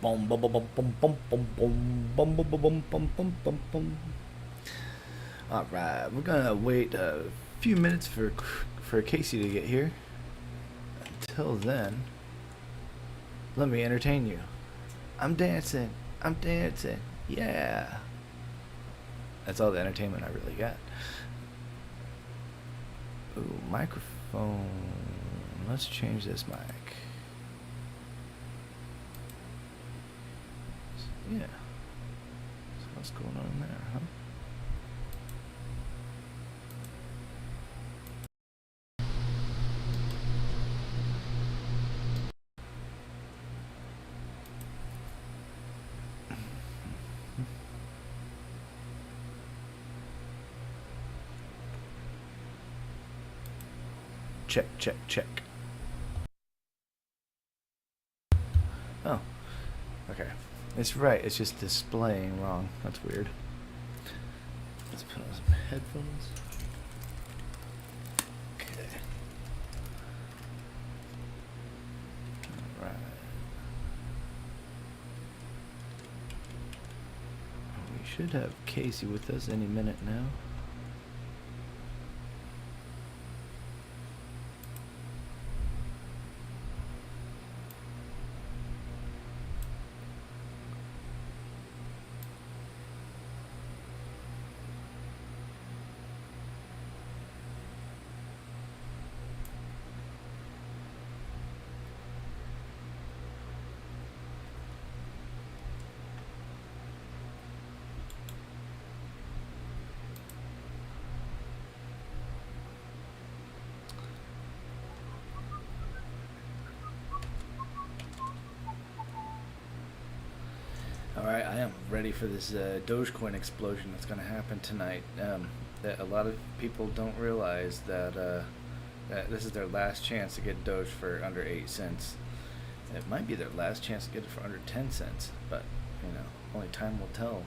Bum bum bum bum bum bum bum bum bum bum bum bum bum bum bum. All right, we're gonna wait a few minutes for Casey to get here. Until then, let me entertain you. I'm dancing. I'm dancing. Yeah. That's all the entertainment I really got. Ooh, microphone. Let's change this mic. Yeah. So what's going on there, huh? Check, check, check. Oh, okay. It's right. It's just displaying wrong. That's weird. Let's put on some headphones. Okay. All right. We should have Casey with us any minute now. All right, I am ready for this Dogecoin explosion that's going to happen tonight. That a lot of people don't realize that this is their last chance to get Doge for under 8 cents. It might be their last chance to get it for under 10 cents, but only time will tell.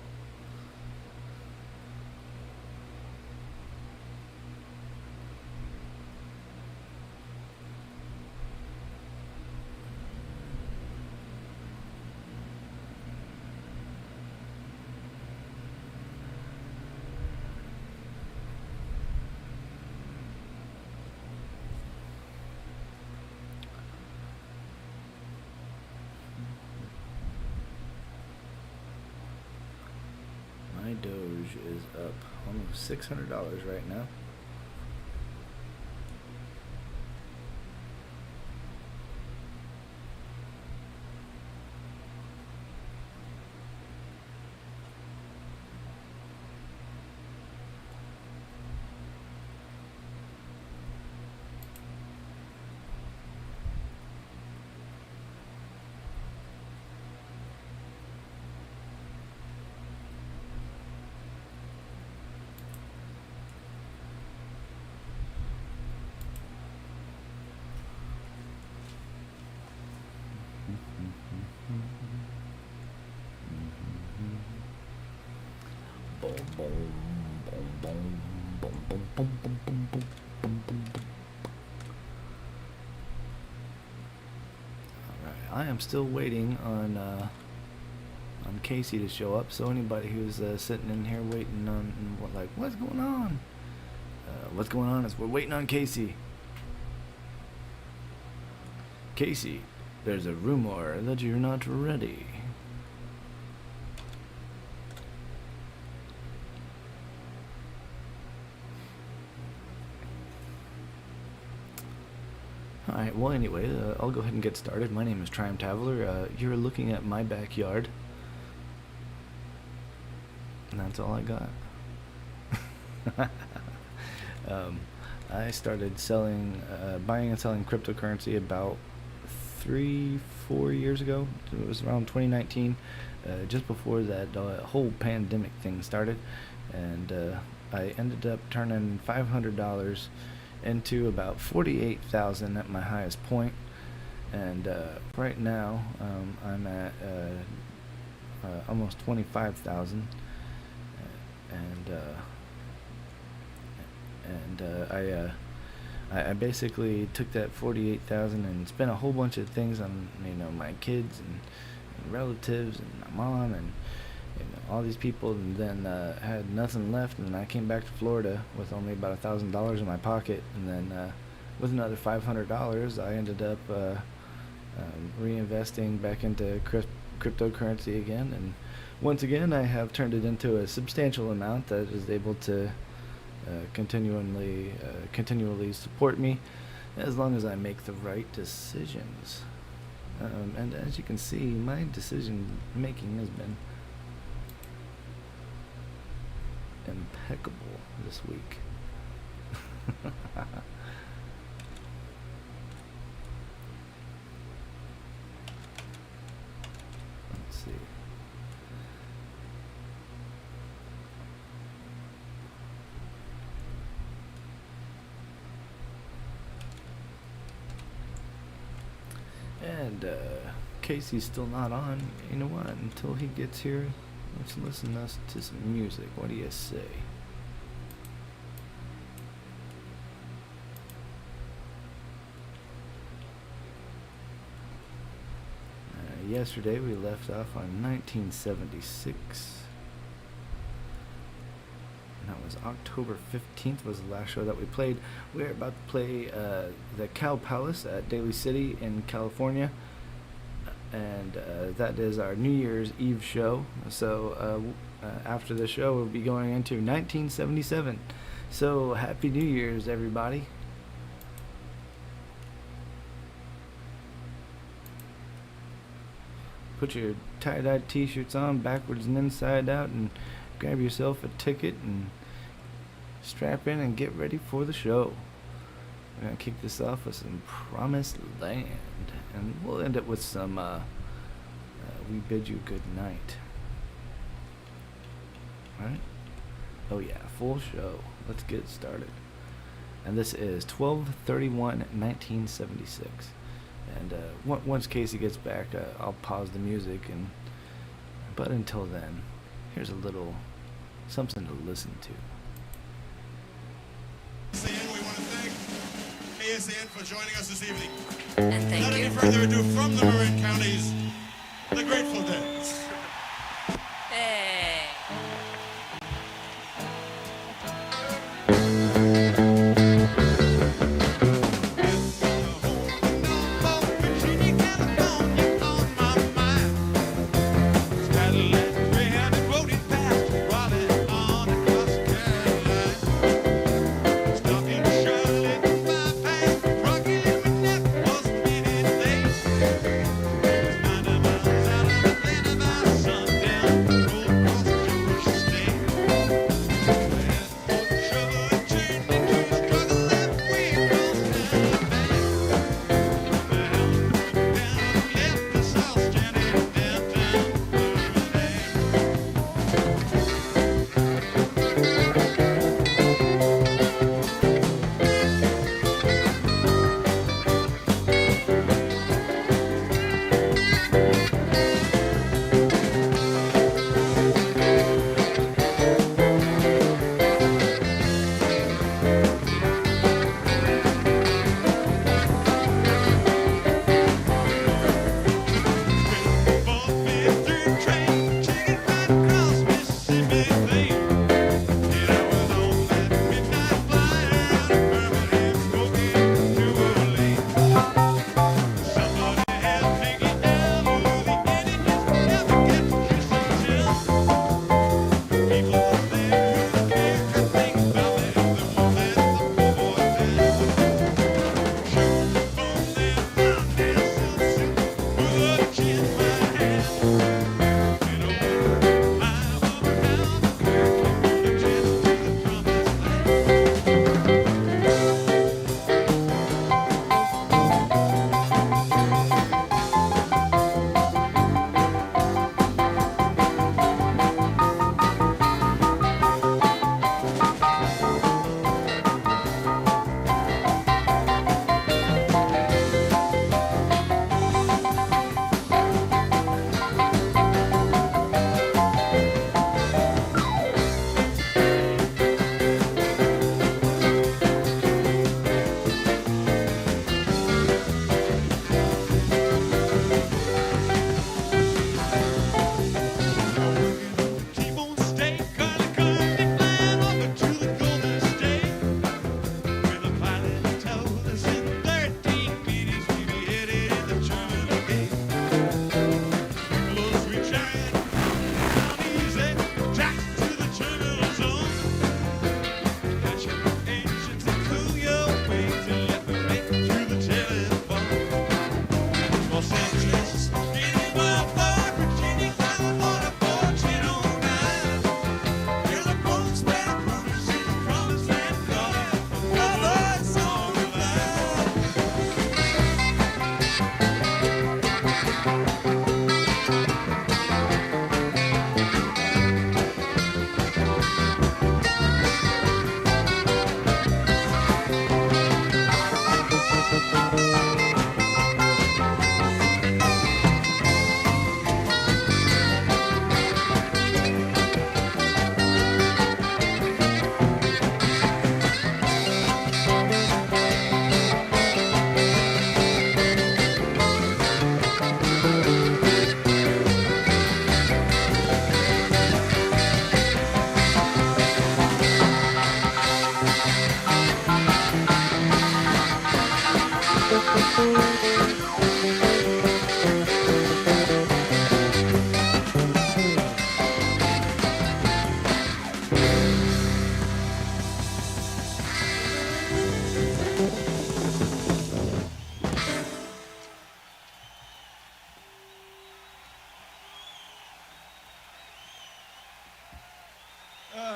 My Doge is up almost $600 right now. Boom, boom, boom, boom, boom, boom, boom, boom, boom, boom, boom, boom. All right, I am still waiting on Casey to show up. So anybody who's sitting in here waiting on what's going on? What's going on is we're waiting on Casey. Casey, there's a rumor that you're not ready. Alright, well anyway, I'll go ahead and get started. My name is Trime Taveler. You're looking at my backyard. And that's all I got. I started buying and selling cryptocurrency about 3-4 years ago. It was around 2019, just before that whole pandemic thing started. And I ended up turning $500 into about 48,000 at my highest point. And right now I'm at almost 25,000. I basically took that 48,000 and spent a whole bunch of things on my kids and relatives and my mom and all these people, and then had nothing left. And then I came back to Florida with only about $1,000 in my pocket, and then with another $500, I ended up reinvesting back into cryptocurrency again. And once again, I have turned it into a substantial amount that is able to continually support me as long as I make the right decisions. And as you can see, my decision making has been impeccable this week. Let's see. And Casey's still not on. You know what? Until he gets here, let's listen to some music. What do you say? Yesterday we left off on 1976. And that was October 15th was the last show that we played. We're about to play the Cow Palace at Daly City in California. And that is our New Year's Eve show. So after the show, we'll be going into 1977. So Happy New Year's, everybody. Put your tie-dyed t-shirts on backwards and inside out, and grab yourself a ticket and strap in and get ready for the show. We're going to kick this off with some Promised Land, and we'll end it with some We Bid You Good Night. Alright? Oh yeah, full show. Let's get started. And this is 12/31/1976. And once Casey gets back, I'll pause the music. But until then, here's a little something to listen to. We want to thank ASN for joining us this evening. And thank Without you. any further ado, from the Marin Counties, the Grateful Dead. Hey.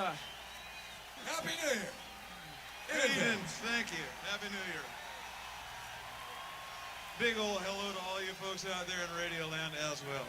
Happy New Year. Aiden, thank you. Happy New Year. Big ol' hello to all you folks out there in Radio Land as well.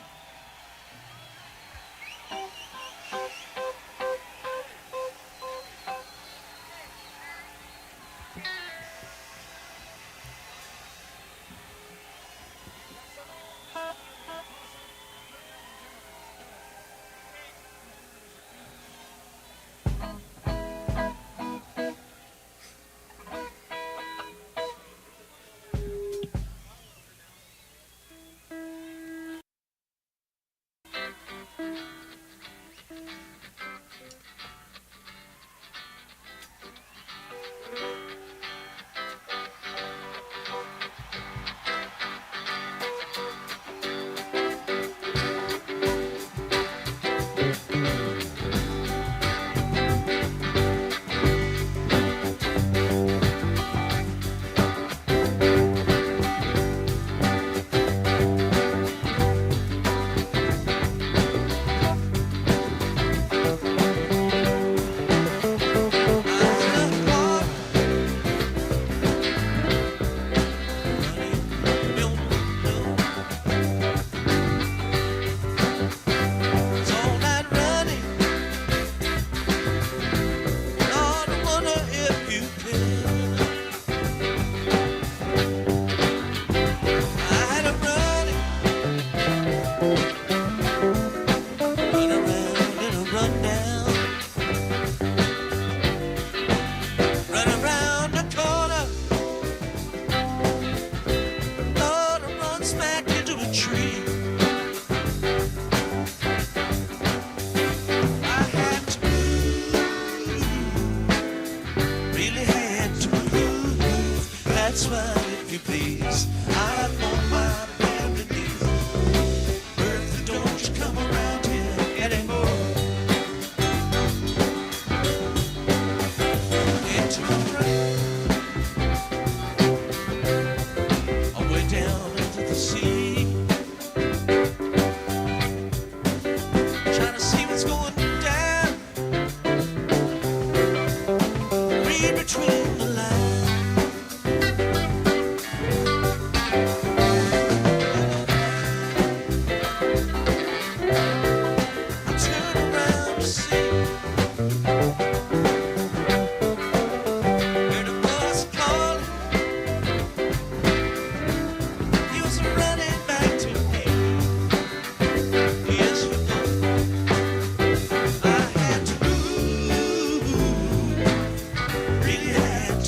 Really had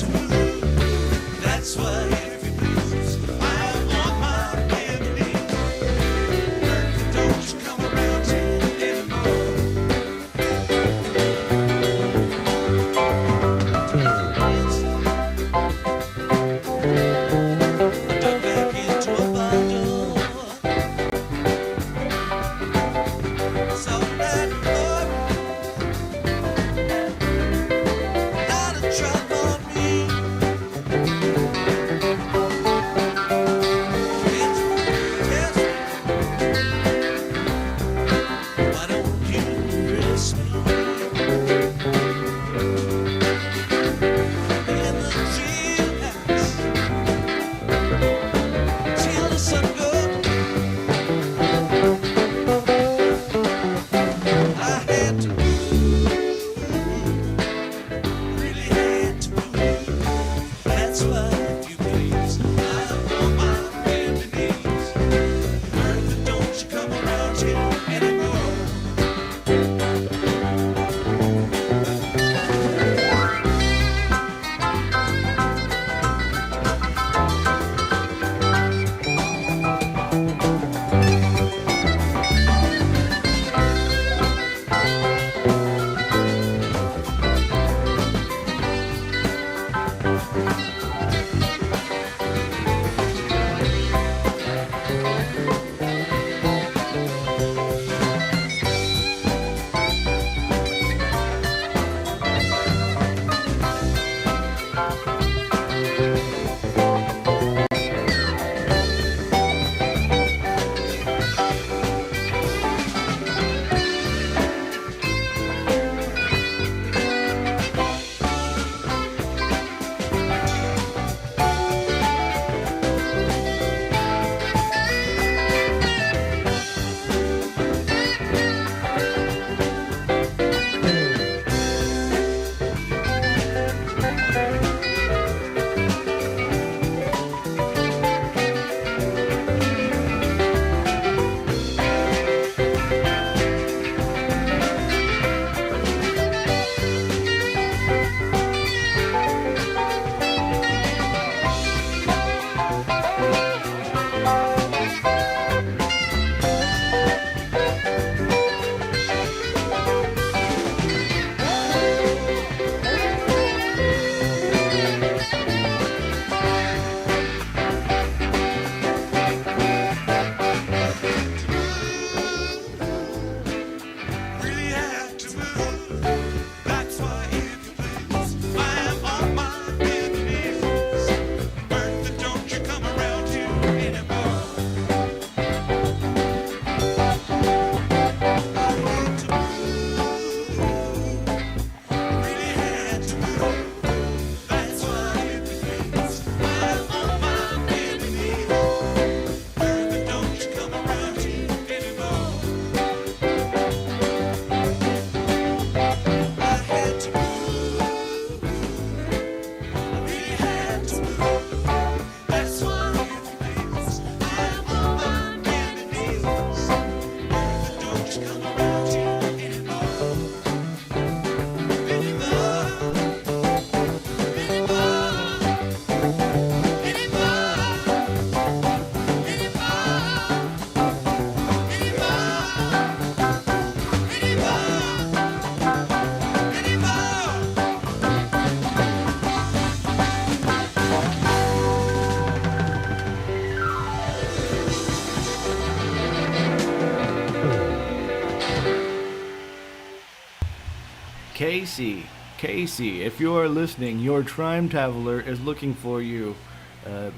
Casey, if you're listening, your Trime Taveler is looking for you.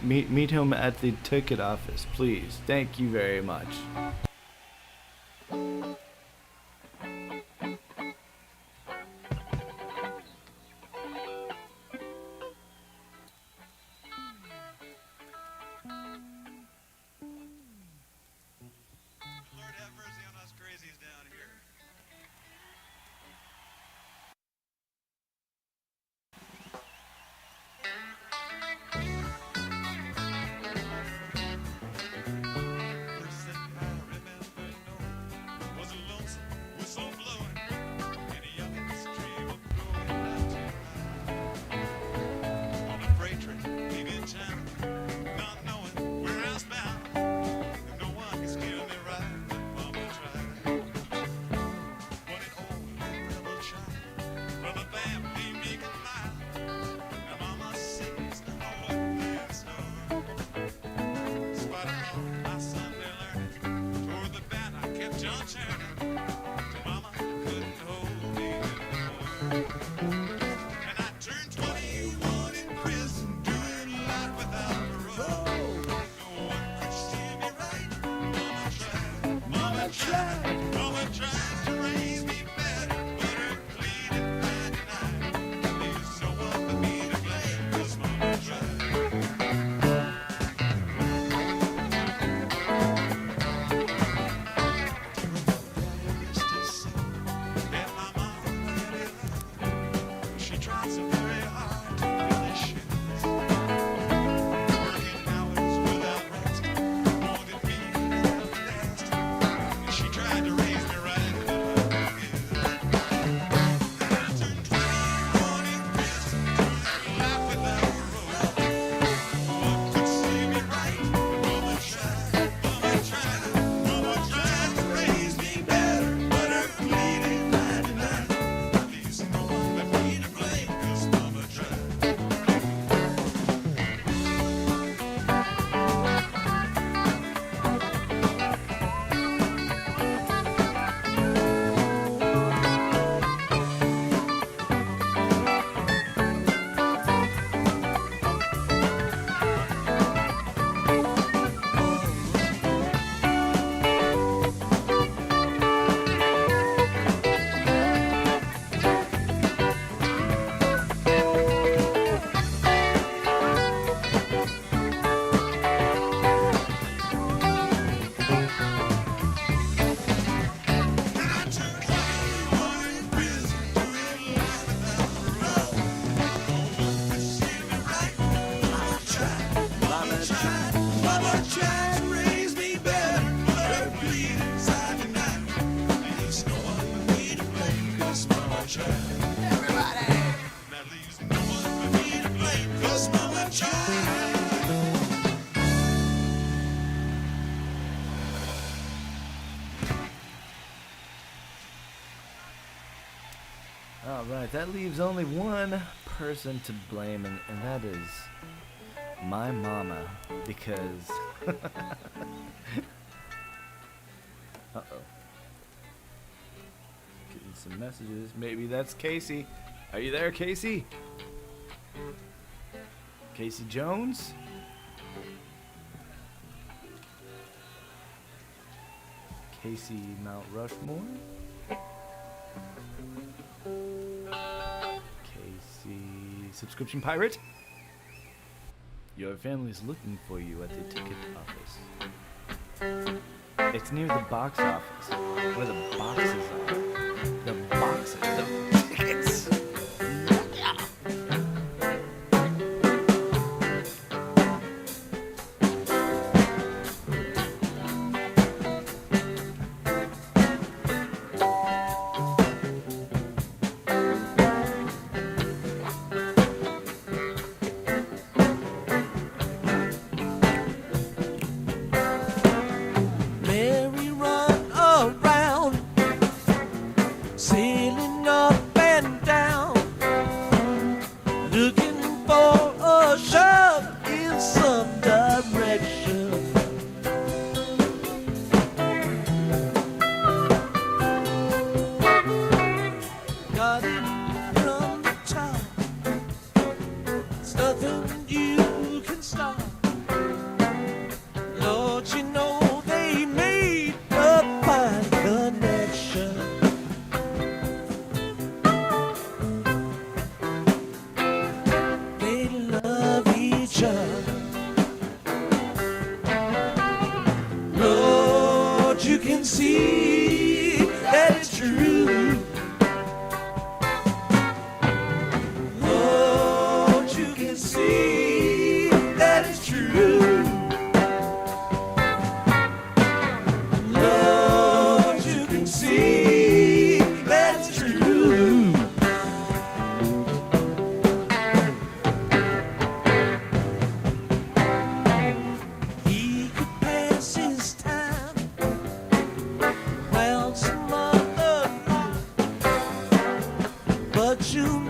Meet him at the ticket office, please. Thank you very much. Lord have mercy on us crazies down here. First thing I remember knowing was a lonesome whistle blowing and a youngest dream of going out to ride on a freight train, leaving town, not knowing where I was bound. And no one can steal me right, but Mama tried. What an old rebel child from a family making mile. And Mama sings all of this song. In spite of all my Sunday learning, toward the band I kept on turning. Till Mama couldn't hold me anymore. And I turned 21 in prison, doing life without parole. No one could steer me right. Mama tried to raise me better, but her pleading 99 leaves no one but me to blame, 'cause Mama tried. And my mama let it out. She tried so very hard to fill the shoes. Working hours without rest, more than me and the rest. And she tried to raise me right, but I refused. And I turned 21 in prison, doing life without parole. No one could see me right, but Mama tried to raise me better, but her pleading 99 leaves no one but me to blame, 'cause Mama tried. And I turned 21 in prison, doing life without parole. No one could see me right. Mama tried to raise me better, but her pleading 99 leaves no one but me to blame, 'cause Mama tried. That leaves no one but me to blame, 'cause Mama tried. All right, that leaves only one person to blame, and that is my mama, because uh-oh. Getting some messages. Maybe that's Casey. Are you there, Casey? Casey Jones? Casey Mount Rushmore? Casey Subscription Pirate? Your family's looking for you at the ticket office. It's near the box office, where the boxes are. The boxes, the tickets. Yeah. Merry run around, sailing up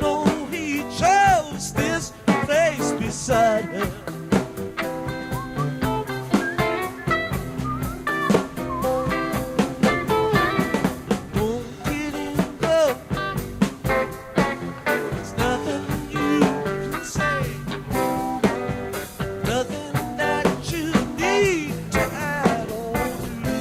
know he chose this place beside her. Won't get him go. There's nothing you can say, nothing that you need to add on to.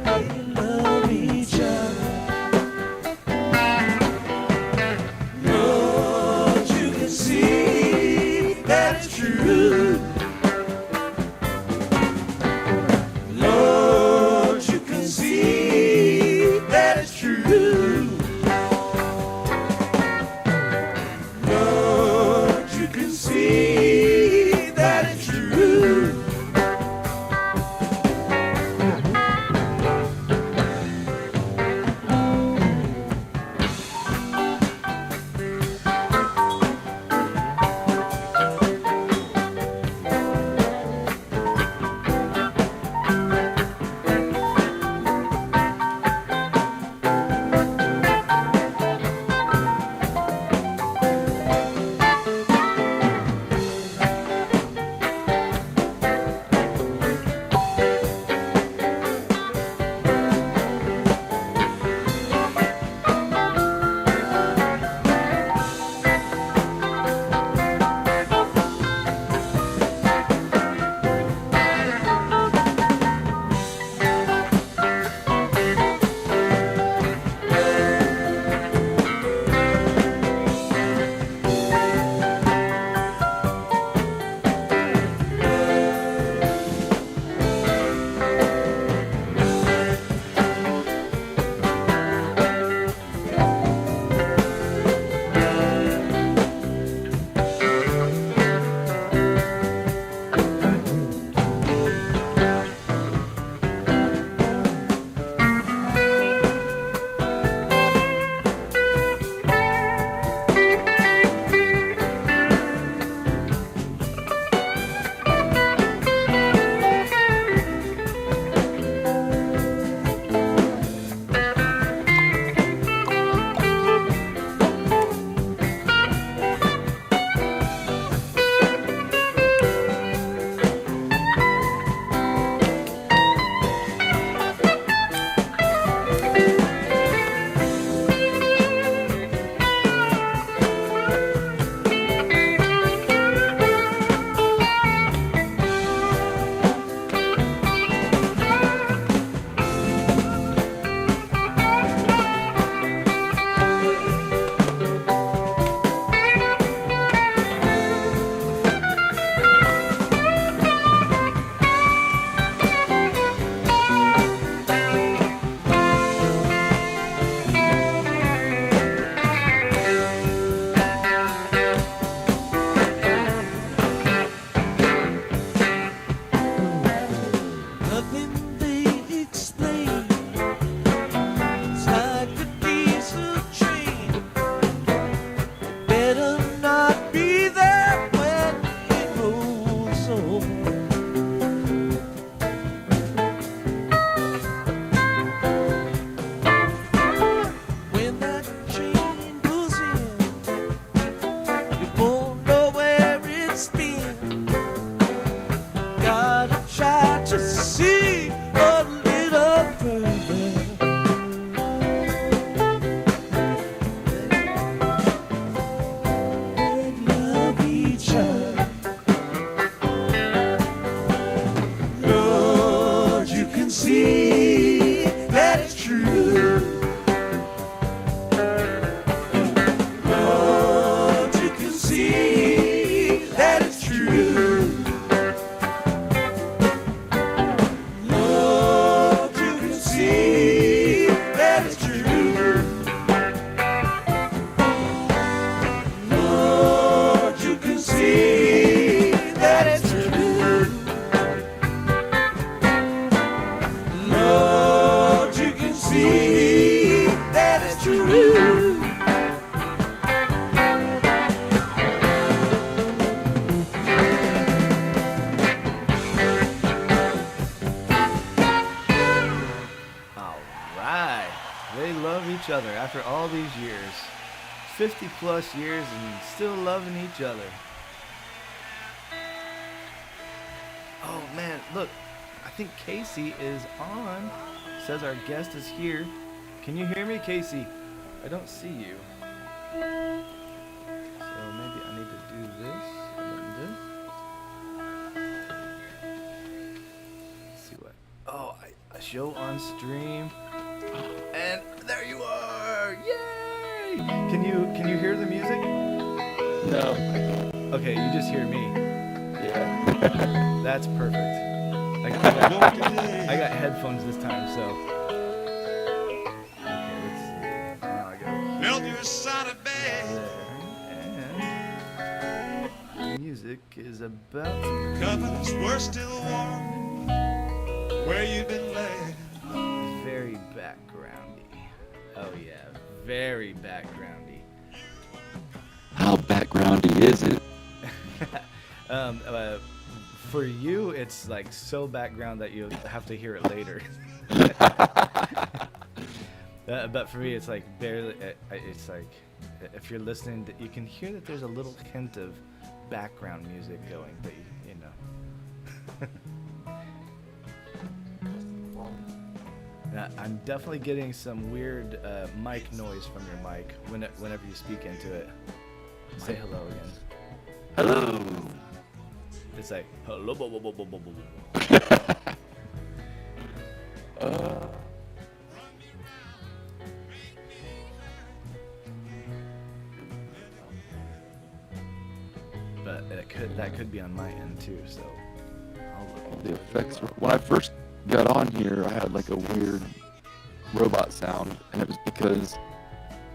They love each other. right. They love each other after all these years. 50 plus years and still loving each other. Oh man, look. I think Casey is on. Says our guest is here. Can you hear me, Casey? I don't see you. So maybe I need to do this and then this. Let's see what. Oh, a show on stream. And there you are! Yay! Can you hear the music? No. Okay, you just hear me. Yeah. That's perfect. I got headphones this time, so. Okay, let's see. Now I go Built your side of bed. there, and music is about to Covers were still warm. Where you been laid? be very backgroundy. Oh yeah, very backgroundy. How backgroundy is it? For you, it's like so background that you'll have to hear it later. But for me, it's like barely. It's like if you're listening, you can hear that there's a little hint of background music going, but you know. I'm definitely getting some weird mic noise from your mic whenever you speak into it. Say hello again. Hello. It's like hello. But that could be on my end too. So I'll look. The effects. When I first got on here, I had like a weird robot sound, and it was because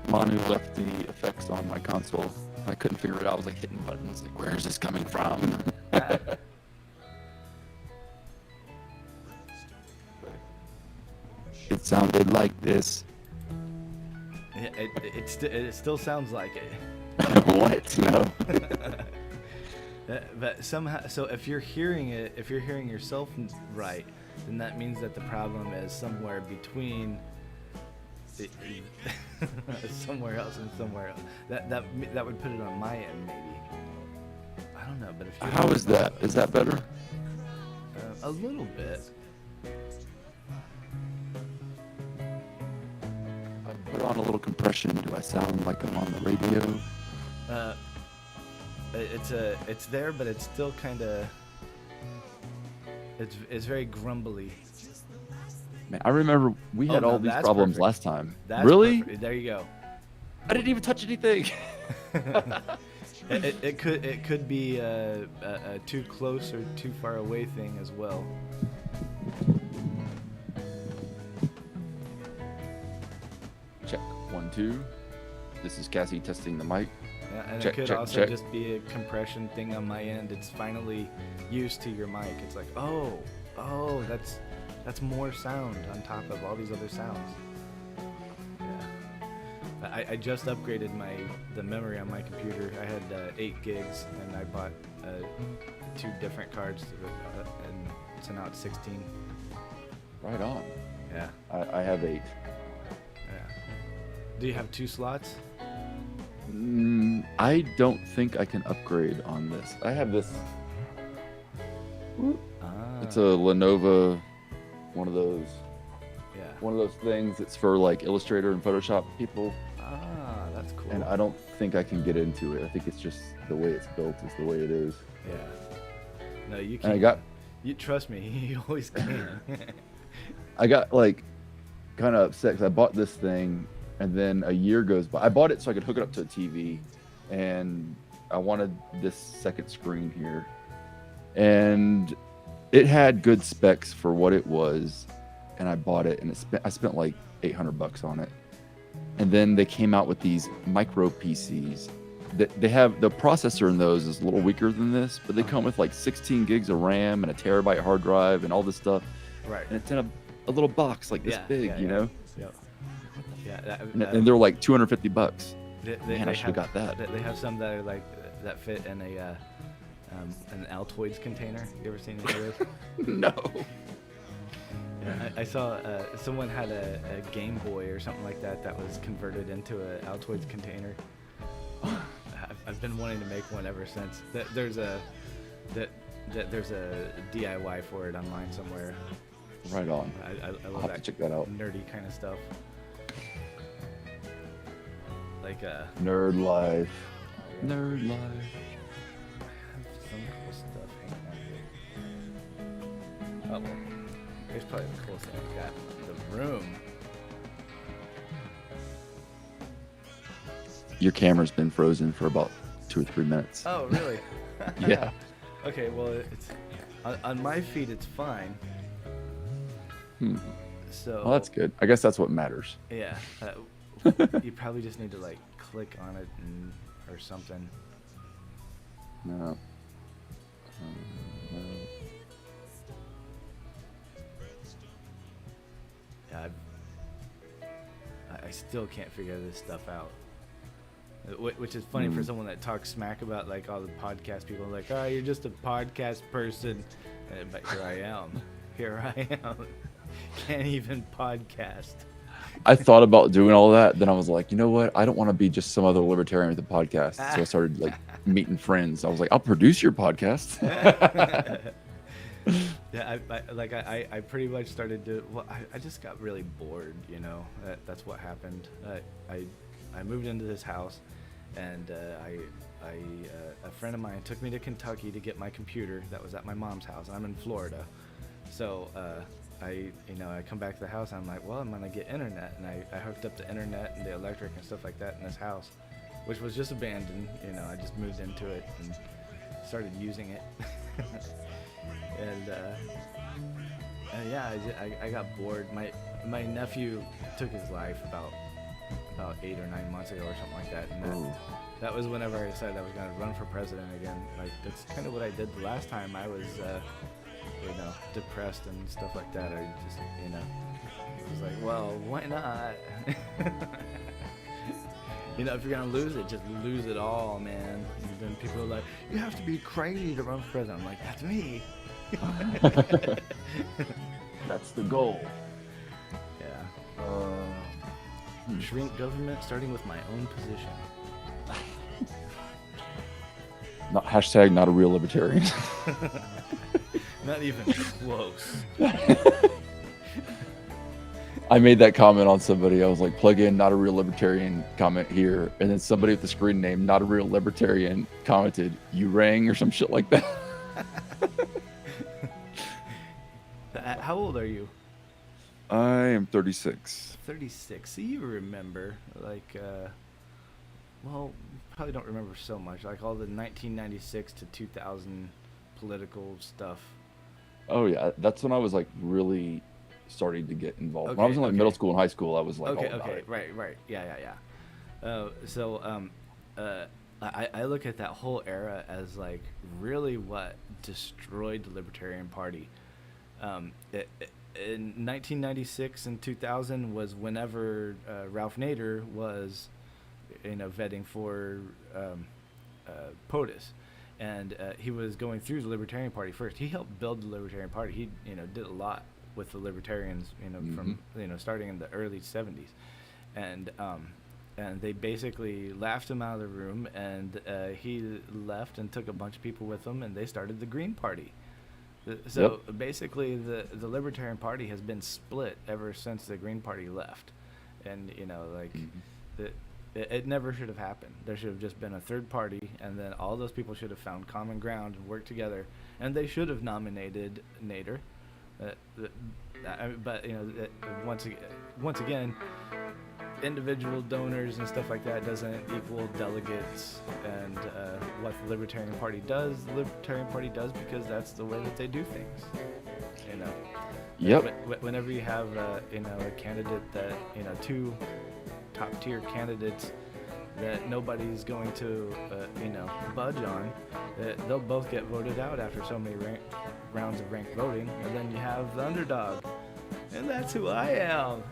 Manu left the effects on my console. I couldn't figure it out. I was like hitting buttons, like, where is this coming from? It sounded like this. Yeah, it still sounds like it. What? No. But somehow, so if you're hearing yourself right, then that means that the problem is somewhere between somewhere else and somewhere else. That would put it on my end, maybe. I don't know, but if How is that? Is that better? A little bit. I put on a little compression. Do I sound like I'm on the radio? It's there, but it's still kind of. It's very grumbly. Man, I remember we had all these that's problems perfect. last time. That's Really? perfect. There you go. I didn't even touch anything. It could be a too close or too far away thing as well. Check. 1, 2. This is Cassie testing the mic. Yeah, and Check, it could check, also check. just be a compression thing on my end. It's finally used to your mic. It's like, oh, that's more sound on top of all these other sounds. Yeah. I just upgraded the memory on my computer. I had 8 gigs, and I bought 2 different cards, and so now it's 16. Right on. Yeah. I have 8. Yeah. Do you have 2 slots? I don't think I can upgrade on this. I have this. It's a Lenovo, one of those things. It's for like Illustrator and Photoshop people, Ah, that's cool. and I don't think I can get into it. I think it's just the way it's built is the way it is. Yeah. No, you And can. You trust me. You always can. I got like kind of upset because I bought this thing, and then a year goes by. I bought it so I could hook it up to a TV, and I wanted this second screen here, and it had good specs for what it was, and I bought it, and I spent like $800 on it. And then they came out with these micro PCs. They have the processor in those is a little weaker than this, but they come with like 16 gigs of RAM and a terabyte hard drive and all this stuff. Right. And it's in a little box like this big, you know. Yep. Yeah. And they're like $250. They Man, I should have got that. They have some that are like that fit in an Altoids container. You ever seen any of those? No. Yeah, I saw someone had a Game Boy or something like that that was converted into a Altoids container. I've been wanting to make one ever since. There's a DIY for it online somewhere. Right on. I I'll love have that to check that out. nerdy kind of stuff. Like Nerd life. Nerd life. some cool stuff hanging out here. Oh well, here's probably the coolest thing I've got. The room. Your camera's been frozen for about 2 or 3 minutes. Oh really? Yeah. Okay, well it's on my feed it's fine. So Well, that's good. I guess that's what matters. yeah, you probably just need to like click on it or something. No. Yeah, I still can't figure this stuff out. Which is funny for someone that talks smack about like all the podcast people. Like, oh, you're just a podcast person, but here I am. Here I am. Can't even podcast. I thought about doing all that. Then I was like, you know what? I don't want to be just some other libertarian with a podcast. So I started like meeting friends. I was like, I'll produce your podcast. Yeah, I pretty much started to. Well, I just got really bored. You know, that's what happened. I moved into this house, and a friend of mine took me to Kentucky to get my computer that was at my mom's house. I'm in Florida, so I come back to the house and I'm like, well, I'm gonna get internet, and I hooked up the internet and the electric and stuff like that in this house, which was just abandoned. You know, I just moved into it and started using it, and yeah, I got bored. My nephew took his life about 8 or 9 months ago or something like that, and that was whenever I decided I was gonna run for president again. Like that's kind of what I did the last time I was depressed and stuff like that. I just was like, well, why not? If you're gonna lose it, just lose it all, man. And then people are like, you have to be crazy to run for president. I'm like, that's me. That's the goal. Yeah. Shrink government, starting with my own position. Not a real libertarian. Not even close. I made that comment on somebody. I was like, plug in not a real libertarian comment here. And then somebody with the screen name, not a real libertarian, commented, you rang or some shit like that. How old are you? I am 36. 36. So you remember, like, well, probably don't remember so much, like all the 1996 to 2000 political stuff. Oh yeah, that's when I was like really starting to get involved. When I was in like middle school and high school, I was like all about it. Right, yeah. I look at that whole era as like really what destroyed the Libertarian Party. In 1996 and 2000 was whenever Ralph Nader was, vetting for POTUS. And he was going through the Libertarian Party first. He helped build the Libertarian Party. He, did a lot with the Libertarians, from, starting in the early 70s. And they basically laughed him out of the room, and he left and took a bunch of people with him, and they started the Green Party. So basically the Libertarian Party has been split ever since the Green Party left. And, it never should have happened. There should have just been a third party, and then all those people should have found common ground and worked together, and they should have nominated Nader. But once again, individual donors and stuff like that doesn't equal delegates. And what the Libertarian Party does because that's the way that they do things. Yep. Whenever you have a candidate that two top tier candidates that nobody's going to budge on, they'll both get voted out after so many rounds of ranked voting, and then you have the underdog, and that's who I am.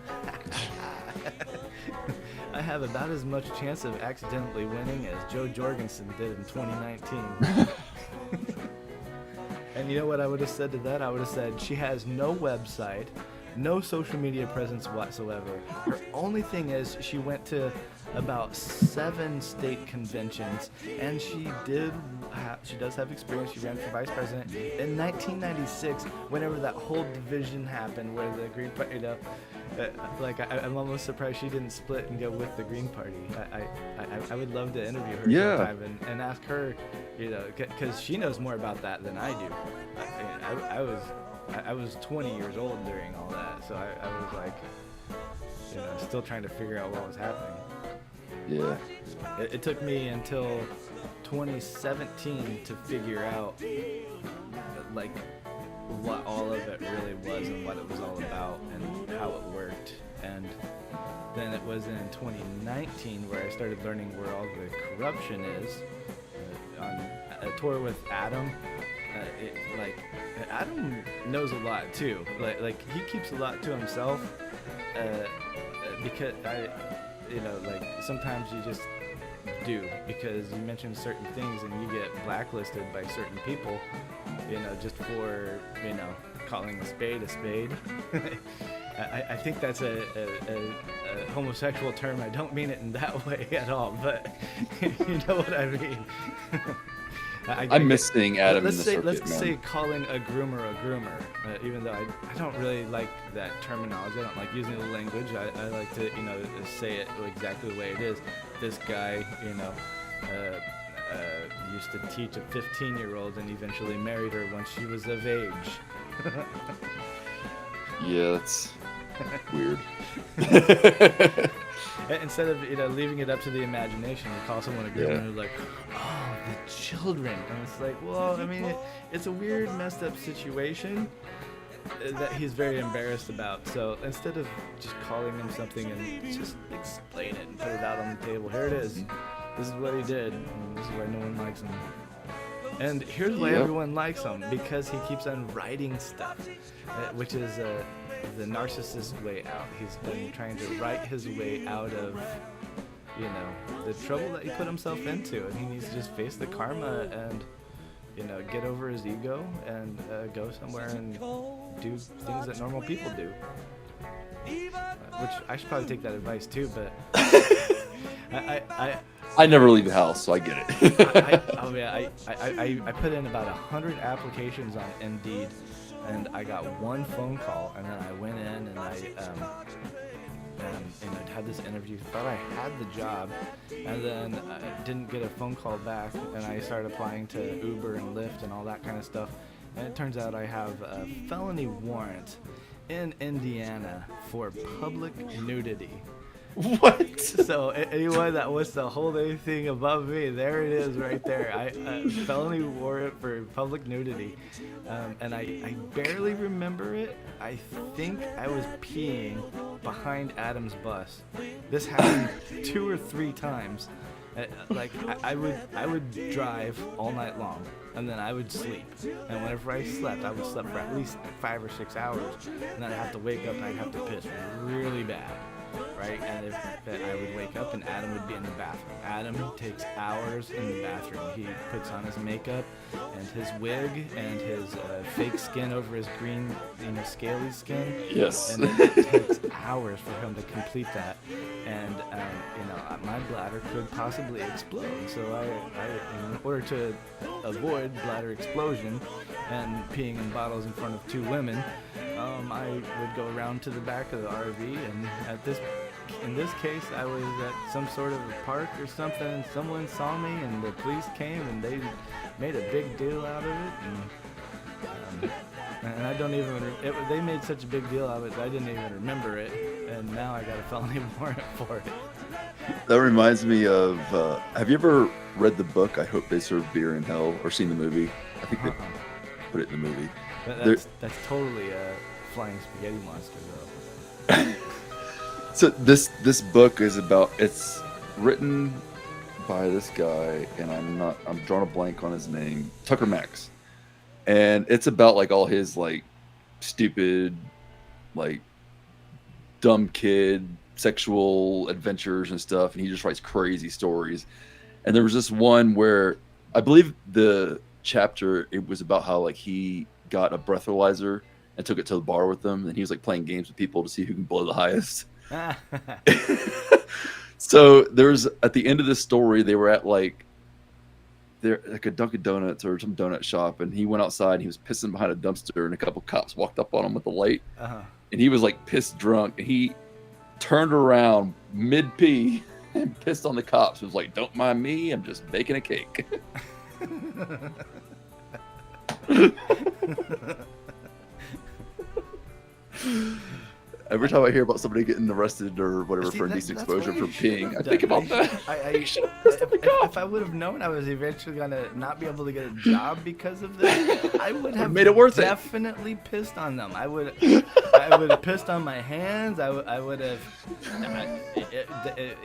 I have about as much chance of accidentally winning as Joe Jorgensen did in 2019. And you know what I would have said to that? I would have said, she has no website, no social media presence whatsoever. Her only thing is she went to about 7 state conventions, and she does have experience. She ran for vice president in 1996, whenever that whole division happened, where the Green Party, I'm almost surprised she didn't split and go with the Green Party. I would love to interview her sometime and ask her, because she knows more about that than I do. I was 20 years old during all that, so I was like, still trying to figure out what was happening. Yeah. It took me until 2017 to figure out, like, what all of it really was and what it was all about and how it worked. And then it was in 2019 where I started learning where all the corruption is. On a tour with Adam, Adam knows a lot too. Like he keeps a lot to himself, because sometimes you just do, because you mention certain things and you get blacklisted by certain people, just for, calling a spade a spade. I think that's a homosexual term. I don't mean it in that way at all, but you know what I mean. I miss seeing Adam in the circuit, let's say calling a groomer, even though I don't really like that terminology. I don't like using the language. I like to, say it exactly the way it is. This guy, used to teach a 15-year-old and eventually married her once she was of age. Yeah, that's weird. Instead of leaving it up to the imagination, you call someone a groomer and they're like, oh, the children. And it's like, well, I mean, it's a weird, messed up situation that he's very embarrassed about. So instead of just calling him something and just explain it and put it out on the table, here it is. This is what he did, and this is why no one likes him. And here's why everyone likes him, because he keeps on writing stuff, which is the narcissist way out. He's been trying to write his way out of, the trouble that he put himself into, and he needs to just face the karma and, get over his ego and go somewhere and do things that normal people do. Which I should probably take that advice too, but I never leave the house, so I get it. I put in about 100 applications on Indeed, and I got one phone call, and then I went in and I had this interview, thought I had the job, and then I didn't get a phone call back, and I started applying to Uber and Lyft and all that kind of stuff, and it turns out I have a felony warrant in Indiana for public nudity. What? So anyone that wants to hold anything above me, there it is right there. Felony warrant for public nudity. And I barely remember it. I think I was peeing behind Adam's bus. This happened 2 or 3 times. I would drive all night long, and then I would sleep. And whenever I slept, I would sleep for at least 5 or 6 hours. And then I'd have to wake up and I'd have to piss really bad. Right, and I would wake up and Adam would be in the bathroom. Adam takes hours in the bathroom. He puts on his makeup and his wig and his fake skin over his green, scaly skin. Yes. And it takes hours for him to complete that. And my bladder could possibly explode. So I in order to avoid bladder explosion and peeing in bottles in front of 2 women, I would go around to the back of the RV, and in this case, I was at some sort of a park or something, and someone saw me, and the police came, and they made a big deal out of it, and I don't even, they made such a big deal out of it that I didn't even remember it, and now I got a felony warrant for it. That reminds me of, have you ever read the book, I Hope They Serve Beer in Hell, or seen the movie? I think they put it in the movie. That's totally a flying spaghetti monster, though. So this book is about, it's written by this guy, and I'm drawing a blank on his name, Tucker Max, and it's about like all his like stupid, like dumb kid sexual adventures and stuff, and he just writes crazy stories. And there was this one where I believe the chapter, it was about how like he got a breathalyzer and took it to the bar with them. And he was like playing games with people to see who can blow the highest. So there's at the end of this story, they were at like a Dunkin' Donuts or some donut shop, and he went outside and he was pissing behind a dumpster, and a couple cops walked up on him with a light, and he was like pissed drunk, and he turned around mid pee and pissed on the cops. He was like, "Don't mind me, I'm just baking a cake." Every time I hear about somebody getting arrested or whatever for indecent exposure for peeing, I think about that. If I would have known I was eventually gonna not be able to get a job because of this, I would have made it worth it. Definitely pissed on them. I would have pissed on my hands. I would have.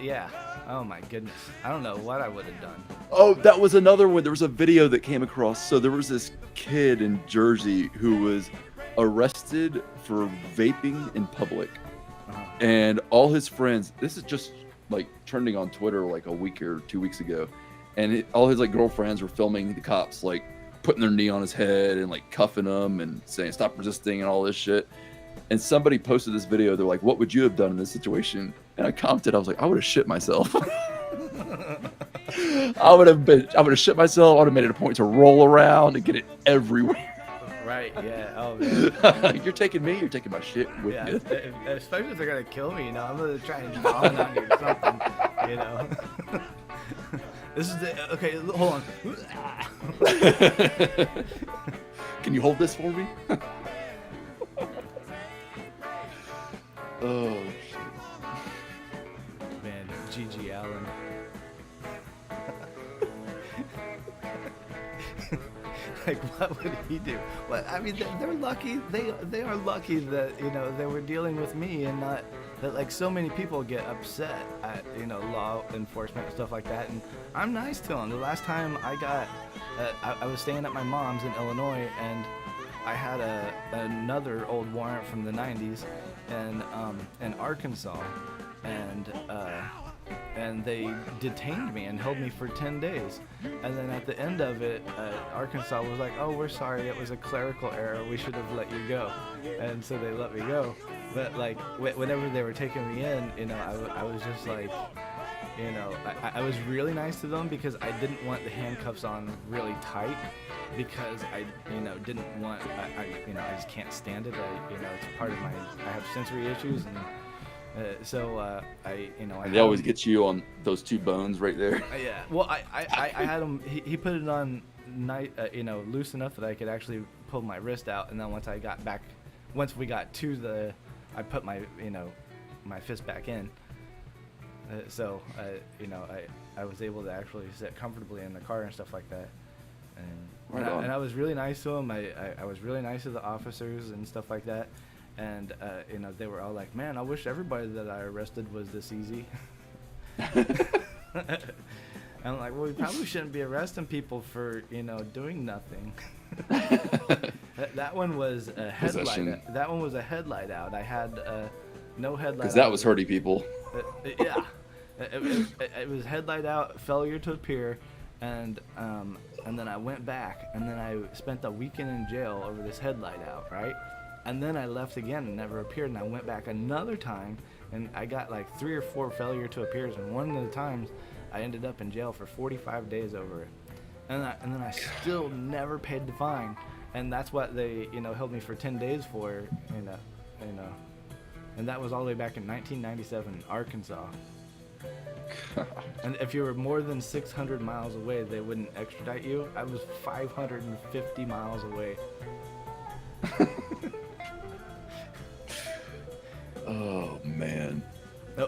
Yeah. Oh my goodness. I don't know what I would have done. Oh, that was another one. There was a video that came across. So there was this kid in Jersey who was arrested for vaping in public, and all his friends, this is just like trending on Twitter like a week or 2 weeks ago, and all his like girlfriends were filming the cops like putting their knee on his head and like cuffing him and saying stop resisting and all this shit. And somebody posted this video. They're like, what would you have done in this situation? And I commented, I was like, I would have shit myself. I would have shit myself. I would have made it a point to roll around and get it everywhere. Right, yeah. Oh, man. You're taking me, you're taking my shit with you. Especially if they're going to kill me, you know. I'm going to try and vomit on you or something, you know. This is the... Okay, hold on. Can you hold this for me? Oh, shit. Man, G.G. Allen. Like, what would he do? Well, I mean, they're lucky. They are lucky that, you know, they were dealing with me and not that, like, so many people get upset at, you know, law enforcement and stuff like that. And I'm nice to them. The last time I got, I was staying at my mom's in Illinois, and I had another old warrant from the 90s in Arkansas, and they detained me and held me for 10 days. And then at the end of it, Arkansas was like, oh, we're sorry, it was a clerical error, we should have let you go. And so they let me go. But like, whenever they were taking me in, you know, I was just like, you know, I was really nice to them because I didn't want the handcuffs on really tight, because I, you know, didn't want, you know, I just can't stand it. You know, it's part of I have sensory issues, and they always get you on those two bones right there. Yeah. Well, I had him. He put it on you know, loose enough that I could actually pull my wrist out, and then once we got to I put my, you know, my fist back in. You know, I was able to actually sit comfortably in the car and stuff like that. And I was really nice to them. I was really nice to the officers and stuff like that. And, you know, they were all like, man, I wish everybody that I arrested was this easy. I'm like, well, we probably shouldn't be arresting people for, you know, doing nothing. That one was a headlight. That one was a headlight out. I had no headlight. Because that was hurting people. Yeah. It was headlight out, failure to appear, and then I went back, and then I spent a weekend in jail over this headlight out, right? And then I left again and never appeared, and I went back another time, and I got like 3 or 4 failure to appears, and one of the times I ended up in jail for 45 days over it. And then I still never paid the fine, and that's what they, you know, held me for 10 days for, you know, and that was all the way back in 1997 in Arkansas. And if you were more than 600 miles away, they wouldn't extradite you. I was 550 miles away. Oh, man.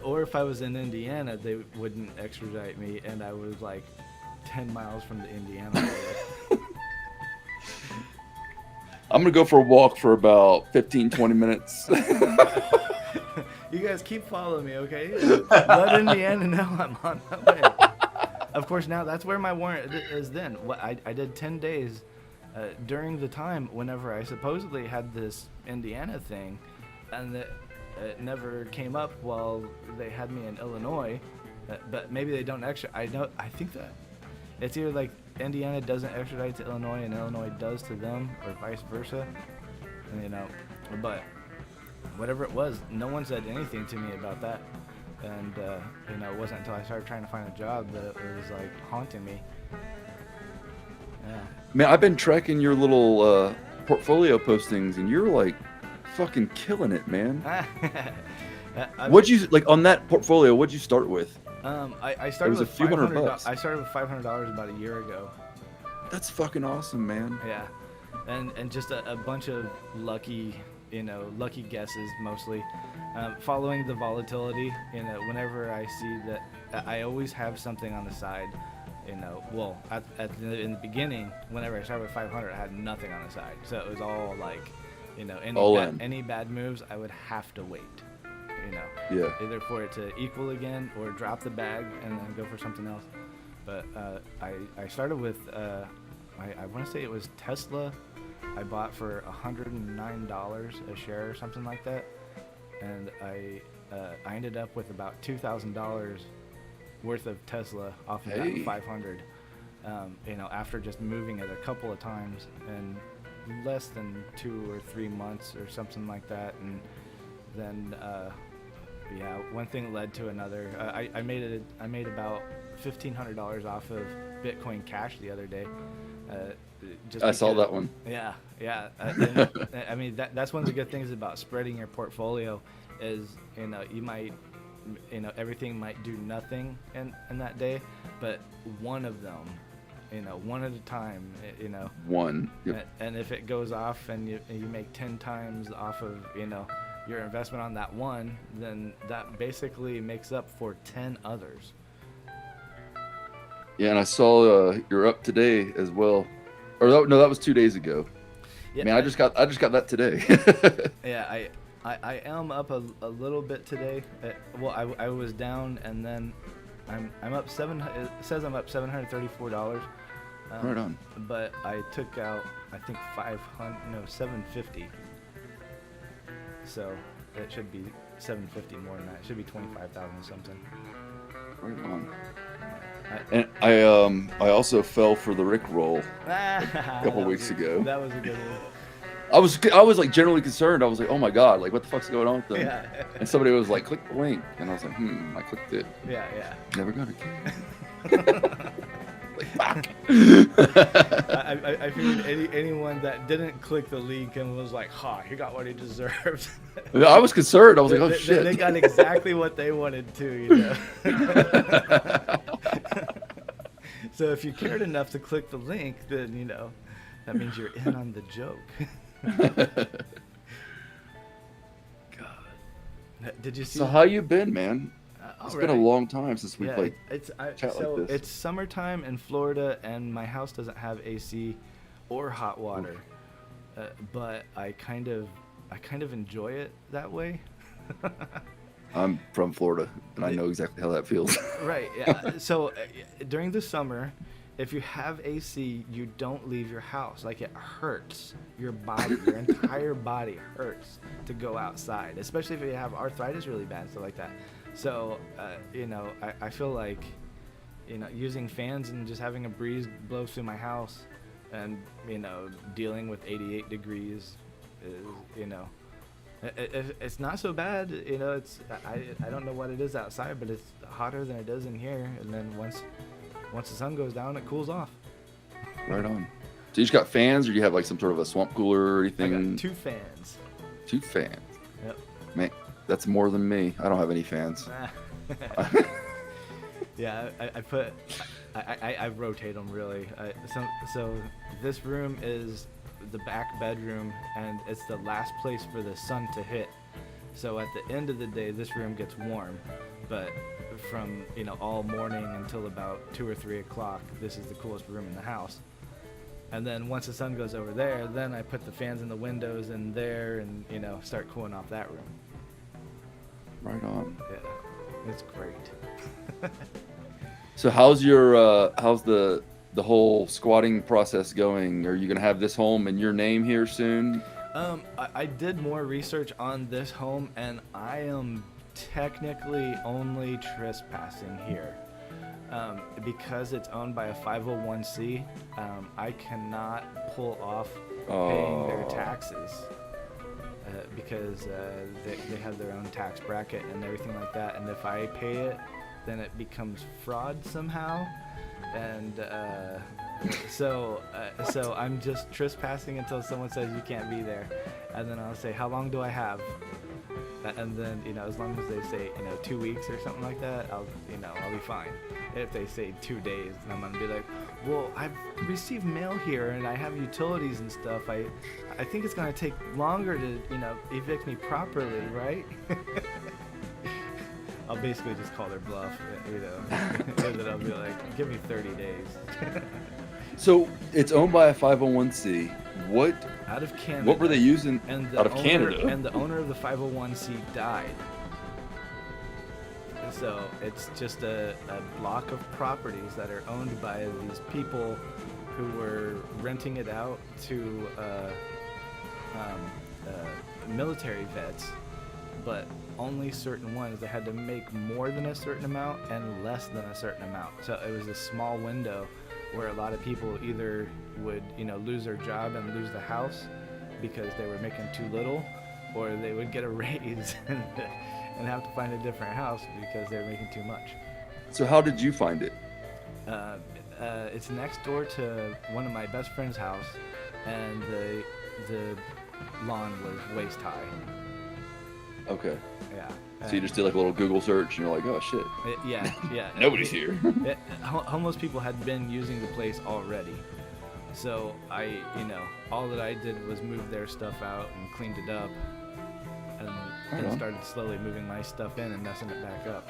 Or if I was in Indiana, they wouldn't extradite me, and I was like 10 miles from the Indiana border. I'm going to go for a walk for about 15, 20 minutes. You guys keep following me, okay? Let Indiana know I'm on my way. Of course, now that's where my warrant is then. I did 10 days during the time whenever I supposedly had this Indiana thing, and it never came up while they had me in Illinois. But maybe they don't I think that it's either like Indiana doesn't extradite to Illinois and Illinois does to them, or vice versa. And, you know, But whatever it was, no one said anything to me about that. And, it wasn't until I started trying to find a job that it was, like, haunting me. Yeah. Man, I've been tracking your little portfolio postings, and you're like fucking killing it, man. What'd you like on that portfolio? What'd you start with? I started was a with few $100 $500. I started with $500 about a year ago. That's fucking awesome, man. Yeah, and just a bunch of lucky guesses mostly. Following the volatility, whenever I see that, I always have something on the side. Well, in the beginning, whenever I started with 500, I had nothing on the side, so it was all like, any bad moves, I would have to wait. Yeah. Either for it to equal again or drop the bag and then go for something else. But I started with I want to say it was Tesla. I bought for $109 a share or something like that, and I ended up with about $2,000 worth of Tesla off of that 500. After just moving it a couple of times in less than 2 or 3 months or something like that, and then one thing led to another. I made about $1,500 off of Bitcoin Cash the other day. I saw that one. Yeah. I mean, that's one of the good things about spreading your portfolio is, you might, everything might do nothing in that day, but one of them, one at a time, One. Yep. And if it goes off and you make 10 times off of, your investment on that one, then that basically makes up for 10 others. Yeah, and I saw you're up today as well. Or no, that was 2 days ago. Yeah, Man, I just got that today. Yeah, I am up a little bit today. I was down, and then I'm up it says I'm up $734. Right on. But I took out, I think $750. So it should be $750 more than that. It should be $25,000 something. Right on. And I also fell for the Rick roll a couple weeks ago. That was a good one. I was like generally concerned. I was like, oh my god, like what the fuck's going on with them? Yeah. And somebody was like, click the link, and I was like, I clicked it. Yeah. Never got it. Like, fuck. I figured anyone that didn't click the link and was like, he got what he deserved. I was concerned. I was like, oh shit. They got exactly what they wanted to, So if you cared enough to click the link, then, that means you're in on the joke. God. Did you see? So how you been, man? It's been a right. long time since we played. So it's summertime in Florida, and my house doesn't have AC or hot water, but I kind of enjoy it that way. I'm from Florida, and I know exactly how that feels. Right. Yeah. So during the summer, if you have AC, you don't leave your house. Like, it hurts your body. Your entire body hurts to go outside, especially if you have arthritis really bad, stuff like that. So, I feel like, using fans and just having a breeze blow through my house and, dealing with 88 degrees is, it's not so bad. I don't know what it is outside, but it's hotter than it is in here. And then once the sun goes down, it cools off. Right on. So you just got fans, or you have like some sort of a swamp cooler or anything? I got 2 fans. 2 fans. Yep. Man, that's more than me. I don't have any fans. Yeah, I rotate them really. So this room is the back bedroom, and it's the last place for the sun to hit. So at the end of the day, this room gets warm, but from all morning until about 2 or 3 o'clock, this is the coolest room in the house. And then once the sun goes over there, then I put the fans in the windows in there and start cooling off that room. Right on. Yeah, it's great. So how's the whole squatting process going? Are you gonna have this home in your name here soon? I did more research on this home, and I am technically only trespassing here. Because it's owned by a 501c, I cannot pull off paying their taxes because they have their own tax bracket and everything like that. And if I pay it, then it becomes fraud somehow. And so I'm just trespassing until someone says you can't be there, and then I'll say, how long do I have? And then, as long as they say, 2 weeks or something like that, I'll be fine. If they say 2 days, then I'm gonna be like, well, I've received mail here and I have utilities and stuff. I think it's gonna take longer to, evict me properly, right? I'll basically just call their bluff, and then I'll be like, give me 30 days. So it's owned by a 501c. What? Out of Canada. What were they using out of Canada? And the owner of the 501c died. So it's just a block of properties that are owned by these people who were renting it out to military vets, but only certain ones. They had to make more than a certain amount and less than a certain amount. So it was a small window where a lot of people either would, lose their job and lose the house because they were making too little, or they would get a raise and have to find a different house because they were making too much. So how did you find it? It's next door to one of my best friend's house, and the lawn was waist high. Okay. Yeah. So you just did like a little Google search, and you're like, oh shit. Yeah. Nobody's here. Homeless people had been using the place already. So all that I did was move their stuff out and cleaned it up, and then started slowly moving my stuff in and messing it back up.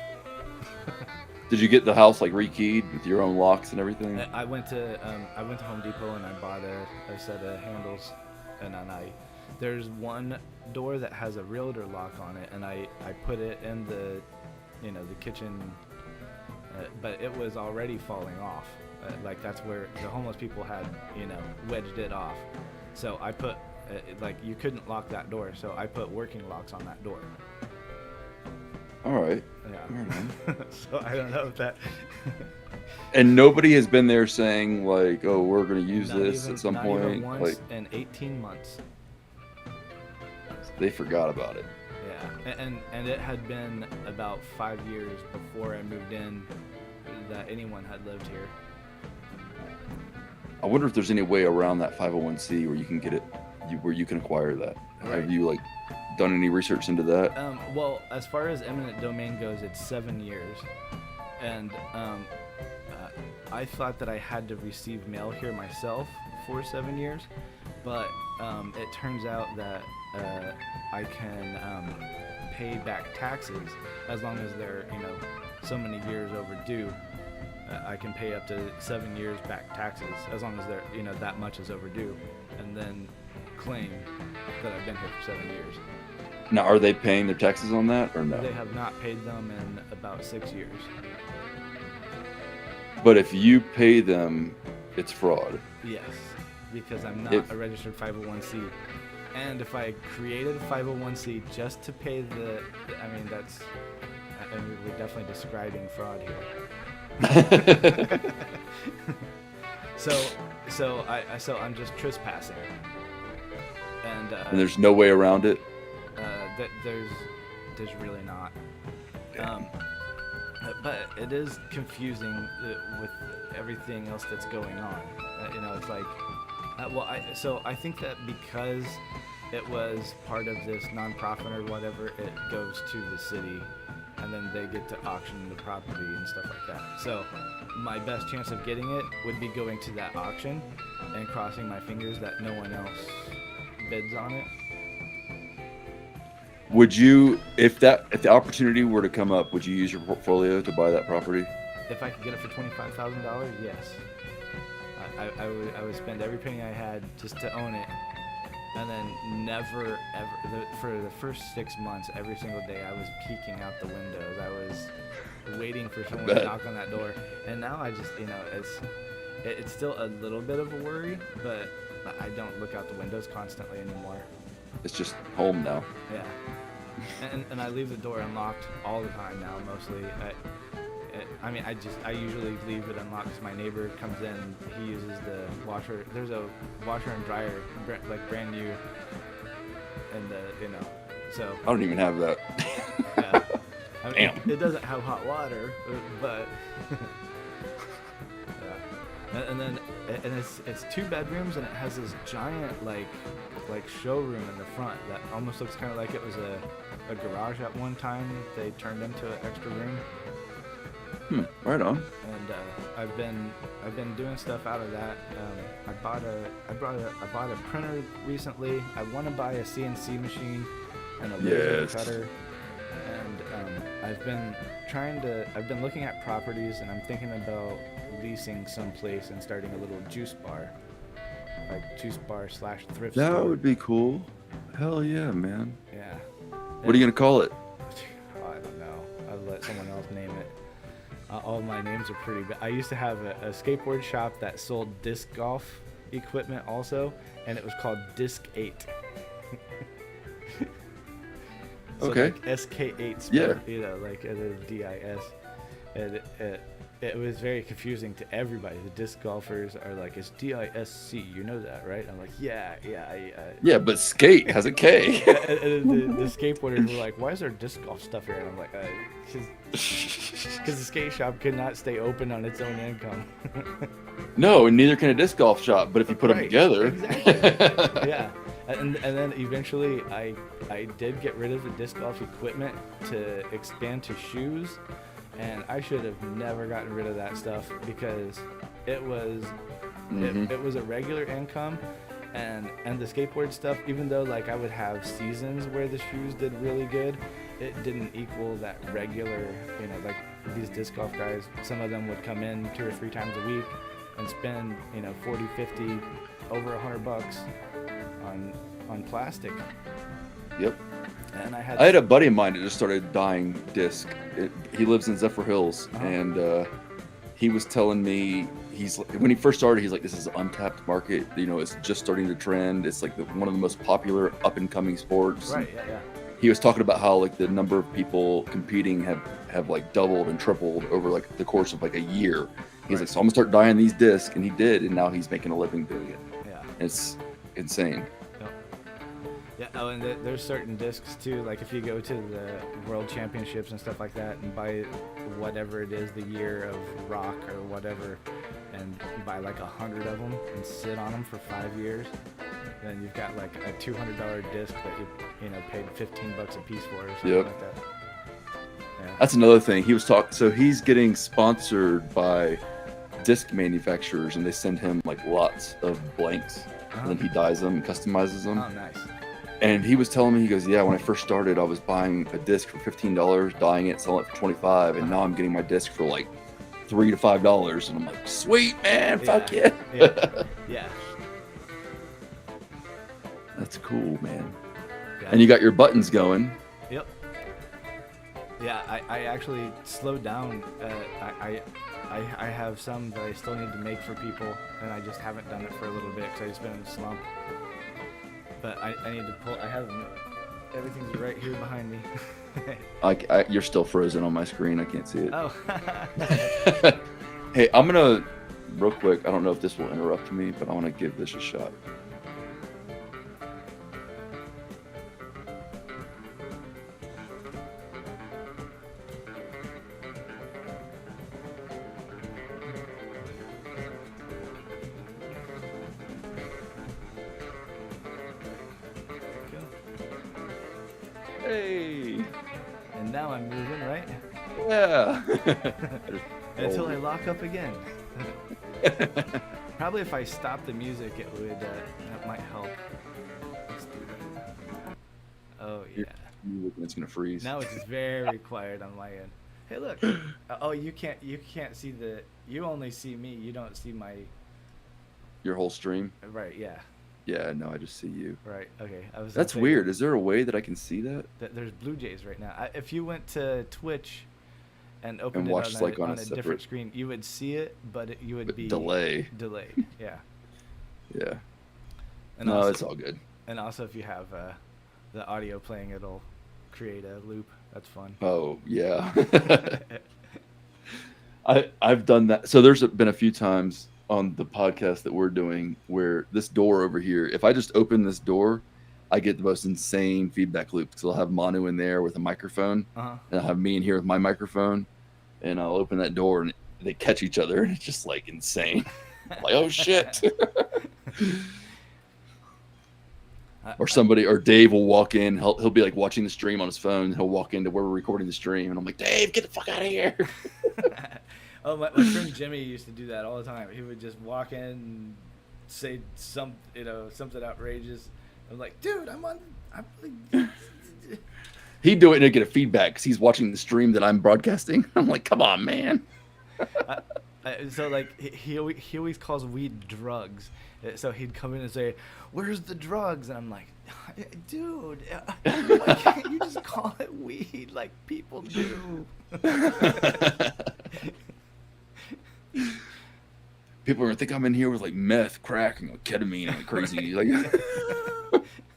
Did you get the house like rekeyed with your own locks and everything? I went to Home Depot and I bought a set of handles, and then there's one door that has a realtor lock on it, and I put it in the kitchen, but it was already falling off. Like that's where the homeless people had wedged it off. So I put you couldn't lock that door, so I put working locks on that door. All right. Yeah. So I don't know if that. And nobody has been there saying like, "Oh, we're going to use this at some not point." Even once in 18 months. They forgot about it. Yeah, and it had been about 5 years before I moved in that anyone had lived here. I wonder if there's any way around that 501c where you can get it, where you can acquire that. Right. Have you done any research into that? Well, as far as eminent domain goes, it's 7 years, and I thought that I had to receive mail here myself for 7 years, but it turns out that I can pay back taxes as long as they're so many years overdue. I can pay up to 7 years back taxes as long as they're that much is overdue, and then claim that I've been here for 7 years. Now, are they paying their taxes on that or no? They have not paid them in about 6 years. But if you pay them, it's fraud. Yes, because I'm not a registered 501c. And if I created a 501c just to pay we're definitely describing fraud here. So I'm just trespassing. And there's no way around it? There's really not. But it is confusing with everything else that's going on. It's like, I think that because it was part of this nonprofit or whatever, it goes to the city, and then they get to auction the property and stuff like that. So my best chance of getting it would be going to that auction and crossing my fingers that no one else bids on it. Would you, if the opportunity were to come up, would you use your portfolio to buy that property? If I could get it for $25,000, yes. I would spend every penny I had just to own it, and then never ever for the first 6 months, every single day I was peeking out the windows. I was waiting for someone to knock on that door, and now I just it's still a little bit of a worry, but I don't look out the windows constantly anymore. It's just home now. Yeah. And I leave the door unlocked all the time now, mostly. I usually leave it unlocked because my neighbor comes in. He uses the washer. There's a washer and dryer, like brand new, and so I don't even have that. yeah. I mean, Damn. it doesn't have hot water, but yeah. And then it's 2 bedrooms, and it has this giant like showroom in the front that almost looks kind of like it was a garage at one time. They turned into an extra room. Right on. And I've been doing stuff out of that. I bought a printer recently. I want to buy a CNC machine and a laser Yes. cutter. And I've been looking at properties, and I'm thinking about leasing someplace and starting a little juice bar, like juice bar / thrift That store. would be cool. Hell yeah, man. Yeah. What are you gonna call it? I don't know. I'll let someone else name it. All my names are pretty bad. I used to have a skateboard shop that sold disc golf equipment also, and it was called Disc 8. So Okay. like SK8, Yeah. like DIS. And it was very confusing to everybody. The disc golfers are like, it's DISC, you know that, right? I'm like, yeah. Yeah, but skate has a K. And the skateboarders were like, why is there disc golf stuff here? And I'm like, because the skate shop could not stay open on its own income. No, and neither can a disc golf shop. But if you put them Right, together, exactly. Yeah, and then eventually I did get rid of the disc golf equipment to expand to shoes, and I should have never gotten rid of that stuff because it was it was a regular income. And the skateboard stuff, even though like I would have seasons where the shoes did really good, it didn't equal that regular, like these disc golf guys, some of them would come in 2 or 3 times a week and spend, 40, 50, over $100 on plastic. yep. And I I had a buddy of mine that just started dyeing disc. He lives in Zephyr Hills, Uh-huh. and he was telling me when he first started, he's like, "This is an untapped market. It's just starting to trend. It's like one of the most popular up and coming sports." Right, yeah. He was talking about how like the number of people competing have like doubled and tripled over like the course of like a year. He's like, "So I'm gonna start dyeing these discs," and he did, and now he's making a living doing it. Yeah. It's insane. Yeah, oh, and there's certain discs too. Like if you go to the World Championships and stuff like that, and buy whatever it is, the year of rock or whatever, and buy like 100 of them and sit on them for 5 years, then you've got like a $200 disc that you paid $15 a piece for or something Yep. like that. Yeah. That's another thing. He was talking. So he's getting sponsored by disc manufacturers, and they send him like lots of blanks, and then he dyes them and customizes them. Oh, nice. And he was telling me, he goes, "Yeah, when I first started, I was buying a disc for $15, dyeing it, selling it for $25, and now I'm getting my disc for like $3 to $5." And I'm like, "Sweet, man, fuck yeah." Yeah. That's cool, man. Yeah. And you got your buttons going. Yep. Yeah, I actually slowed down. I have some that I still need to make for people, and I just haven't done it for a little bit because I just been in a slump. But I need to pull. I have them. Everything's right here behind me. You're still frozen on my screen. I can't see it. Oh. Hey, I'm gonna real quick. I don't know if this will interrupt me, but I want to give this a shot. Hey. And now I'm moving, right? Yeah. Until I lock up again. Probably if I stop the music, it would. That might help. Let's do that. Oh yeah. It's gonna freeze. Now it's very quiet on my end. Hey, look. Oh, you can't see the. You only see me. You don't see my. Your whole stream. Right. Yeah. Yeah. No, I just see you. Right. Okay. I was. That's weird. Is there a way that I can see that? There's Blue Jays right now. If you went to Twitch and opened And it watched, on, like, on a different separate- screen, you would see it, but you would But be delay. Delayed. Yeah. Yeah. And No, also, it's all good. And also, if you have the audio playing, it'll create a loop. That's fun. Oh yeah. I've done that. So there's been a few times on the podcast that we're doing where this door over here, if I just open this door, I get the most insane feedback loop because I'll have Manu in there with a microphone, Uh-huh. and I'll have me in here with my microphone, and I'll open that door and they catch each other, and it's just like insane. Like, oh shit. Or somebody, or Dave will walk in. He'll be like watching the stream on his phone. He'll walk into where we're recording the stream, and I'm like, Dave, get the fuck out of here. Oh, my friend Jimmy used to do that all the time. He would just walk in and say something outrageous. I'm like, dude, I'm like, He'd do it and get a feedback because he's watching the stream that I'm broadcasting. I'm like, come on, man. so like he always calls weed drugs. So he'd come in and say, "Where's the drugs?" And I'm like, "Dude, why can't you just call it weed like people do?" People are gonna think I'm in here with like meth, crack, and ketamine and like crazy. Like,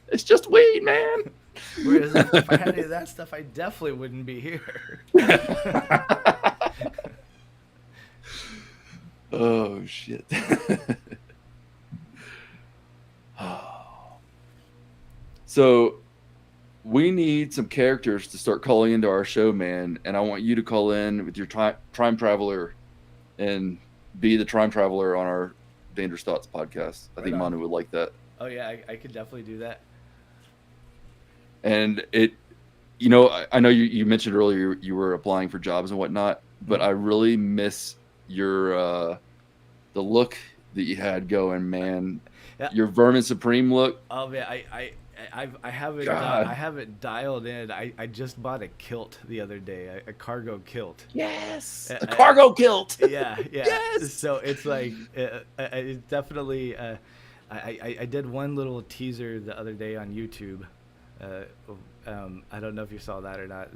it's just weed, man. Whereas if I had any of that stuff, I definitely wouldn't be here. Oh shit. So we need some characters to start calling into our show, man. And I want you to call in with your Trime Traveler and be the Trime Traveler on our Dangerous Thoughts podcast. I think Manu would like that. Oh yeah, I could definitely do that. And it, you know, I know you mentioned earlier you were applying for jobs and whatnot, but I really miss your the look that you had going, man. Yeah. Your Vermin Supreme look. Oh man, I haven't God. I haven't dialed in. I just bought a kilt the other day, a cargo kilt. Yes, a cargo kilt. Yeah. Yes. So it's like it's definitely. I did one little teaser the other day on YouTube. I don't know if you saw that or not.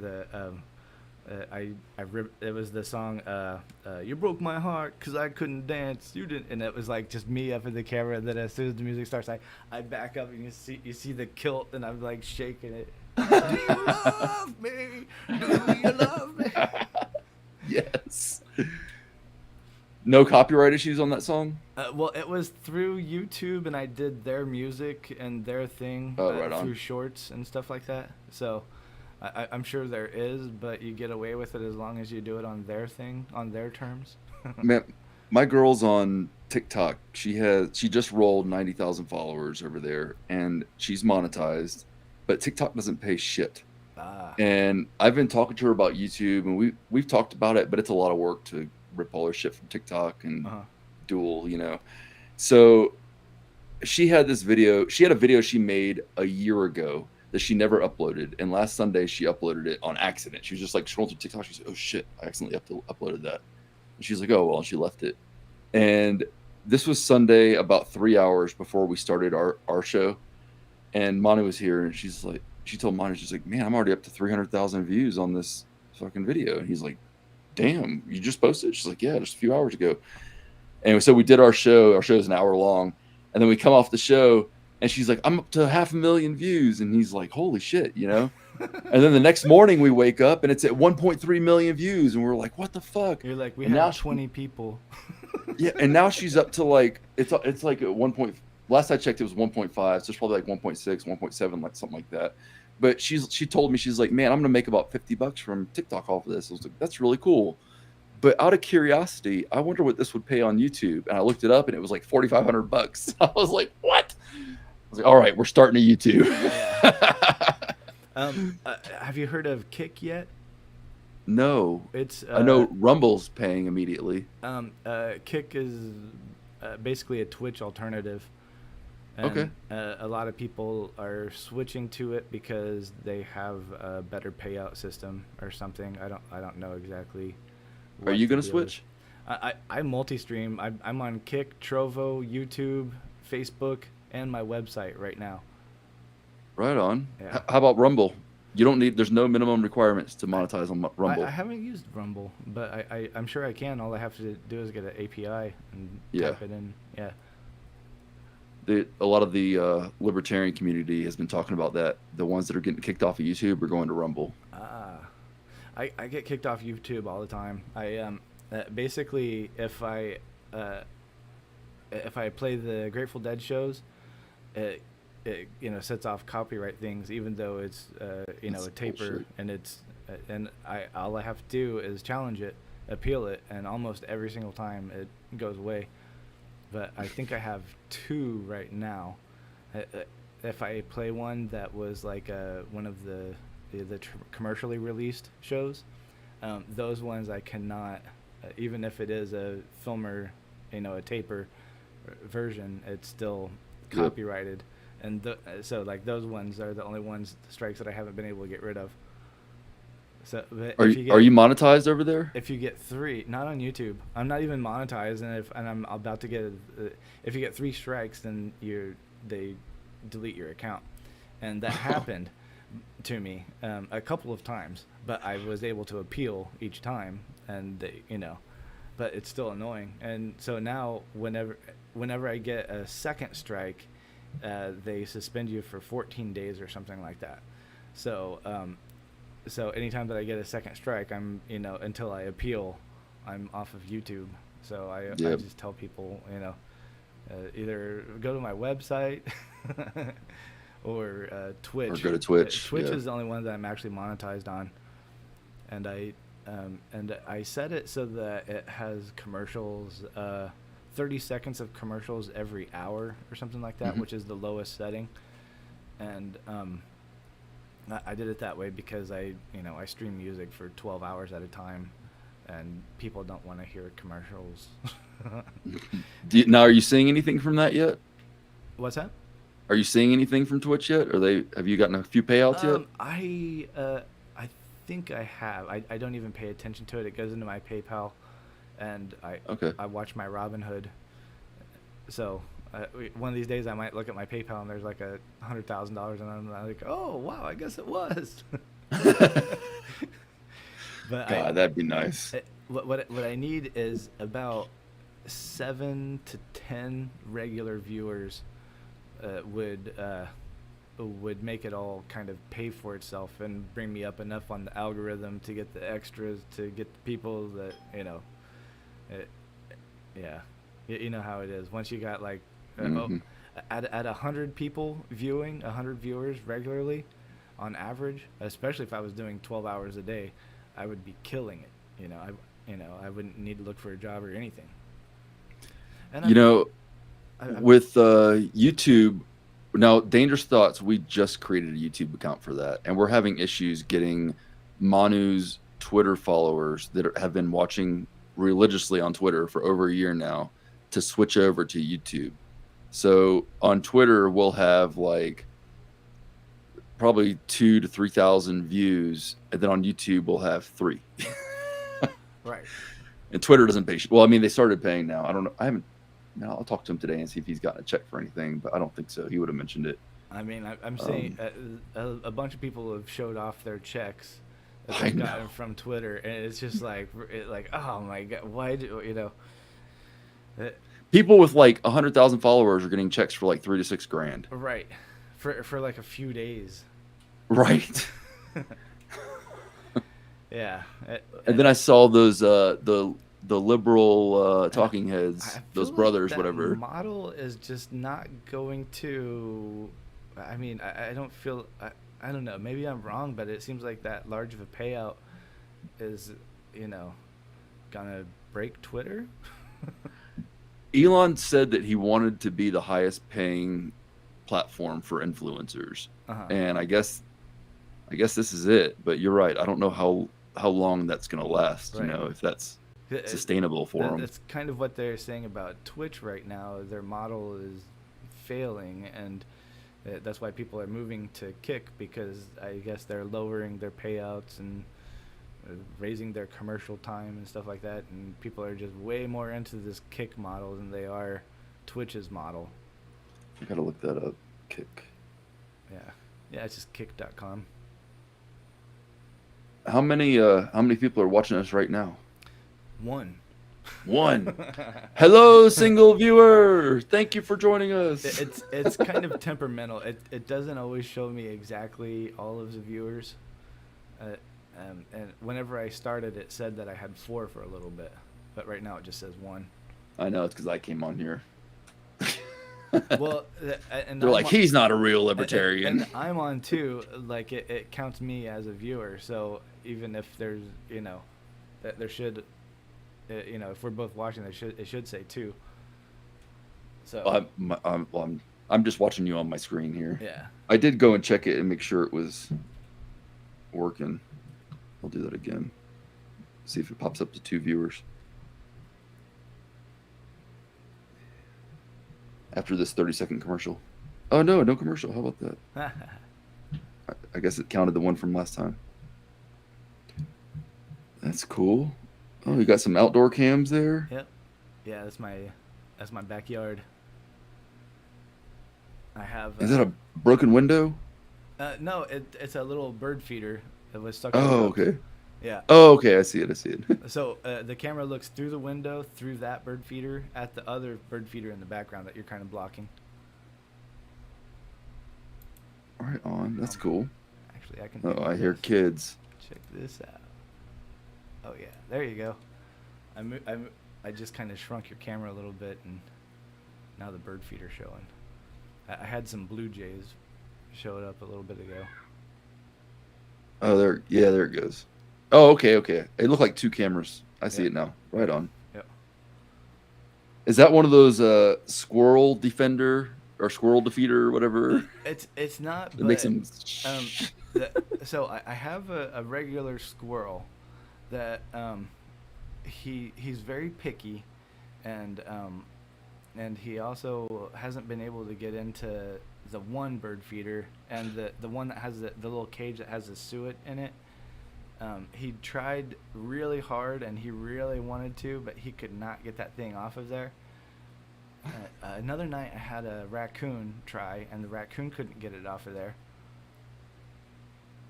It was the song "You Broke My Heart Because I Couldn't Dance, You Didn't," and it was like just me up in the camera. And then as soon as the music starts, I back up and you see the kilt, and I'm like shaking it. Do you love me? Do you love me? Yes. No copyright issues on that song? Well, it was through YouTube, and I did their music and their thing Right on. through shorts and stuff like that. So I'm sure there is, but you get away with it as long as you do it on their thing, on their terms. Man, my girl's on TikTok. She just rolled 90,000 followers over there, and she's monetized, but TikTok doesn't pay shit. And I've been talking to her about YouTube, and we've talked about it, but it's a lot of work to rip all her shit from TikTok and Duel, you know. So she had this video. She had a video she made a year ago that she never uploaded, and last Sunday she uploaded it on accident. She was just like scrolling through TikTok. She said, "Oh shit, I accidentally uploaded that." And she's like, "Oh well," and she left it. And this was Sunday, about 3 hours before we started our show, and Manu was here, and she told Manu, she's like, "Man, I'm already up to 300,000 views on this fucking video," and he's like, "Damn, you just posted?" She's like, "Yeah, just a few hours ago." And so we did our show. Our show's an hour long, and then we come off the show, and she's like, "I'm up to 500,000 views," and he's like, "Holy shit," you know. And then the next morning we wake up and it's at 1.3 million views, and we're like, "What the fuck?" You're like, we And have now 20 people. Yeah, and now she's up to like it's like at 1 point. Last I checked, it was 1.5. So it's probably like 1.6, 1.7, like something like that. But she told me, she's like, "Man, I'm gonna make about $50 from TikTok off of this." I was like, "That's really cool." But out of curiosity, I wonder what this would pay on YouTube. And I looked it up, and it was like $4,500. I was like, "What?" I was like, "All right, we're starting a YouTube." Have you heard of Kick yet? No, It's I know Rumble's paying immediately. Kick is basically a Twitch alternative. And, Okay. A lot of people are switching to it because they have a better payout system or something. I don't know exactly. Are you gonna switch? I multi-stream. I'm on Kick, Trovo, YouTube, Facebook, and my website right now. Right on. Yeah. How about Rumble? There's no minimum requirements to monetize on Rumble. I haven't used Rumble, but I'm sure I can. All I have to do is get an API and Yeah. type it in. Yeah. A lot of the libertarian community has been talking about that. The ones that are getting kicked off of YouTube are going to Rumble. I get kicked off YouTube all the time. Basically if I play the Grateful Dead shows, it sets off copyright things, even though it's That's a taper, bullshit. and it's and all I have to do is challenge it, appeal it, and almost every single time it goes away. But I think I have two right now. If I play one that was like one of the commercially released shows, those ones I cannot, even if it is a filmer, a taper version, it's still Yep. copyrighted, and so like those ones are the only ones, strikes that I haven't been able to get rid of. So but Are if you you are get you monetized over there? if you get three, not on YouTube, I'm not even monetized, and I'm about to get if you get three strikes, then they delete your account, and that happened to me a couple of times, but I was able to appeal each time, and but it's still annoying. And so now whenever I get a second strike, they suspend you for 14 days or something like that. So so anytime that I get a second strike, I'm until I appeal, I'm off of YouTube. So I Yep. just tell people, either go to my website or Twitch. Or go to Twitch, Twitch yeah. is the only one that I'm actually monetized on, and I set it so that it has commercials, 30 seconds of commercials every hour or something like that, Mhm. which is the lowest setting. And I did it that way because I stream music for 12 hours at a time, and people don't want to hear commercials. Now, are you seeing anything from that yet? What's that? Are you seeing anything from Twitch yet? Have you gotten a few payouts yet? I think I have. I don't even pay attention to it. It goes into my PayPal, and Okay. I watch my Robinhood. So one of these days I might look at my PayPal and there's like $100,000, and I'm like, oh wow, I guess it was. But God, that'd be nice. what I need is about 7 to 10 regular viewers would make it all kind of pay for itself and bring me up enough on the algorithm to get the extras, to get the people that yeah, you know how it is. Once you got like Mhm. at 100 people viewing, 100 viewers regularly on average, especially if I was doing 12 hours a day, I would be killing it. I wouldn't need to look for a job or anything. And With YouTube, now Dangerous Thoughts, we just created a YouTube account for that, and we're having issues getting Manu's Twitter followers that have been watching religiously on Twitter for over a year now to switch over to YouTube. So on Twitter, we'll have like probably 2,000 to 3,000 views, and then on YouTube, we'll have 3. right. And Twitter doesn't pay. Well, I mean, they started paying now. I don't know. I haven't. No, I'll talk to him today and see if he's gotten a check for anything, but I don't think so. He would have mentioned it. I mean, I'm seeing a bunch of people have showed off their checks that I they've know. gotten from Twitter, and it's just like, oh my god, why do People with like 100,000 followers are getting checks for like $3 to $6 grand. right, for like a few days. Right. Yeah. And then I saw those the liberal talking I heads, feel those like brothers, that whatever. model is just not going to. I mean, I don't feel. I don't know. Maybe I'm wrong, but it seems like that large of a payout is, gonna break Twitter. Elon said that he wanted to be the highest paying platform for influencers, Uh-huh. and I guess this is it. But you're right. I don't know how long that's gonna last. Right. If that's It- sustainable for them. That's kind of what they're saying about Twitch right now. Their model is failing, and that's why people are moving to Kick, because I guess they're lowering their payouts and raising their commercial time and stuff like that, and people are just way more into this Kick model than they are Twitch's model. I gotta look that up. Kick. Yeah, it's just kick.com. How many people are watching us right now? One. Hello, single viewer. Thank you for joining us. It's kind of temperamental. It doesn't always show me exactly all of the viewers. And whenever I started, it said that I had 4 for a little bit, but right now it just says 1. I know, it's because I came on here. Well, and They're I'm like, on- he's not a real and- libertarian. and I'm on too. Like it counts me as a viewer. So even if there's, that there should, if we're both watching, it should say two. So I'm just watching you on my screen here. yeah. I did go and check it and make sure it was working. I'll do that again. See if it pops up to 2 viewers. After this 30-second commercial. Oh, no commercial. How about that? I guess it counted the one from last time. That's cool. Oh, you got some outdoor cams there? Yep. Yeah, that's my backyard. I have. Is that a broken window? No, it's a little bird feeder that was stuck. in the Oh, ropes. okay. Yeah. Oh, okay. I see it. So the camera looks through the window, through that bird feeder, at the other bird feeder in the background that you're kind of blocking. Right on. That's cool. Actually, I can. Oh, do I hear this. kids. Check this out. Oh yeah, there you go. I just kind of shrunk your camera a little bit, and now the bird feeder showing. I had some blue jays showed up a little bit ago. Oh, there. Yeah, there it goes. Oh, okay. It looked like 2 cameras. I see Yep. it now. Right on. Yep. Is that one of those squirrel defender or squirrel defeater or whatever? It's not. It makes them. So I have a regular squirrel that he's very picky, and he also hasn't been able to get into the one bird feeder, and the one that has the little cage that has the suet in it. He tried really hard and he really wanted to, but he could not get that thing off of there. Another night I had a raccoon try, and the raccoon couldn't get it off of there.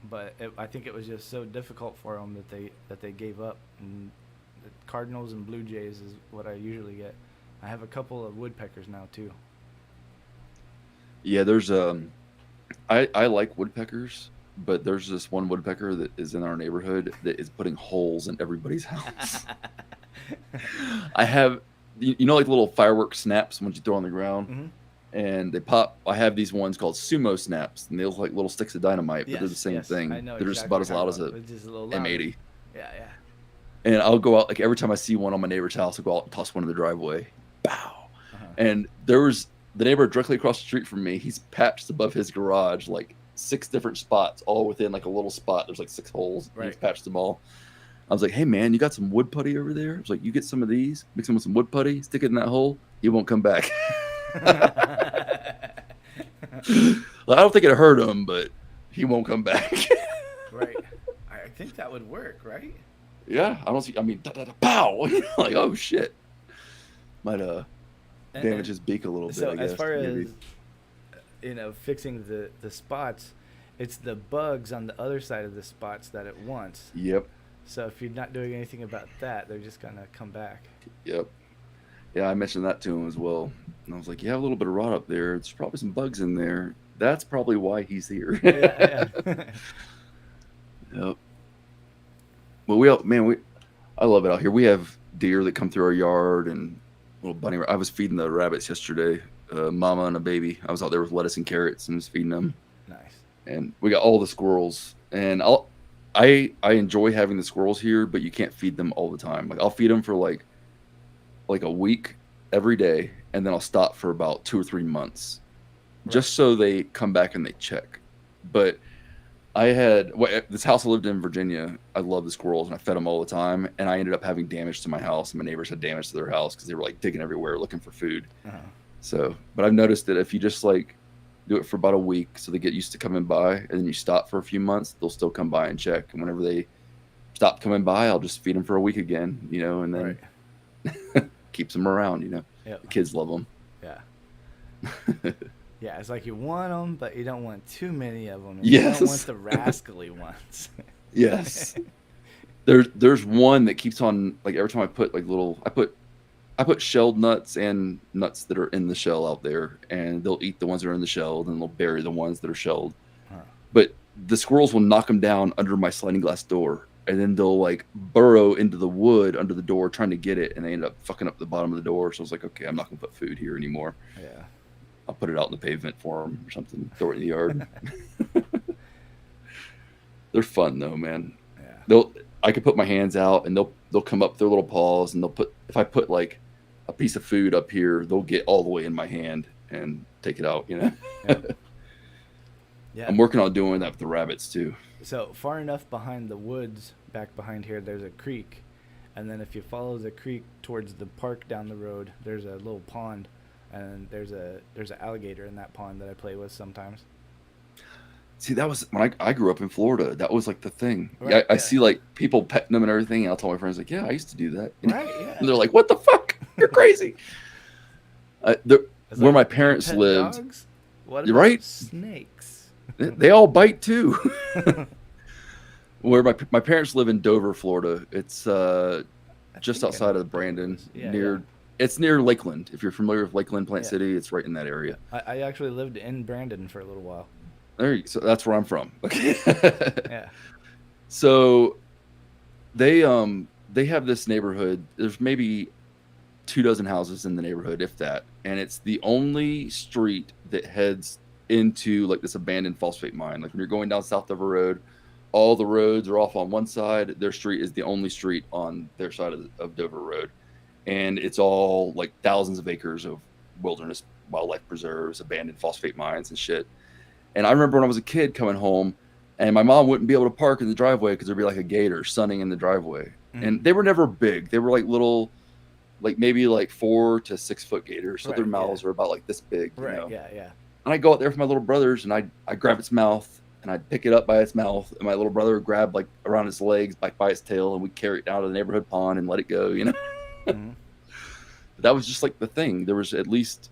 But I think it was just so difficult for them that they gave up. And the cardinals and blue jays is what I usually get. I have a couple of woodpeckers now too. Yeah, there's I like woodpeckers, but there's this one woodpecker that is in our neighborhood that is putting holes in everybody's house. I have, like little fireworks snaps once you throw on the ground, Mm-hmm. and they pop. I have these ones called sumo snaps, and they look like little sticks of dynamite, but they're the same thing. I know They're just exactly about as what loud you're as talking a about. It's just a little louder. M80. Yeah. And I'll go out, like every time I see one on my neighbor's house, I'll go out and toss one in the driveway. Bow. Uh-huh. And there was the neighbor directly across the street from me. He's patched above his garage like 6 different spots, all within like a little spot. There's like 6 holes. And he's Right. patched them all. I was like, hey man, you got some wood putty over there? I was like, you get some of these, mix them with some wood putty, stick it in that hole. He won't come back. Like, I don't think it hurt him, but he won't come back. Right. I think that would work, right? Yeah, I don't see. I mean, pow! Like, oh shit, might damage his beak a little bit. So I guess, as far maybe. as fixing the spots, it's the bugs on the other side of the spots that it wants. Yep, So if you're not doing anything about that, they're just gonna come back. yep, yeah. I mentioned that to him as well, and I was like, you have a little bit of rot up there. There's probably some bugs in there. That's probably why he's here. Yeah. Yep. Well, I love it out here. We have deer that come through our yard and little bunny. I was feeding the rabbits yesterday, mama and a baby. I was out there with lettuce and carrots and was feeding them. Nice. And we got all the squirrels. And I enjoy having the squirrels here, but you can't feed them all the time. Like I'll feed them for like a week every day, and then I'll stop for about 2 or 3 months, just so they come back and they check. But I had this house I lived in Virginia. I love the squirrels, and I fed them all the time. And I ended up having damage to my house, and my neighbors had damage to their house because they were like digging everywhere looking for food. Uh-huh. So, but I've noticed that if you just like do it for about a week, so they get used to coming by, and then you stop for a few months, they'll still come by and check. And whenever they stop coming by, I'll just feed them for a week again, and then keeps them around. Yep. The kids love them. Yeah. Yeah, it's like you want them, but you don't want too many of them. Yes. You don't want the rascally ones. Yes. There's one that keeps on, like every time I put like little, I put shelled nuts and nuts that are in the shell out there, and they'll eat the ones that are in the shell, and they'll bury the ones that are shelled. Huh. But the squirrels will knock them down under my sliding glass door, and then they'll like burrow into the wood under the door trying to get it, and they end up fucking up the bottom of the door. So I was like, okay, I'm not gonna put food here anymore. Yeah. I'll put it out in the pavement for them or something. Throw it in the yard. They're fun though, man. Yeah. I could put my hands out and they'll come up their little paws and if I put like a piece of food up here, they'll get all the way in my hand and take it out, you know. Yeah. Yeah. I'm working on doing that with the rabbits too. So far enough behind the woods, back behind here, there's a creek, and then if you follow the creek towards the park down the road, there's a little pond, and there's an alligator in that pond that I play with sometimes. See, that was when I grew up in Florida. That was like the thing. Right, I yeah. see like people petting them and everything. And I'll tell my friends like, yeah, I used to do that. You know? Right, yeah. And they're like, what the fuck? You're crazy. It's Where like, my you parents pet lived, dogs? What You're about right. snakes? they all bite too. Where my parents live in Dover, Florida. It's I just think I outside know of Brandon, Yeah, near. It's near Lakeland. If you're familiar with Lakeland, Plant Yeah. City, it's right in that area. I actually lived in Brandon for a little while. So that's where I'm from. Okay. Yeah. So they have this neighborhood. There's maybe 24 houses in the neighborhood, if that, and it's the only street that heads into like this abandoned phosphate mine. Like when you're going down South Dover Road, all the roads are off on one side. Their street is the only street on their side of Dover Road, and it's all like thousands of acres of wilderness wildlife preserves, abandoned phosphate mines and shit. And I remember when I was a kid coming home, and my mom wouldn't be able to park in the driveway because there'd be like a gator sunning in the driveway. And they were never big. They were like little, like maybe like 4 to 6 foot gators. So Right, their mouths were about like this big. You Right. know? Yeah. Yeah. And I go out there with my little brothers, and I grab its mouth, and I'd pick it up by its mouth, and my little brother would grab like around its legs, like by its tail, and we'd carry it down to the neighborhood pond and let it go. You know, Mhm. that was just like the thing. There was at least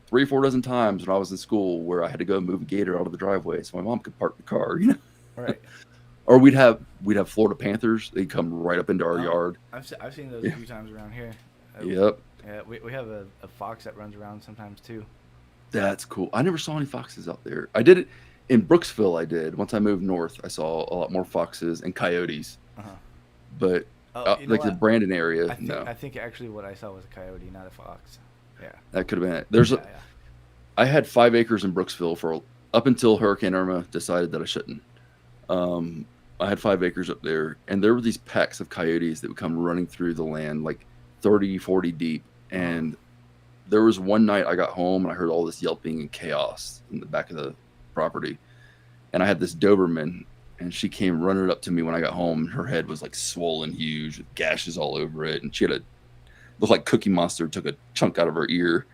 3 or 4 dozen times when I was in school where I had to go move a gator out of the driveway so my mom could park the car. You know. Right. Or we'd have Florida Panthers. They'd come right up into our Oh, yard. I've seen those a few times around here. Yep, Yeah, we have a fox that runs around sometimes too. that's cool. I never saw any foxes out there. I did it in Brooksville. I did once I moved north. I saw a lot more foxes and coyotes, Uh-huh. but Oh, you know like the what? Brandon area, I think actually what I saw was a coyote, not a fox. Yeah. that could have been it. There's Yeah. I had 5 acres in Brooksville for up until Hurricane Irma decided that I shouldn't. I had 5 acres up there, and there were these packs of coyotes that would come running through the land like 30, 40 deep. And there was one night I got home and I heard all this yelping and chaos in the back of the property. And I had this Doberman, and she came running up to me when I got home. Her head was like swollen huge with gashes all over it. And she had looked like Cookie Monster took a chunk out of her ear.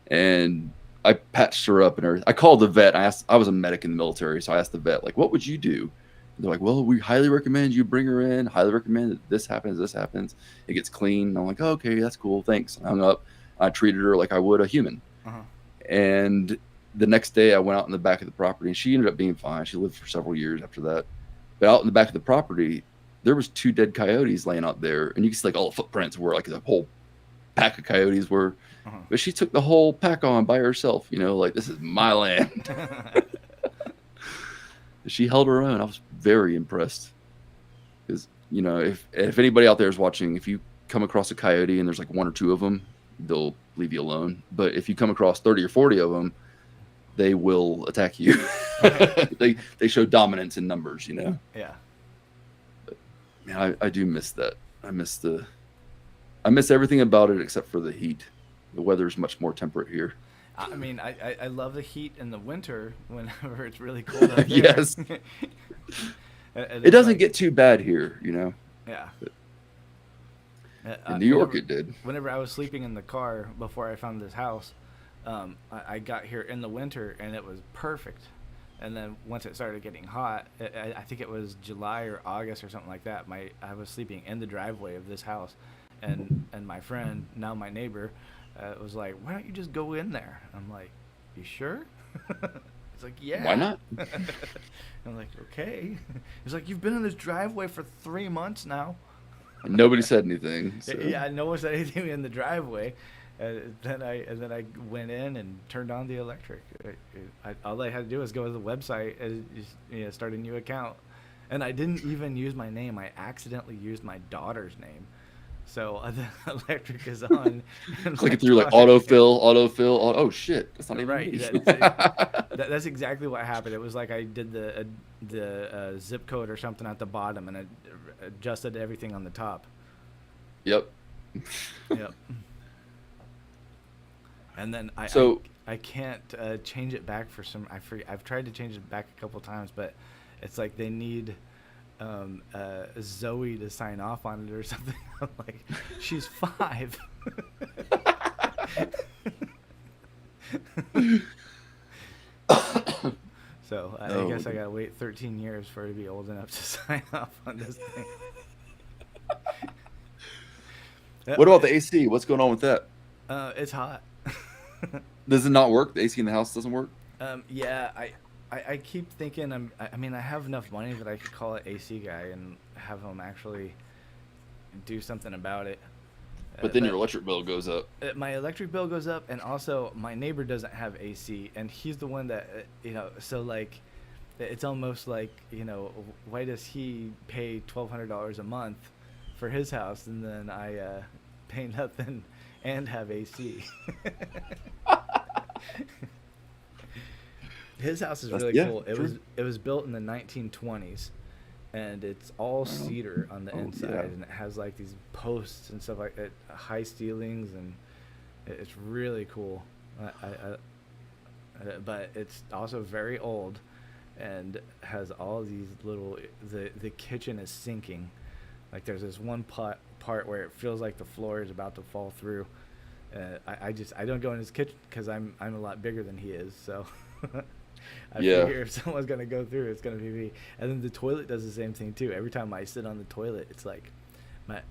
And I patched her up and everything. I called the vet. I was a medic in the military. So I asked the vet, like, what would you do? And they're like, well, we highly recommend you bring her in. Highly recommend that this happens. It gets clean. And I'm like, oh, okay, that's cool. Thanks. I hung up. I treated her like I would a human. Uh-huh. And the next day I went out in the back of the property, and she ended up being fine. She lived for several years after that. But out in the back of the property, there was 2 dead coyotes laying out there. And you can see like all the footprints where like the whole pack of coyotes were. Uh-huh. But she took the whole pack on by herself, you know, like this is my land. She held her own. I was very impressed. Because, you know, if anybody out there is watching, if you come across a coyote and there's like 1 or 2 of them, they'll leave you alone. But if you come across 30 or 40 of them, they will attack you. Okay. they show dominance in numbers, you know. Yeah. But, man, I do miss that. I miss everything about it except for the heat. The weather is much more temperate here. I mean, I love the heat in the winter whenever it's really cold out there. Yes. And It it's doesn't like- get too bad here, you know. Yeah. In New York, it did. Whenever I was sleeping in the car before I found this house, I got here in the winter and it was perfect. And then once it started getting hot, I think it was July or August or something like that. I was sleeping in the driveway of this house, and my friend, now my neighbor, was like, "Why don't you just go in there?" I'm like, "You sure?" He's like, "Yeah." Why not? I'm like, "Okay." He's like, "You've been in this driveway for 3 months now." And nobody said anything. So. Yeah, no one said anything in the driveway. Then I went in and turned on the electric. All I had to do was go to the website and just, start a new account. And I didn't even use my name. I accidentally used my daughter's name. So the electric is on. And Click my it through like car- autofill. Oh shit, that's not even Right. me. That's exactly what happened. It was like I did the zip code or something at the bottom, and it adjusted everything on the top. Yep. Yep. And then So- I can't change it back for some. I've tried to change it back a couple times, but it's like they need Zoe to sign off on it or something. I'm like, she's 5. So I guess I gotta wait 13 years for her to be old enough to sign off on this thing. What about the AC? What's going on with that? It's hot. Does it not work? The AC in the house doesn't work? Yeah, I keep thinking I mean, I have enough money that I could call an AC guy and have him actually do something about it. But then your electric bill goes up. My electric bill goes up, and also my neighbor doesn't have AC, and he's the one that so like, it's almost like, why does he pay $1,200 a month for his house, and then I pay nothing and have AC. His house is really cool. It was built in the 1920s, and it's all cedar on the inside, and it has like these posts and stuff like that, high ceilings, and it's really cool. But it's also very old, and has all these little. The kitchen is sinking, like there's this one part where it feels like the floor is about to fall through. I don't go in his kitchen because I'm a lot bigger than he is, so. I figure if someone's gonna go through, it's gonna be me. And then the toilet does the same thing too. Every time I sit on the toilet, it's like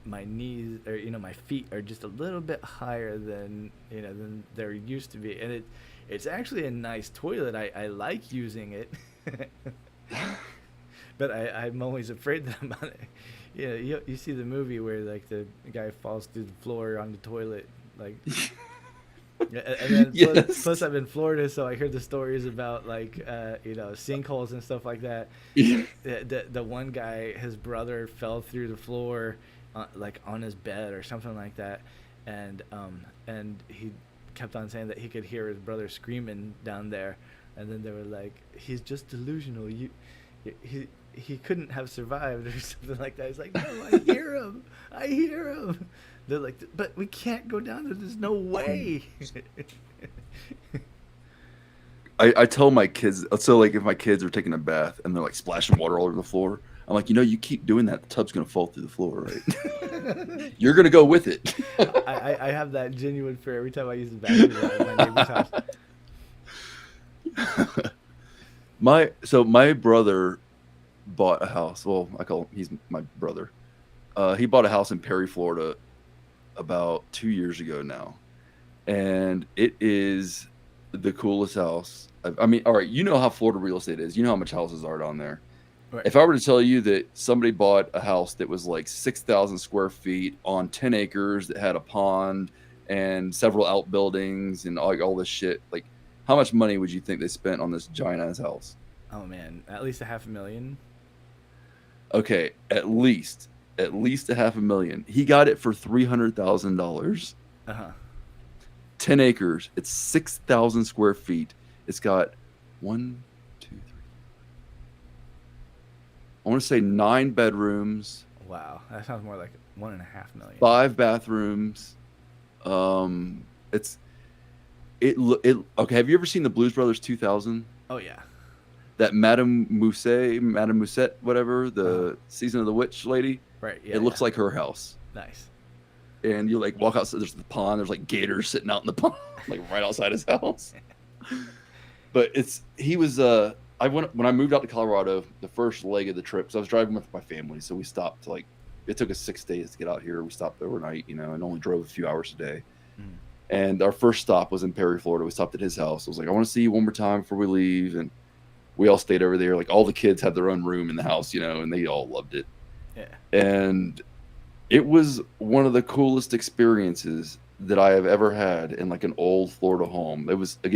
my knees or my feet are just a little bit higher than than they're used to be. And it's actually a nice toilet. I like using it, but I'm always afraid that I'm on it. You see the movie where like the guy falls through the floor on the toilet, like. And then plus I'm in Florida, so I heard the stories about like sinkholes and stuff like that. The one guy, his brother fell through the floor, like on his bed or something like that, and he kept on saying that he could hear his brother screaming down there, and then they were like, he's just delusional. He couldn't have survived or something like that. He's like, no, I hear him. They're like, but we can't go down there. There's no way. I tell my kids, so like if my kids are taking a bath and they're like splashing water all over the floor, I'm like, you keep doing that, the tub's going to fall through the floor, right? You're going to go with it. I have that genuine fear every time I use the bathroom at my neighbor's house. My brother bought a house. Well, he's my brother. He bought a house in Perry, Florida about 2 years ago now. And it is the coolest house. I mean, all right, you know how Florida real estate is. You know how much houses are down there. Right. If I were to tell you that somebody bought a house that was like 6,000 square feet on 10 acres that had a pond and several outbuildings and all this shit, like how much money would you think they spent on this giant ass house? Oh man, at least $500,000. Okay, at least $500,000. He got it for $300,000. 10 acres. It's 6,000 square feet. It's got 1, 2, 3. I want to say 9 bedrooms. Wow, that sounds more like $1.5 million. 5 bathrooms. Okay. Have you ever seen the Blues Brothers 2000? Oh yeah. That Madame Musette, whatever, the Season of the Witch lady. Right. Yeah. It looks like her house. Nice. And you like walk outside. There's the pond. There's like gators sitting out in the pond, like right outside his house. But when I moved out to Colorado, the first leg of the trip, so I was driving with my family, so we stopped it took us 6 days to get out here. We stopped overnight, and only drove a few hours a day. And our first stop was in Perry, Florida. We stopped at his house. I was like, I want to see you one more time before we leave. And we all stayed over there. Like all the kids had their own room in the house, and they all loved it. Yeah. And it was one of the coolest experiences that I have ever had in like an old Florida home. It was like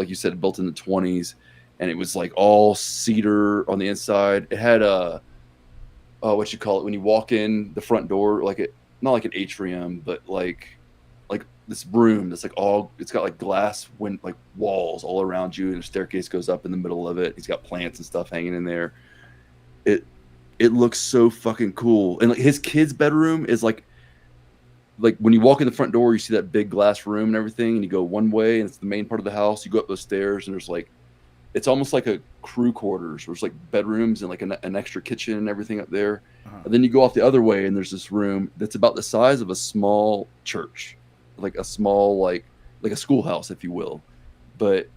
you said, built in the 20s, and it was like all cedar on the inside. It had what you call it when you walk in the front door, like not like an atrium, but like this room that's like all it's got like glass like walls all around you, and a staircase goes up in the middle of it. He's got plants and stuff hanging in there. It it looks so fucking cool. And like his kid's bedroom is like when you walk in the front door, you see that big glass room and everything, and you go one way and it's the main part of the house. You go up those stairs and there's like it's almost like a crew quarters. There's like bedrooms and like an extra kitchen and everything up there. And then you go off the other way and there's this room that's about the size of a small church, like a small like a schoolhouse, if you will. But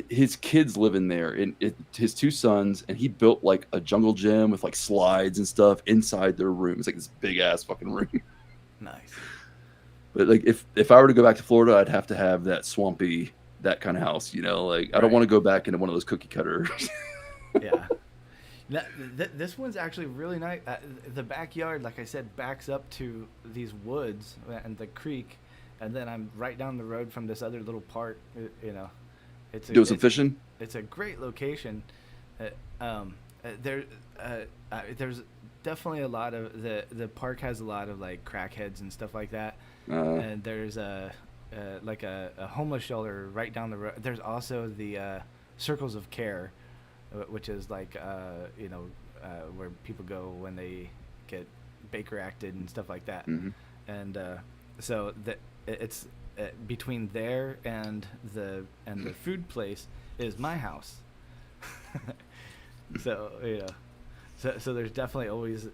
his kids live in there, and his two sons, and he built like a jungle gym with like slides and stuff inside their room. It's like this big ass fucking room. Nice. But like if I were to go back to Florida, I'd have to have that swampy, that kind of house, you know. Like I don't want to go back into one of those cookie cutters. Yeah. This one's actually really nice. The backyard, like I said, backs up to these woods and the creek, and then I'm right down the road from this other little park. You know, Doing some fishing. It's a great location. There's definitely a lot of the park has a lot of like crackheads and stuff like that. And there's a homeless shelter right down the road. There's also the Circles of Care, which is like where people go when they get Baker acted and stuff like that. Mm-hmm. And so it's between there and the food place is my house. So so there's definitely always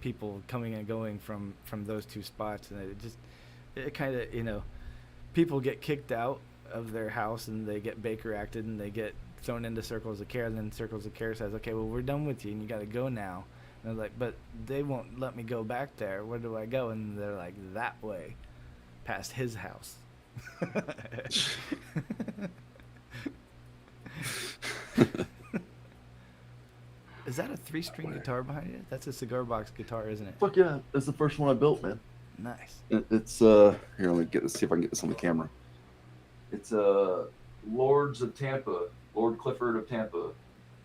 people coming and going from those two spots, and it kind of people get kicked out of their house and they get Baker acted and they get thrown into Circles of Care, and then Circles of Care says, okay, well, we're done with you and you got to go now. And they're like, but they won't let me go back there. Where do I go? And they're like, that way, past his house. Is that a 3-string guitar behind it? That's a cigar box guitar, isn't it? Fuck yeah, that's the first one I built, man. Nice. It's here. Let me see if I can get this on the camera. It's Lords of Tampa, Lord Clifford of Tampa.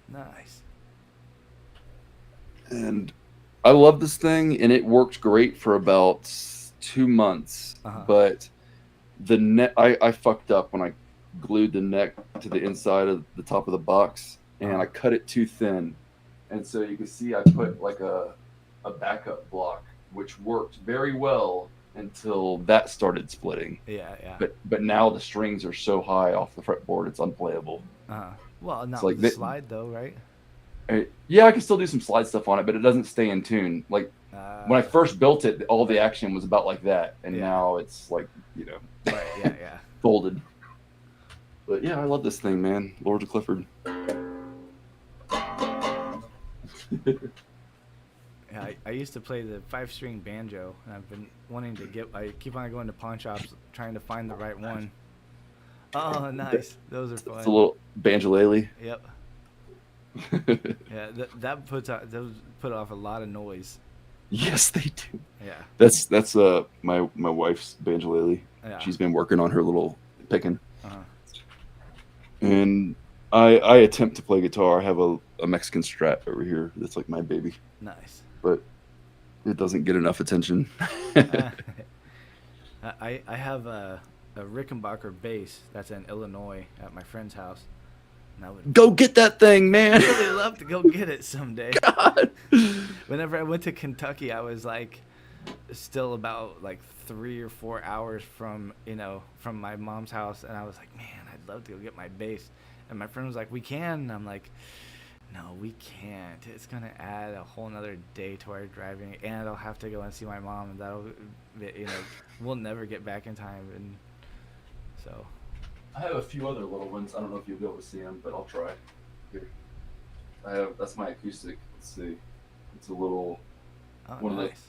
Nice. And I love this thing, and it worked great for about 2 months. But the neck, I fucked up when I glued the neck to the inside of the top of the box, and I cut it too thin. And so you can see I put like a backup block, which worked very well until that started splitting. Yeah. But now the strings are so high off the fretboard, it's unplayable. Well, not like with the slide though, right? Yeah, I can still do some slide stuff on it, but it doesn't stay in tune. Like when I first built it, all the action was about like that, and now it's like Right, yeah. folded. But yeah, I love this thing, man. Lord of Clifford. Yeah, I used to play the 5-string banjo, and I've been wanting to I keep on going to pawn shops trying to find the right one. Oh, nice. Those are fun. It's a little banjolele. Yep. Yeah, that those put off a lot of noise. Yes, they do. Yeah. That's my wife's banjolele. Yeah. She's been working on her little picking. And I attempt to play guitar. I have a Mexican Strat over here that's like my baby. Nice. But it doesn't get enough attention. I have a Rickenbacker bass that's in Illinois at my friend's house. And I would Go get that thing, man. really love to go get it someday. God. Whenever I went to Kentucky, I was like still about like 3 or 4 hours from my mom's house, and I was like, man, I'd love to go get my bass. And my friend was like, we can. And I'm like, no, we can't. It's gonna add a whole nother day to our driving, and I'll have to go and see my mom, and that'll we'll never get back in time. And so I have a few other little ones. I don't know if you'll be able to see them, but I'll try. Here. That's my acoustic. Let's see. It's a little nice.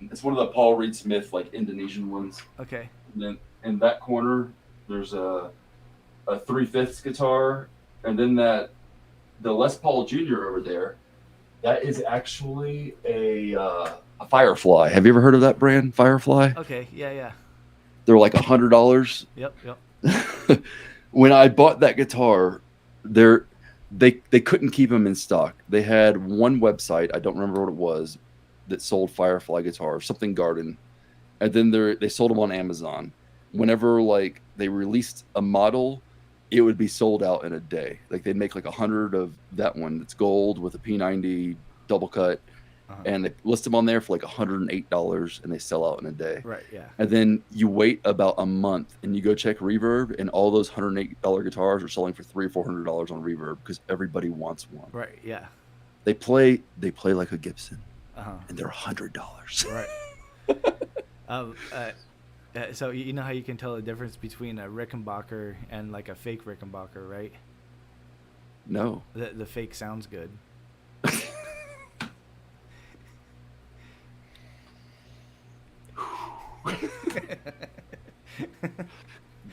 It's one of the Paul Reed Smith like Indonesian ones. Okay. And then in that corner there's a 3/5 guitar, and then the Les Paul Jr. over there, that is actually a Firefly. Have you ever heard of that brand, Firefly? Okay, yeah. They're like $100. Yep. When I bought that guitar, they couldn't keep them in stock. They had one website, I don't remember what it was, that sold Firefly guitars, something Garden, and then they sold them on Amazon. Whenever like they released a model, it would be sold out in a day. Like they'd make like 100 of that one that's gold with a P90 double cut, and they list them on there for like $108, and they sell out in a day. Right. Yeah. And then you wait about a month, and you go check Reverb, and all those $108 guitars are selling for $300 or $400 on Reverb because everybody wants one. Right. Yeah. They play like a Gibson, Uh-huh. and they're $100. Right. So you know how you can tell the difference between a Rickenbacker and like a fake Rickenbacker, right? No. The fake sounds good.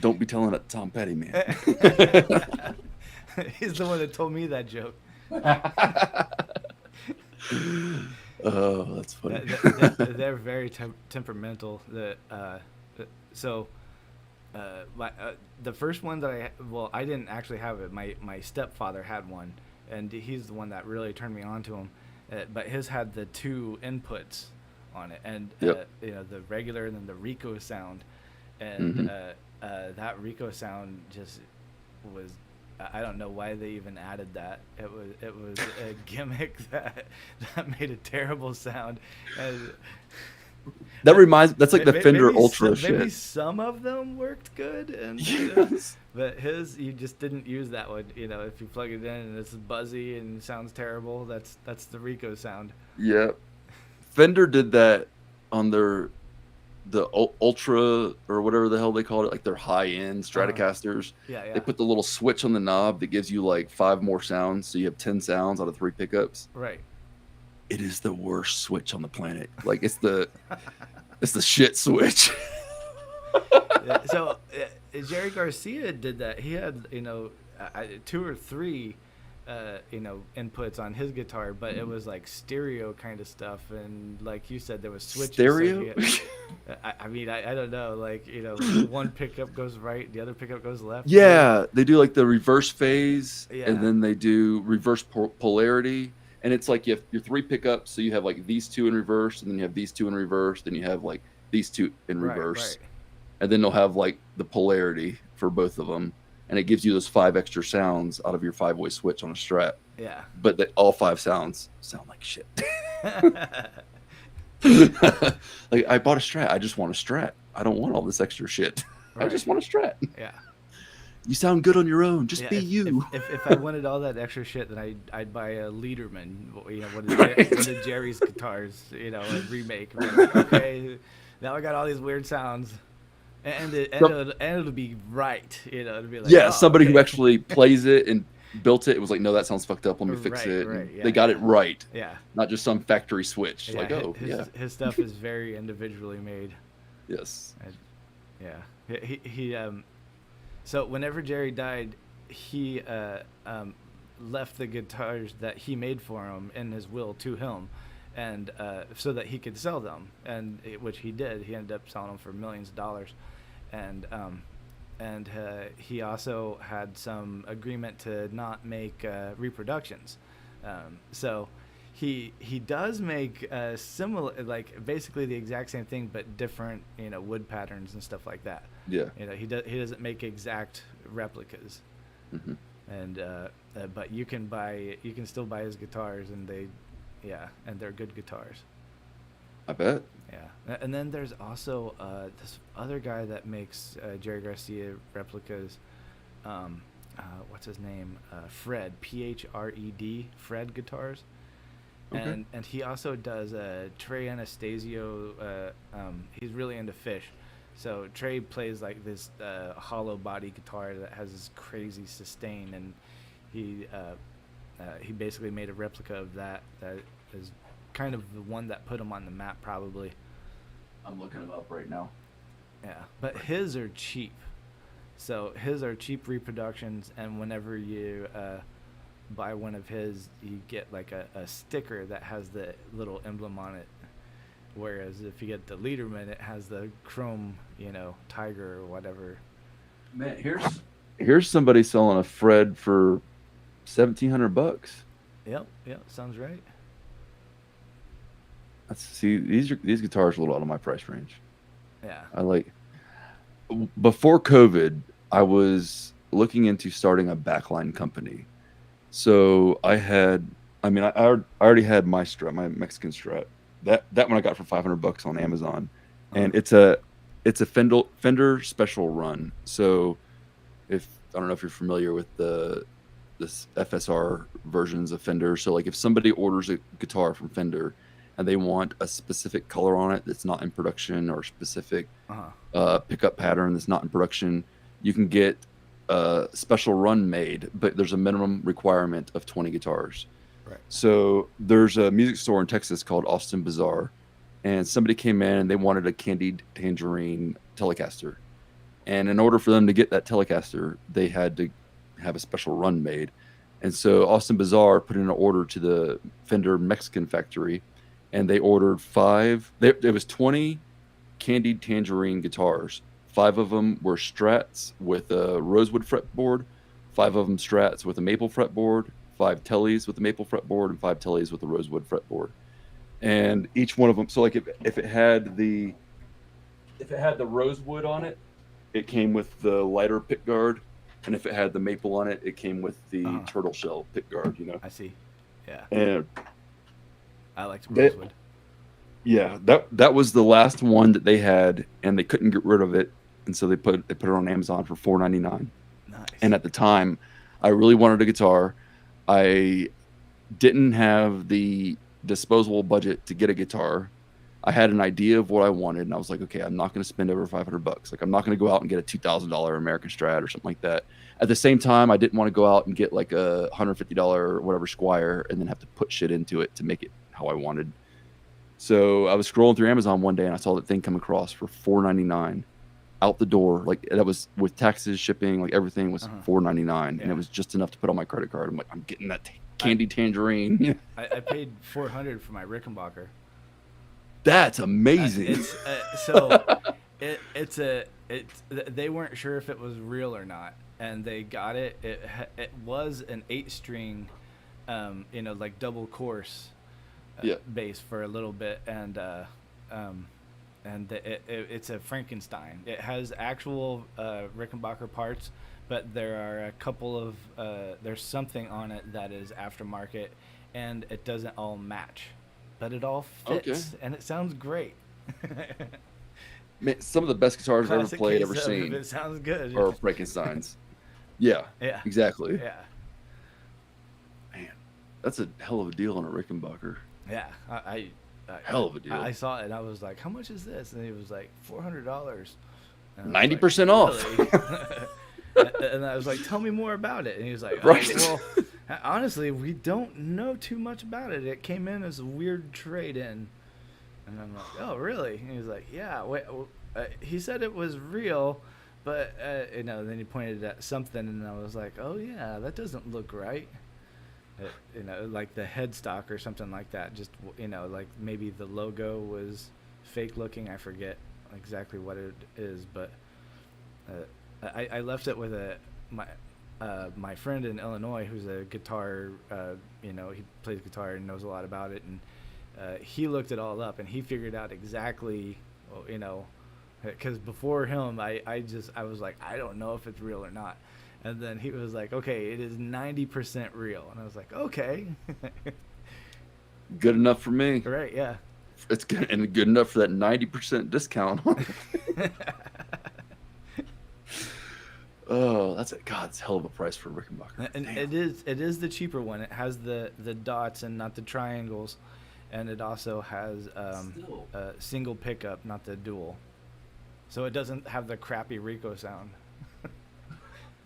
Don't be telling that to Tom Petty, man. He's the one that told me that joke. Oh, that's funny. They're very temperamental. The first one that I didn't actually have it. My stepfather had one, and he's the one that really turned me on to him. But his had the 2 inputs on it, and Yep. The regular and then the Rico sound, and that Rico sound just was. I don't know why they even added that. It was a gimmick that made a terrible sound. And that's like the Fender maybe Ultra maybe shit. some of them worked good, and Yes. but his, you just didn't use that one. If you plug it in and it's buzzy and sounds terrible, that's the Rico sound. Yeah. Fender did that on the Ultra or whatever the hell they called it, like their high-end Stratocasters. Yeah. They put the little switch on the knob that gives you like 5 more sounds, so you have 10 sounds out of 3 pickups. Right. It is the worst switch on the planet. Like it's the shit switch. So Jerry Garcia did that. He had 2 or 3 inputs on his guitar, but it was like stereo kind of stuff, and like you said, there was switches. Stereo? I mean, I don't know, like one pickup goes right, the other pickup goes left. Yeah, they do like the reverse phase, Yeah. and then they do reverse polarity, and it's like you have your 3 pickups, so you have like these 2 in reverse, and then you have these 2 in reverse, then you have like these 2 in reverse, Right. and then they'll have like the polarity for both of them, and it gives you those 5 extra sounds out of your 5-way switch on a Strat. Yeah. But all 5 sounds sound like shit. Like I bought a Strat. I just want a Strat. I don't want all this extra shit. I Right. just want a Strat. Yeah. You sound good on your own. Just Yeah, be you. If I wanted all that extra shit, then I'd buy a Lederman. One of Jerry's guitars. A remake. Like, okay, now I got all these weird sounds, and it'll be right. It'll be like, Yeah, oh, somebody who okay. actually plays it and built it was like, no, that sounds fucked up. Let me fix Right, it. right, And yeah. they got it right, Yeah. not just some factory switch. Yeah, Like, oh, his stuff is very individually made. yes. Yeah. He so whenever Jerry died, he left the guitars that he made for him in his will to him, and so that he could sell them, and which he did. He ended up selling them for millions of dollars, and he also had some agreement to not make reproductions. So he does make similar, like basically the exact same thing, but different, wood patterns and stuff like that. Yeah. He doesn't make exact replicas. Hmm. And but you can still buy his guitars, and they're good guitars. I bet. Yeah. And then there's also this other guy that makes Jerry Garcia replicas. What's his name? Fred, Phred, Fred guitars. Okay. And he also does Trey Anastasio. He's really into Fish. So Trey plays like this hollow body guitar that has this crazy sustain, and he basically made a replica of that is kind of the one that put him on the map, probably. I'm looking it up right now. Yeah, but his are cheap. So his are cheap reproductions, and whenever you buy one of his, you get like a sticker that has the little emblem on it. Whereas if you get the Lederman, it has the chrome, tiger or whatever. Man, here's somebody selling a Fred for $1,700. Yep, sounds right. These guitars are a little out of my price range. Yeah. I like before COVID, I was looking into starting a backline company. So I already had my Strat, my Mexican Strat. That one I got for $500 on Amazon, and Uh-huh. it's a Fender special run. So if I don't know if you're familiar with this FSR versions of Fender. So like if somebody orders a guitar from Fender and they want a specific color on it that's not in production or specific Uh-huh. pickup pattern that's not in production, you can get a special run made, but there's a minimum requirement of 20 guitars. Right. So there's a music store in Texas called Austin Bazaar, and somebody came in and they wanted a candied tangerine Telecaster. And in order for them to get that Telecaster, they had to have a special run made. And so Austin Bazaar put in an order to the Fender Mexican factory, and they ordered it was 20 candied tangerine guitars. 5 of them were Strats with a rosewood fretboard, 5 of them Strats with a maple fretboard, 5 Tellys with a maple fretboard, and 5 Tellys with a rosewood fretboard. And each one of them, so like if it had the rosewood on it, it came with the lighter pick guard, and if it had the maple on it, it came with the turtle shell pick guard. I see. Yeah. And I liked rosewood. yeah, that was the last one that they had, and they couldn't get rid of it, and so they put it on Amazon for $4.99. Nice. And at the time, I really wanted a guitar. I didn't have the disposable budget to get a guitar. I had an idea of what I wanted, and I was like, okay, I'm not going to spend over $500. Like, I'm not going to go out and get a $2,000 American Strat or something like that. At the same time, I didn't want to go out and get like a $150 whatever Squire and then have to put shit into it to make it how I wanted. So I was scrolling through Amazon one day and I saw that thing come across for $4.99 out the door. Like, that was with taxes, shipping, like everything was $4.99, and it was just enough to put on my credit card. I'm like, I'm getting that candy tangerine. I paid $400 for my Rickenbacker. That's amazing. They weren't sure if it was real or not, and they got it. It was an 8-string, like double course bass for a little bit, and it's a Frankenstein. It has actual Rickenbacker parts, but there are a couple of there's something on it that is aftermarket, and it doesn't all match. But it all fits, and it sounds great. Man, some of the best guitars I've ever played, ever seen. It sounds good. Or Frankenstein's. Yeah. Yeah. Exactly. Yeah. Man, that's a hell of a deal on a Rickenbacker. Yeah. Hell of a deal. I saw it, and I was like, how much is this? And he was like, $400. 90% off. And I was like, tell me more about it. And he was like, right. Well, honestly, we don't know too much about it. It came in as a weird trade-in. And I'm like, oh, really? And he was like, yeah. He said it was real, but, then he pointed at something, and I was like, oh, yeah, that doesn't look right. Like the headstock or something like that. Just, like maybe the logo was fake-looking. I forget exactly what it is, but I left it with my friend in Illinois who's a guitar, he plays guitar and knows a lot about it, and he looked it all up and he figured out exactly, because before him, I was like, I don't know if it's real or not, and then he was like, okay, it is 90% real, and I was like, okay. Good enough for me. Right? Yeah. It's good, and good enough for that 90% discount. Oh, it's a hell of a price for a Rickenbacker. And it is the cheaper one. It has the dots and not the triangles, and it also has a single pickup, not the dual. So it doesn't have the crappy Rico sound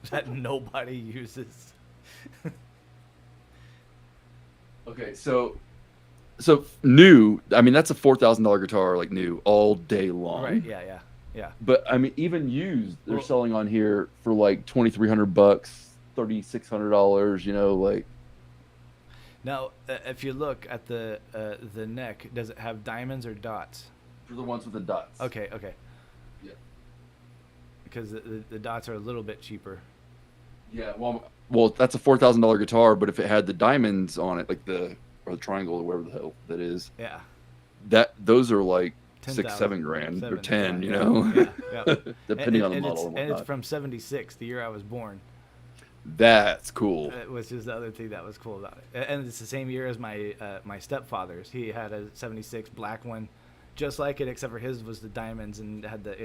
that nobody uses. Okay, so new. I mean, that's a $4,000 guitar, like new, all day long. Right? Yeah. But I mean, even used, they're selling on here for like $2,300, $3,600. Like. Now, if you look at the neck, does it have diamonds or dots? For the ones with the dots. Okay. Yeah. Because the dots are a little bit cheaper. Yeah. Well, that's a $4,000 guitar, but if it had the diamonds on it, like the triangle or whatever the hell that is. Yeah. those are like 10,000, 6-7 grand or 7, 10, yeah, you yeah, know, yeah. depending on the And model and it's whatnot. from '76, the year I was born. That's cool. Which is the other thing that was cool about it. And it's the same year as my stepfather's. He had a '76 black one, just like it, except for his was the diamonds and had the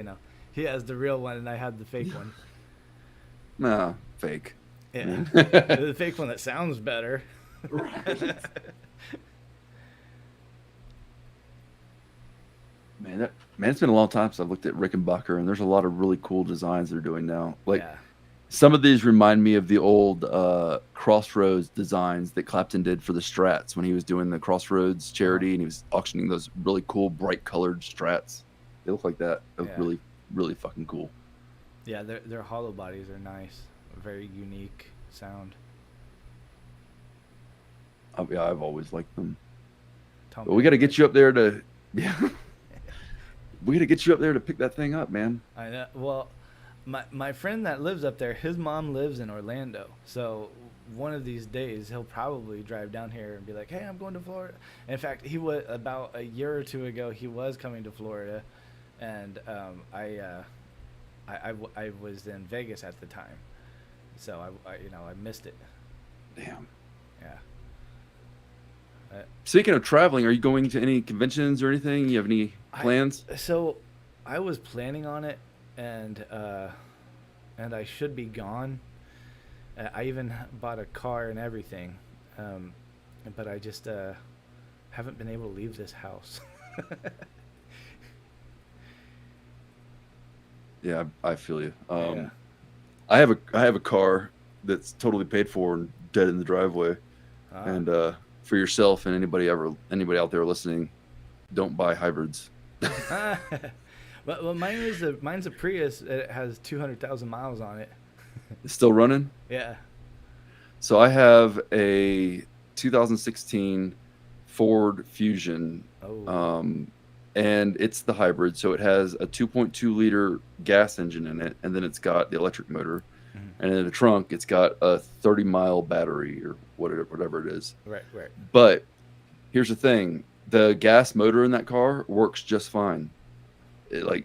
he has the real one and I had the fake one. Nah, fake. Yeah, the fake one that sounds better. Right. Man, it's been a long time since I've looked at Rickenbacker, and there's a lot of really cool designs they're doing now. Like Yeah. some of these remind me of the old Crossroads designs that Clapton did for the Strats when he was doing the Crossroads charity, and he was auctioning those really cool, bright colored Strats. They look like that. They look Yeah. really, really fucking cool. Yeah, their hollow bodies are nice. Very unique sound. Yeah, I've always liked them. Tom But we got to Petty. get you up there to, yeah. We got to get you up there to pick that thing up, man. I know. Well, my friend that lives up there, his mom lives in Orlando. So one of these days he'll probably drive down here and be like, "Hey, I'm going to Florida." In fact, he was about a year or two ago. He was coming to Florida, and I was in Vegas at the time, so I missed it. Damn. Yeah. Speaking of traveling, are you going to any conventions or anything? You have any plans? So I was planning on it, and I should be gone. I even bought a car and everything, but I just haven't been able to leave this house. Yeah, I feel you. Yeah. I have a car that's totally paid for and dead in the driveway. And for yourself and anybody out there listening, don't buy hybrids. Well, mine's a Prius. It has 200,000 miles on it. It's still running. Yeah. So I have a 2016 Ford Fusion, Oh. and it's the hybrid. So it has a 2.2 liter gas engine in it, and then it's got the electric motor, and in the trunk it's got a 30-mile battery or whatever it is. Right. But here's the thing: the gas motor in that car works just fine.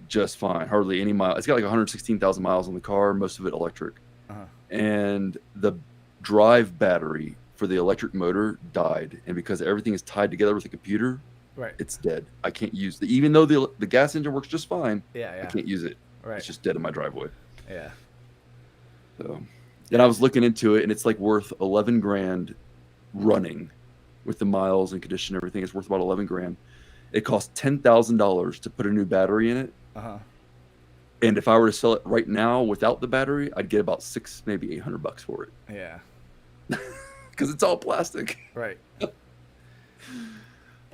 Just fine. Hardly any mile. It's got like 116,000 miles on the car, most of it electric. Uh-huh. And the drive battery for the electric motor died, and because everything is tied together with the computer, Right. it's dead. I can't use it, even though the gas engine works just fine. Yeah. I can't use it. Right. It's just dead in my driveway. Yeah. So, and I was looking into it, and it's like worth 11 grand running with the miles and condition and everything. It's worth about 11 grand. It costs $10,000 to put a new battery in it. Uh-huh. And if I were to sell it right now without the battery, I'd get about $600, maybe $800 for it. Yeah. Because it's all plastic. Right.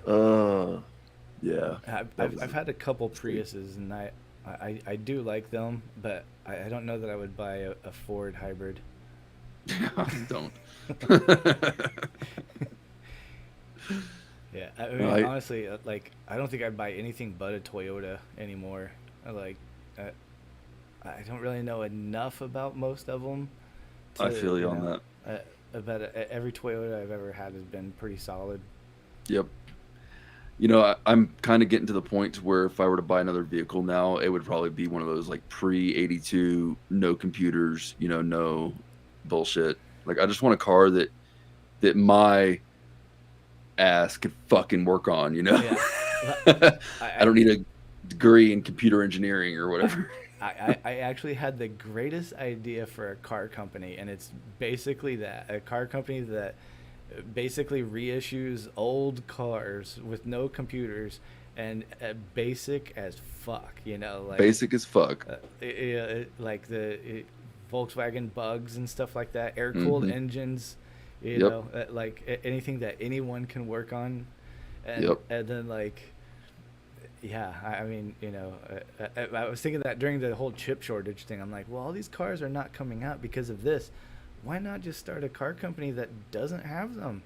Yeah. I've had a couple Priuses, and I do like them, but I don't know that I would buy a Ford hybrid. Don't. Yeah, I mean, honestly, like, I don't think I'd buy anything but a Toyota anymore. I don't really know enough about most of them. I feel you on that. But every Toyota I've ever had has been pretty solid. Yep. I'm kind of getting to the point where if I were to buy another vehicle now, it would probably be one of those like pre-82, no computers, no bullshit. Like I just want a car that my ass could fucking work on, Yeah. I don't need a degree in computer engineering or whatever. I actually had the greatest idea for a car company, and it's basically a car company that basically reissues old cars with no computers and basic as fuck, like Basic as fuck. like the Volkswagen Bugs and stuff like that, air-cooled engines, like anything that anyone can work on, and then like, yeah, I mean, I was thinking that during the whole chip shortage thing, I'm like, well, all these cars are not coming out because of this. Why not just start a car company that doesn't have them?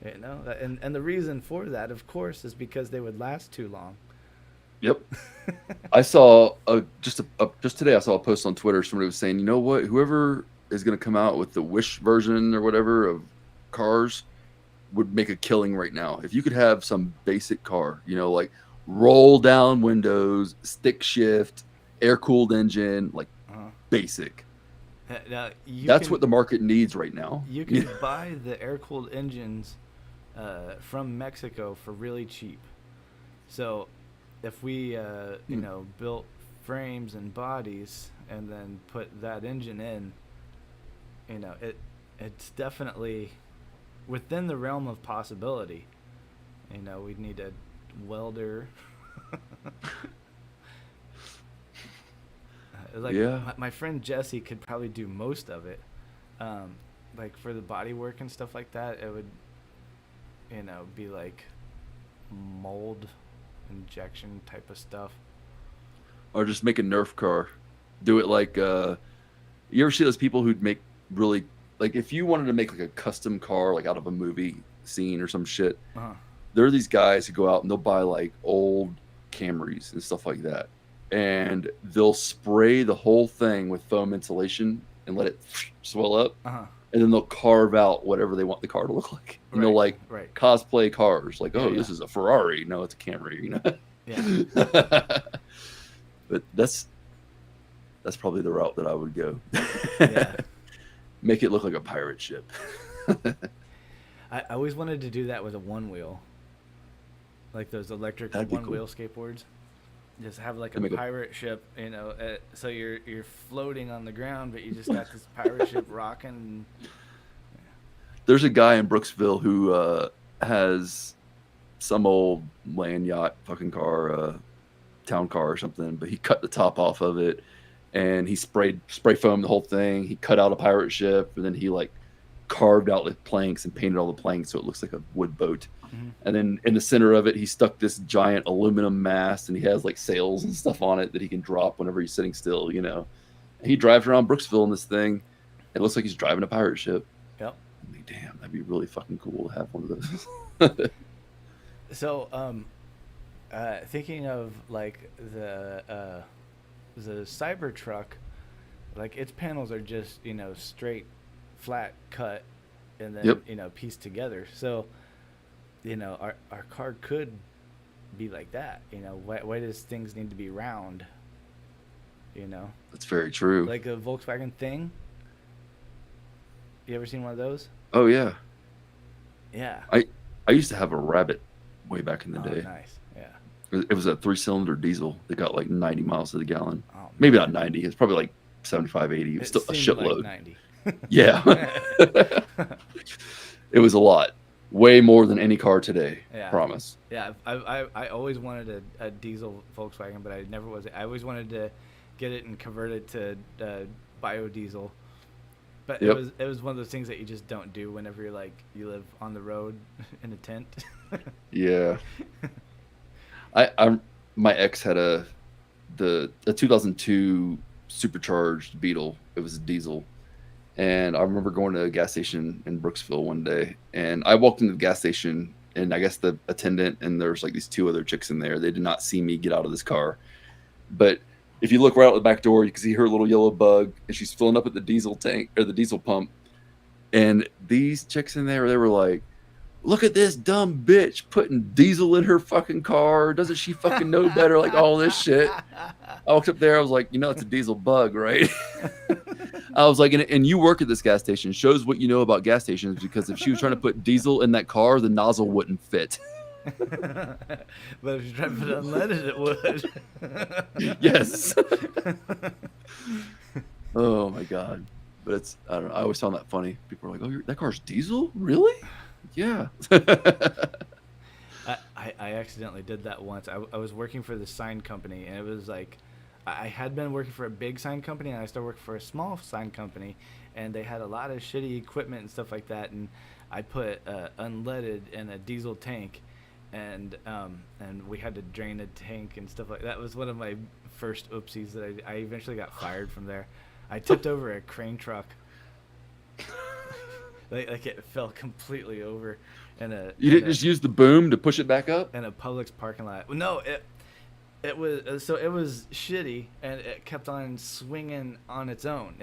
And the reason for that, of course, is because they would last too long. Yep. I saw just today. I saw a post on Twitter. Somebody was saying, you know what? Whoever is going to come out with the Wish version or whatever of cars, would make a killing right now. If you could have some basic car, you know, like roll down windows, stick shift, air cooled engine, like Uh-huh. basic. Now That's what the market needs right now. you can buy the air cooled engines from Mexico for really cheap. So if we you know, built frames and bodies and then put that engine in, you know, it's definitely within the realm of possibility. You know, we'd need a welder. Like Yeah. my friend Jesse could probably do most of it. Like for the body work and stuff like that, it would, you know, be like mold injection type of stuff. Or just make a Nerf car. Do it like you ever see those people who'd make really, like, if you wanted to make like a custom car like out of a movie scene or some shit, Uh-huh. there are these guys who go out and they'll buy like old Camrys and stuff like that, and they'll spray the whole thing with foam insulation and let it swell up, Uh-huh. and then they'll carve out whatever they want the car to look like. And they'll like Right. cosplay cars, like, Yeah, oh, yeah. this is a Ferrari. No, it's a Camry, you know. Yeah. But that's probably the route that I would go. Yeah. Make it look like a pirate ship. I always wanted to do that with a one wheel. Like those electric That'd be one cool. wheel skateboards. Just have like a And make a- pirate ship, you know, so you're floating on the ground, but you just got this pirate ship rocking. There's a guy in Brooksville who has some old land yacht fucking car, town car or something, but he cut the top off of it and he spray foamed the whole thing. He cut out a pirate ship, and then he like carved out the planks and painted all the planks so it looks like a wood boat. Mhm. And then in the center of it, he stuck this giant aluminum mast, and he has like sails and stuff on it that he can drop whenever he's sitting still, you know. And he drives around Brooksville in this thing. It looks like he's driving a pirate ship. Yep. I mean, damn, that'd be really fucking cool to have one of those. So, thinking of like the Cybertruck, like its panels are just, you know, straight, flat cut, and then Yep. you know, pieced together. So, you know, our car could be like that. You know, why does things need to be round? You know, That's very true. like a Volkswagen Thing. You ever seen one of those? Oh yeah, Yeah. I used to have a Rabbit way back in the Oh, day. nice. Yeah. It was a 3-cylinder diesel that got like 90 miles to the gallon. Oh, Maybe man. not 90. It's probably like 75, 80. It was still a seemed like shitload. 90. Yeah. It was a lot. Way more than any car today. Yeah. Promise. Yeah, I always wanted a diesel Volkswagen, but I always wanted to get it and convert it to biodiesel. But Yep. it was one of those things that you just don't do whenever you live on the road in a tent. Yeah. My ex had a 2002 supercharged Beetle. It was a diesel. And I remember going to a gas station in Brooksville one day, and I walked into the gas station, and I guess the attendant and there's like these two other chicks in there. They did not see me get out of this car. But if you look right out the back door, you can see her little yellow bug, and she's filling up at the diesel tank or the diesel pump. And these chicks in there, they were like, look at this dumb bitch putting diesel in her fucking car. Doesn't she fucking know better? Like all this shit. I walked up there. I was like, you know, it's a diesel bug, right? I was like, and you work at this gas station. Shows what you know about gas stations, because if she was trying to put diesel in that car, the nozzle wouldn't fit. But if you try to put it unleaded, it would. Yes. Oh my god. But it's, I don't know. I always found that funny. People are like, oh, that car's diesel? Really? Yeah. I accidentally did that once. I was working for the sign company, and it was like I had been working for a big sign company, and I started working for a small sign company, and they had a lot of shitty equipment and stuff like that. And I put unleaded in a diesel tank, and we had to drain a tank and stuff like that. That was one of my first oopsies that I eventually got fired from there. I tipped over a crane truck. Like it fell completely over in a. You didn't just use the boom to push it back up? In a Publix parking lot. No, it was so it was shitty, and it kept on swinging on its own.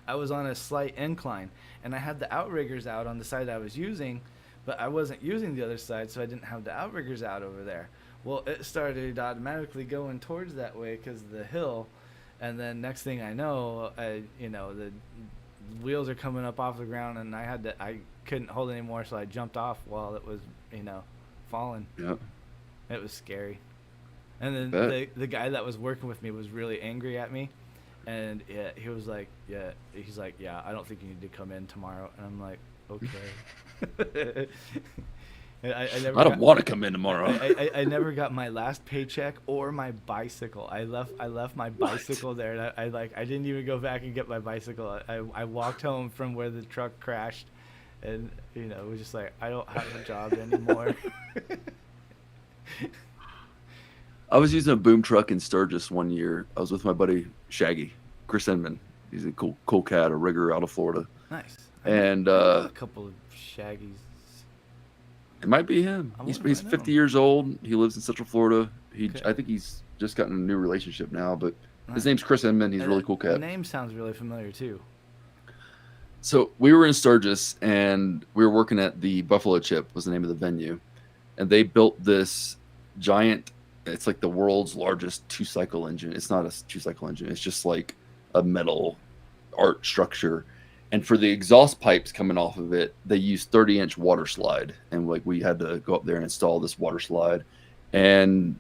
I was on a slight incline, and I had the outriggers out on the side I was using, but I wasn't using the other side, so I didn't have the outriggers out over there. Well, it started automatically going towards that way because of the hill, and then next thing I know, the wheels are coming up off the ground, and I couldn't hold anymore, so I jumped off while it was, falling. Yeah. It was scary. And then Bet. the guy that was working with me was really angry at me, and he was like, yeah, I don't think you need to come in tomorrow. And I'm like, okay. I don't want to come in tomorrow. I never got my last paycheck or my bicycle. I left my bicycle there, and I didn't even go back and get my bicycle. I walked home from where the truck crashed, and it was just like, I don't have a job anymore. I was using a boom truck in Sturgis one year. I was with my buddy Shaggy, Chris Inman. He's a cool cat, a rigger out of Florida. Nice. And I know a couple of Shaggies. it might be him. He's 50 years old. He lives in Central Florida. I think he's just gotten a new relationship now, but his name's Chris Inman. He's a really cool cat. The name sounds really familiar too. So we were in Sturgis, and we were working at the Buffalo Chip was the name of the venue, and they built this giant. It's like the world's largest 2-cycle engine. It's not a 2-cycle engine. It's just like a metal art structure. And for the exhaust pipes coming off of it, they used 30-inch water slide. And we had to go up there and install this water slide. And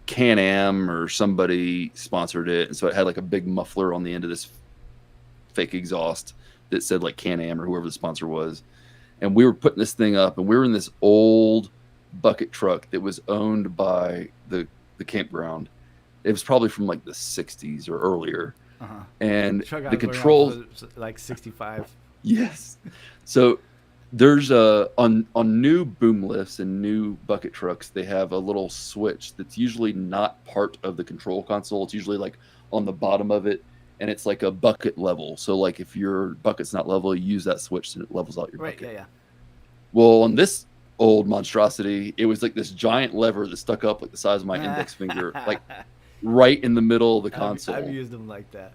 Can-Am or somebody sponsored it. And so it had like a big muffler on the end of this fake exhaust that said like Can-Am or whoever the sponsor was. And we were putting this thing up, and we were in this old bucket truck that was owned by the campground. It was probably from like the 60s or earlier. Uh-huh. And The the controls, like 65. yes. So there's on new boom lifts and new bucket trucks, they have a little switch that's usually not part of the control console. It's usually like on the bottom of it, and it's like a bucket level. So like if your bucket's not level, you use that switch and it levels out your bucket. Yeah. Well, on this old monstrosity, it was like this giant lever that stuck up like the size of my index finger, like right in the middle of the console. I've used them like that.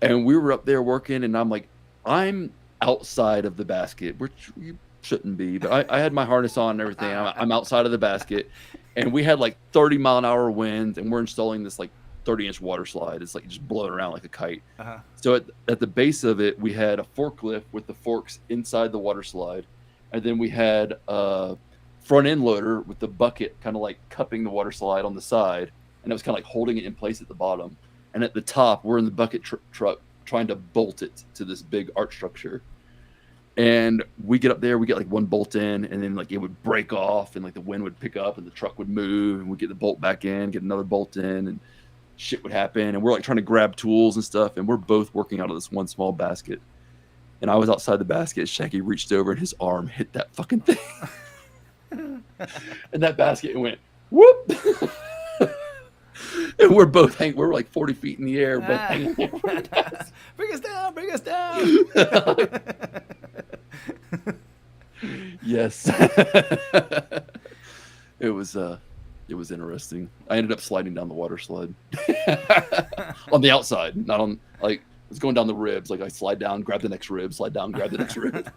And we were up there working, and I'm like, I'm outside of the basket, which you shouldn't be, but I had my harness on and everything. I'm outside of the basket, and we had like 30-mile-an-hour winds, and we're installing this like 30-inch water slide. It's like just blowing around like a kite. Uh-huh. So at the base of it, we had a forklift with the forks inside the water slide. And then we had a front end loader with the bucket kind of like cupping the water slide on the side. And it was kind of like holding it in place at the bottom. And at the top, we're in the bucket truck trying to bolt it to this big art structure. And we get up there, we get like one bolt in, and then like it would break off, and like the wind would pick up and the truck would move, and we get the bolt back in, get another bolt in, and shit would happen. And we're like trying to grab tools and stuff. And we're both working out of this one small basket. And I was outside the basket. Shaggy reached over, and his arm hit that fucking thing. And that basket went, whoop. And we're both hanging. We're like 40 feet in the air, both hanging over the basket. Bring us down. Yes. It was interesting. I ended up sliding down the water slide. On the outside, not on, like, it's going down the ribs. Like I slide down, grab the next rib, slide down, grab the next rib.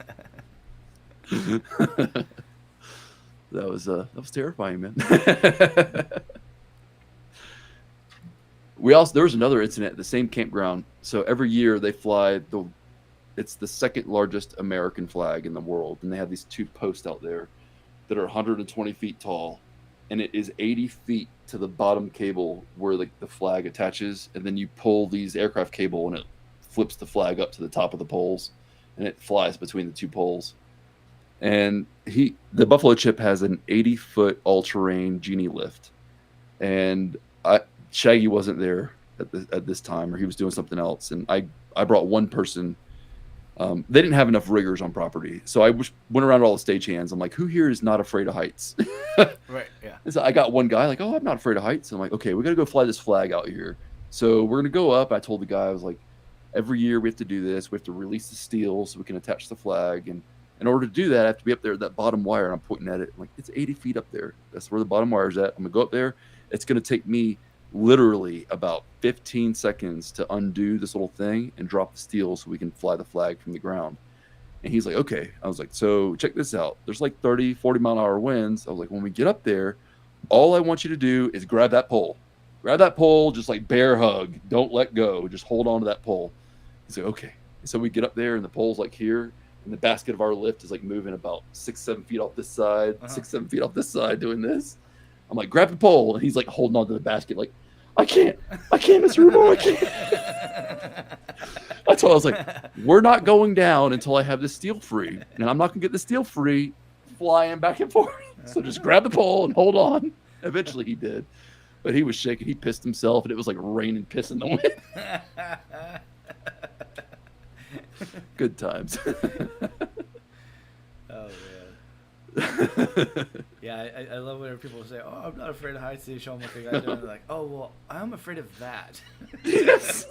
That was terrifying, man. There was another incident at the same campground. So every year they fly it's the second largest American flag in the world, and they have these two posts out there that are 120 feet tall, and it is 80 feet to the bottom cable where like the flag attaches, and then you pull these aircraft cable and it flips the flag up to the top of the poles, and it flies between the two poles. And the Buffalo Chip has an 80-foot all-terrain genie lift, and Shaggy wasn't there at this time, or he was doing something else, and I brought one person. They didn't have enough riggers on property, so I went around all the stagehands. I'm like, who here is not afraid of heights? Right, yeah. And so I got one guy like, oh, I'm not afraid of heights. And I'm like, okay, we got to go fly this flag out here. So we're going to go up. I told the guy, I was like, every year we have to do this. We have to release the steel so we can attach the flag. And in order to do that, I have to be up there at that bottom wire. And I'm pointing at it. I'm like, it's 80 feet up there. That's where the bottom wire is at. I'm going to go up there. It's going to take me literally about 15 seconds to undo this little thing and drop the steel so we can fly the flag from the ground. And he's like, okay. I was like, so check this out. There's like 30, 40 mile an hour winds. I was like, when we get up there, all I want you to do is grab that pole. Grab that pole, just like bear hug. Don't let go. Just hold on to that pole. He's like, okay. And so we get up there, and the pole's like here, and the basket of our lift is like moving about 6-7 feet off this side, 6-7 feet off this side, doing this. I'm like, grab the pole, and he's like holding on to the basket, like, I can't, Mr. Rebo, I can't. I told him, I was like, we're not going down until I have this steel free, and I'm not gonna get the steel free flying back and forth. So just grab the pole and hold on. Eventually he did. But he was shaking. He pissed himself, and it was like rain and piss in the wind. Good times. Oh man. Yeah, I love whenever people say, "Oh, I'm not afraid of heights." They show them what they got doing. They're like, "Oh, well, I'm afraid of that." Yes.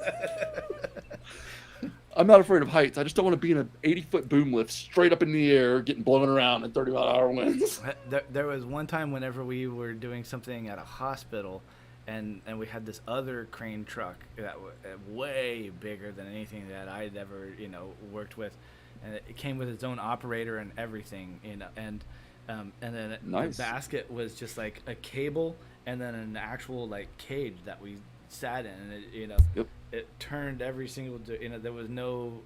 I'm not afraid of heights. I just don't want to be in an 80-foot boom lift straight up in the air, getting blown around in 30-mile-an-hour winds. There was one time whenever we were doing something at a hospital, and we had this other crane truck that was way bigger than anything that I'd ever worked with, and it came with its own operator and everything, and then Nice. the basket was just like a cable and then an actual like cage that we sat in, and it Yep. it turned every single there was no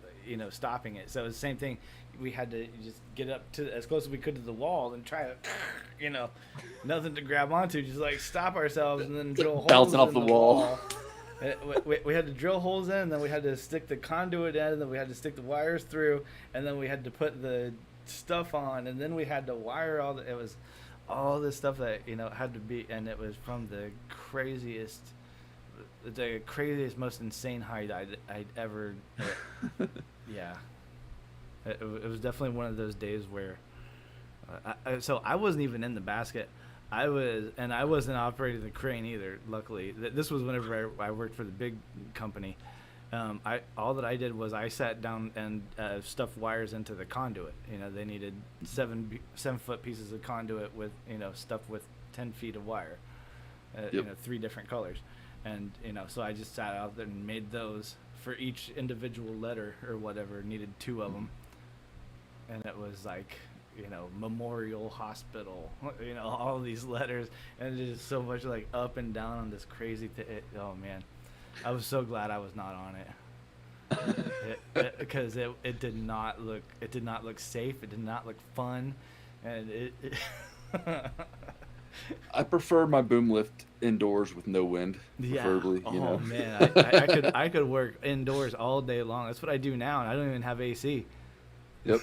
stopping it. So it was the same thing. We had to just get up to as close as we could to the wall and try to nothing to grab onto, just like stop ourselves and then drill holes Bouncing off in the wall. We had to drill holes in, and then we had to stick the conduit in, and then we had to stick the wires through, and then we had to put the stuff on, and then we had to wire it was all this stuff that had to be, and it was from the craziest, most insane height I'd ever. Yeah, it was definitely one of those days where. So I wasn't even in the basket. I wasn't operating the crane either. Luckily, this was whenever I worked for the big company. All that I did was I sat down and stuffed wires into the conduit. They needed 7-foot pieces of conduit with stuffed with 10 feet of wire. Yep. 3 different colors, and so I just sat out there and made those for each individual letter or whatever. Needed 2 of them, and it was like. Memorial Hospital, all these letters, and just so much like up and down on this crazy thing. Oh man, I was so glad I was not on it, because it did not look safe. It did not look fun, and it I prefer my boom lift indoors with no wind, preferably. Oh man, I could work indoors all day long. That's what I do now, and I don't even have AC. Yep.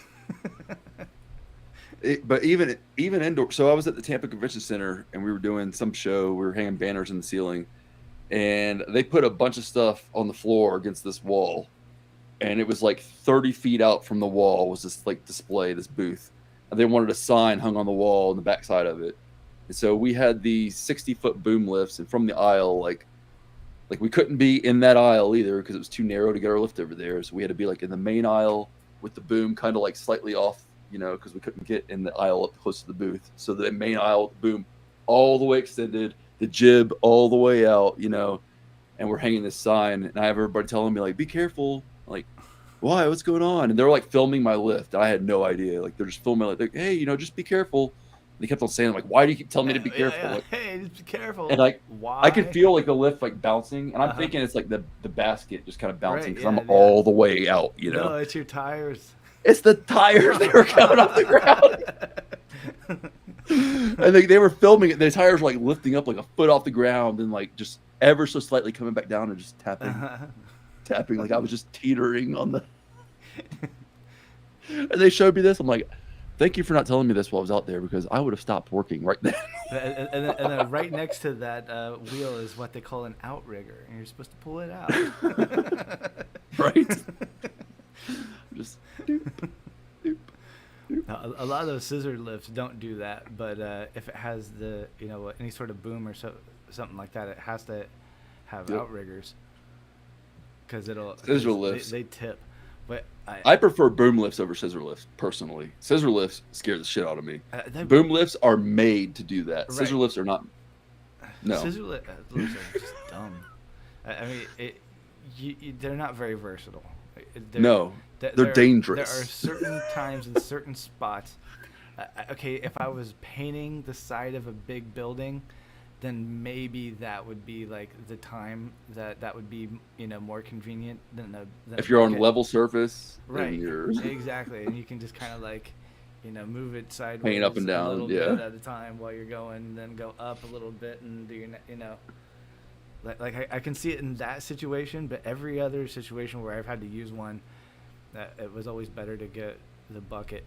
But even indoor. So I was at the Tampa Convention Center, and we were doing some show. We were hanging banners in the ceiling, and they put a bunch of stuff on the floor against this wall, and it was like 30 feet out from the wall was this like display, this booth, and they wanted a sign hung on the wall on the backside of it. And so we had the 60-foot boom lifts, and from the aisle, like we couldn't be in that aisle either because it was too narrow to get our lift over there. So we had to be like in the main aisle with the boom kind of like slightly off, because we couldn't get in the aisle up close to the booth. So the main aisle, the boom, all the way extended, the jib all the way out, and we're hanging this sign, and I have everybody telling me like, be careful. I'm like, why? What's going on? And they're like filming my lift. I had no idea. Like they're just filming like, hey, just be careful. And they kept on saying, like, why do you keep telling me to be careful? Yeah. Like, hey, just be careful. and like, why? I could feel like the lift like bouncing, and I'm thinking it's like the basket just kind of bouncing Right, because yeah, I'm all the way out, No, it's your tires. It's the tires that were coming off the ground. And they were filming it. The tires were like lifting up like a foot off the ground and like just ever so slightly coming back down and just tapping like I was just teetering on the. And they showed me this. I'm like, thank you for not telling me this while I was out there because I would have stopped working right then. And then right next to that wheel is what they call an outrigger, and you're supposed to pull it out. Right. Just doop, doop, doop. Now, a lot of those scissor lifts don't do that, but if it has the any sort of boom or something like that, it has to have outriggers because Scissor lifts. they tip. But I prefer boom lifts over scissor lifts personally. Scissor lifts scare the shit out of me. Boom lifts are made to do that. Right. Scissor lifts are not. No. Scissor lifts are just dumb. I mean, they're not very versatile. There, No, there, they're there dangerous. There are certain times and certain spots. Okay, if I was painting the side of a big building, then maybe that would be like the time that would be more convenient than If a you're on bucket. level surface, Right. and you're Exactly, and you can just kind of like, move it paint up sideways and a down, little yeah. bit at a time while you're going, then go up a little bit and do like I can see it in that situation, but every other situation where I've had to use one, that it was always better to get the bucket.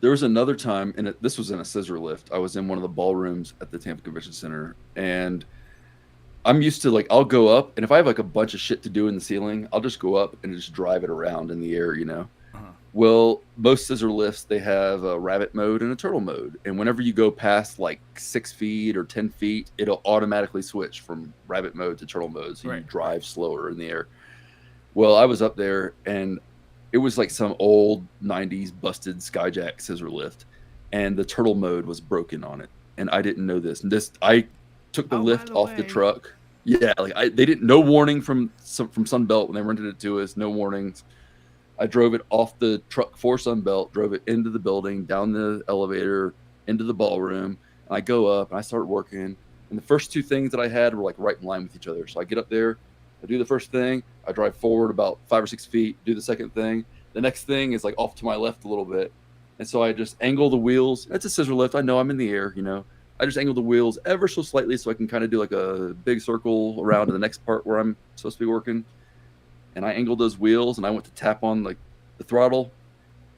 There was another time, and this was in a scissor lift. I was in one of the ballrooms at the Tampa Convention Center, and I'm used to like I'll go up, and if I have like a bunch of shit to do in the ceiling, I'll just go up and just drive it around in the air, Uh-huh. Well, most scissor lifts they have a rabbit mode and a turtle mode, and whenever you go past like 6 feet or 10 feet, it'll automatically switch from rabbit mode to turtle mode, so you Right. drive slower in the air. Well, I was up there, and it was like some old 90s busted Skyjack scissor lift, and the turtle mode was broken on it, and I didn't know this. And I took the Oh, by lift the off the way. truck. Yeah, like they didn't, no warning from Sunbelt when they rented it to us, no warnings. I drove it off the truck for Sunbelt, drove it into the building, down the elevator, into the ballroom. And I go up and I start working. And the first two things that I had were like right in line with each other. So I get up there, I do the first thing, I drive forward about 5 or 6 feet, do the second thing. The next thing is like off to my left a little bit. And so I just angle the wheels. It's a scissor lift. I know I'm in the air, I just angle the wheels ever so slightly so I can kind of do like a big circle around to the next part where I'm supposed to be working. And I angled those wheels, and I went to tap on like the throttle,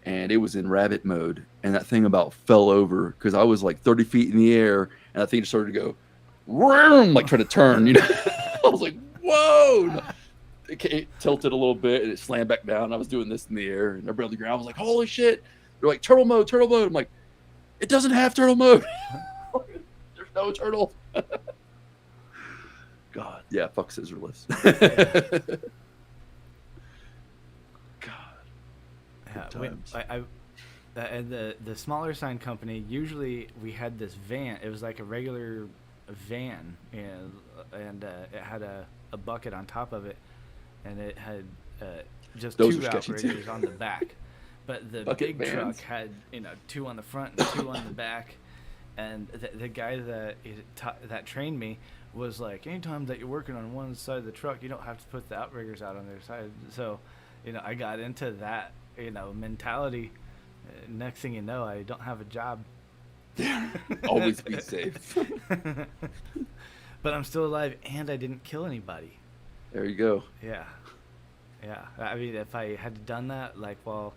and it was in rabbit mode, and that thing about fell over because I was like 30 feet in the air, and that thing just started to go, vroom, like try to turn. I was like, whoa! It tilted a little bit, and it slammed back down. I was doing this in the air, and everybody on the ground was like, holy shit! They're like, turtle mode, turtle mode. I'm like, it doesn't have turtle mode. There's no turtle. God, yeah, fuck scissor lifts. Yeah, times. and the smaller sign company, usually we had this van. It was like a regular van, and it had a bucket on top of it, and it had just Those two are sketchy too. outriggers on the back. But the Bucket big truck vans. had 2 on the front and 2 on the back, and the guy that trained me was like, anytime that you're working on one side of the truck, you don't have to put the outriggers out on their side. So, I got into that mentality. Next thing you know, I don't have a job. Always be safe. But I'm still alive, and I didn't kill anybody. There you go. Yeah. I mean, if I had done that, like while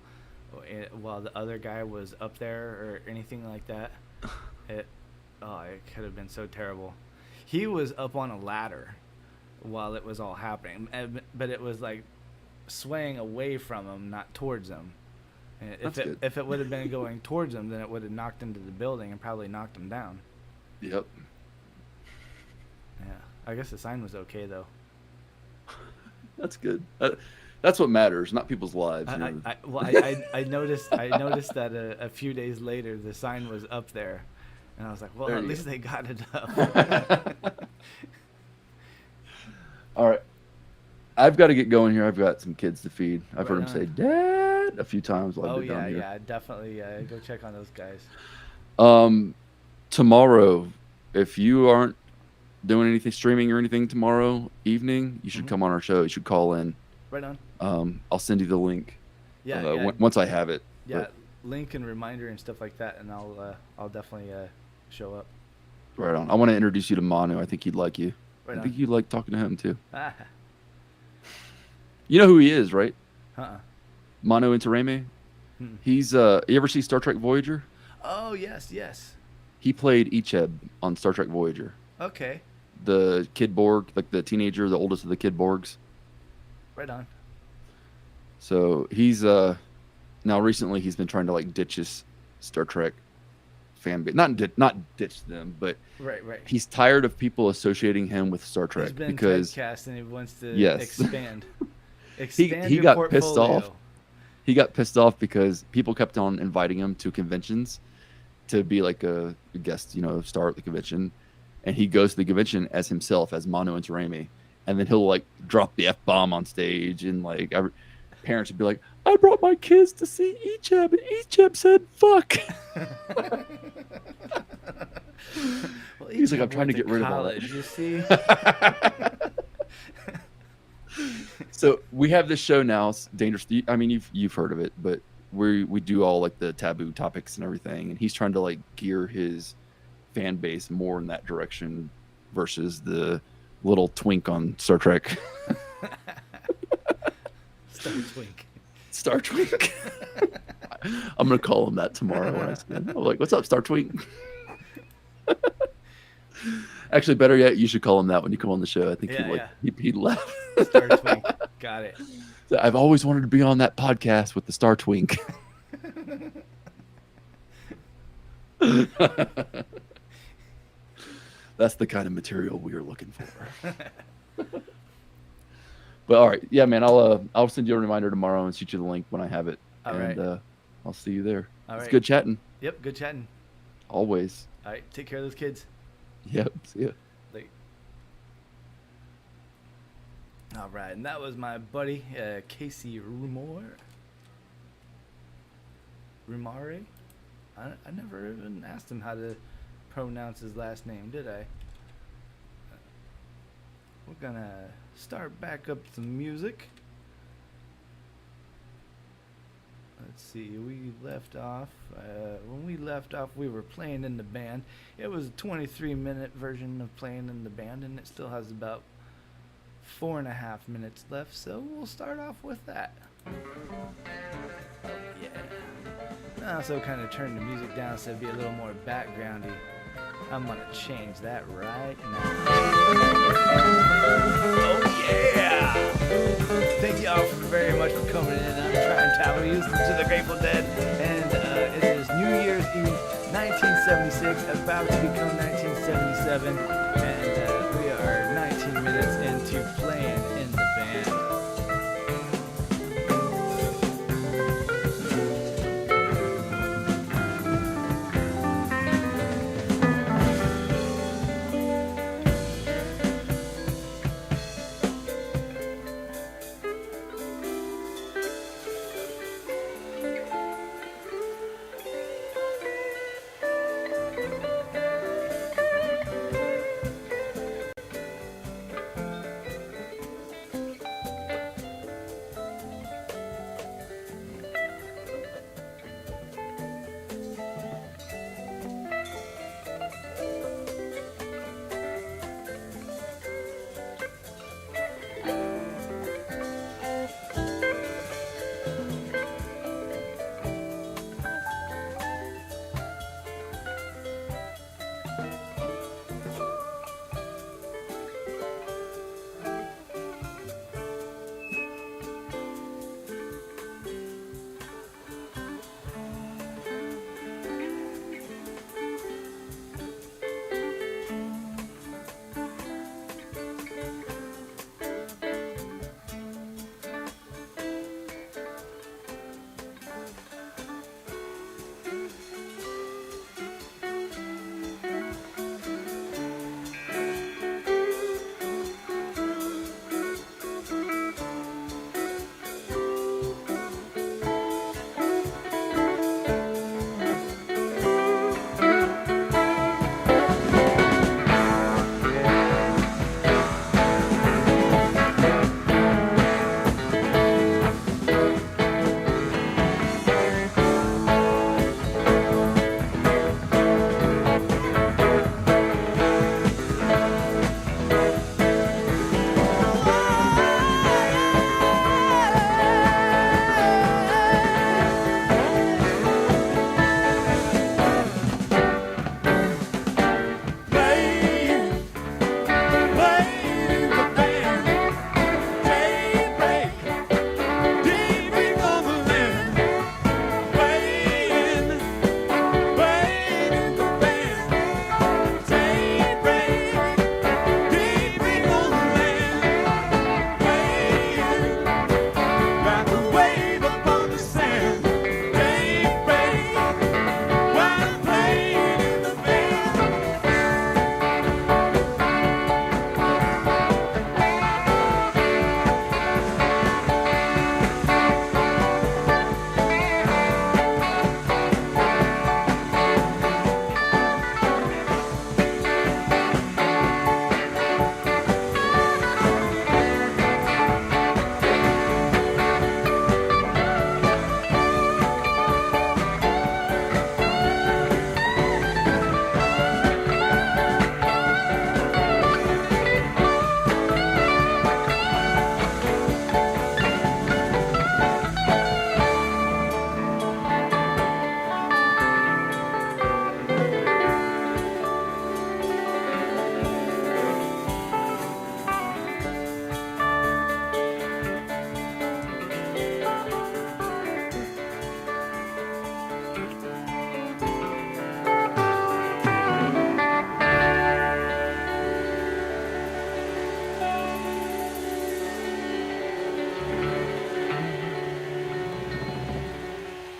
the other guy was up there or anything like that, it could have been so terrible. He was up on a ladder while it was all happening, but it was like swaying away from him, not towards him. And That's good. if it would have been going towards him, then it would have knocked into the building and probably knocked him down. Yep. Yeah, I guess the sign was okay though. That's good. That's what matters, not people's lives. I noticed that a few days later the sign was up there, and I was like, well, There at you least go. they got it up. All right. I've got to get going here. I've got some kids to feed. I've heard Right them say on. "Dad" a few times while I've Oh been down here. yeah, definitely. Go check on those guys. Tomorrow, if you aren't doing anything streaming or anything tomorrow evening, you should Mhm. come on our show. You should call in. Right on. I'll send you the link. Yeah, Once I have it. yeah. But- Link and reminder and stuff like that, and I'll definitely show up. right on. I want to introduce you to Manu. I think he'd like you. Right I on. think you'd like talking to him too. Ah, You know who he is, right? uh-uh. Manu Intiraymi. Hmm. He's you ever see Star Trek Voyager? Oh yes. He played Icheb on Star Trek Voyager. Okay. The Kid Borg, like the teenager, the oldest of the Kid Borgs. Right on. So he's now recently he's been trying to like ditch his Star Trek fan base. Not ditch them, but Right. he's tired of people associating him with Star Trek He's been because typecast and he wants to Yes. expand. Expand he your got portfolio. pissed off. He got pissed off because people kept on inviting him to conventions to be like a guest, star at the convention. And he goes to the convention as himself, as Manu Intiraymi. and then he'll like drop the F-bomb on stage, and like parents would be like, I brought my kids to see Echeb, and Echeb said fuck. Well, He's like, Echeb I'm trying to went get rid of all that. college, you see. So we have this show now, it's Dangerous. I mean, you've heard of it, but we do all like the taboo topics and everything, and he's trying to like gear his fan base more in that direction versus the little twink on Star Trek. Star Twink. I'm gonna call him that tomorrow when I see him. I'm like, what's up, Star Twink? Actually, better yet, you should call him that when you come on the show. I think he'd laugh. Star Twink. Got it. So I've always wanted to be on that podcast with the Star Twink. That's the kind of material we are looking for. But all right, yeah, man, I'll send you a reminder tomorrow and shoot you the link when I have it. All and right. I'll see you there. All It's right. good chatting. Yep, good chatting. Always. All right, take care of those kids. Yep. See ya. Like, all right, and that was my buddy Casey Rumare. I never even asked him how to pronounce his last name, did I? We're gonna start back up some music. Let's see, we left off, when we left off we were playing in the band. It was a 23-minute version of playing in the band, and it still has about 4.5 minutes left, so we'll start off with that. Oh yeah. I also kind of turn the music down so it'd be a little more backgroundy. I'm gonna change that right now. Oh yeah! Thank you all very much for coming in. I'm trying Taveler. You listen to the Grateful Dead, and it is New Year's Eve, 1976, about to become 1977, and we are 19 minutes into playing in the band.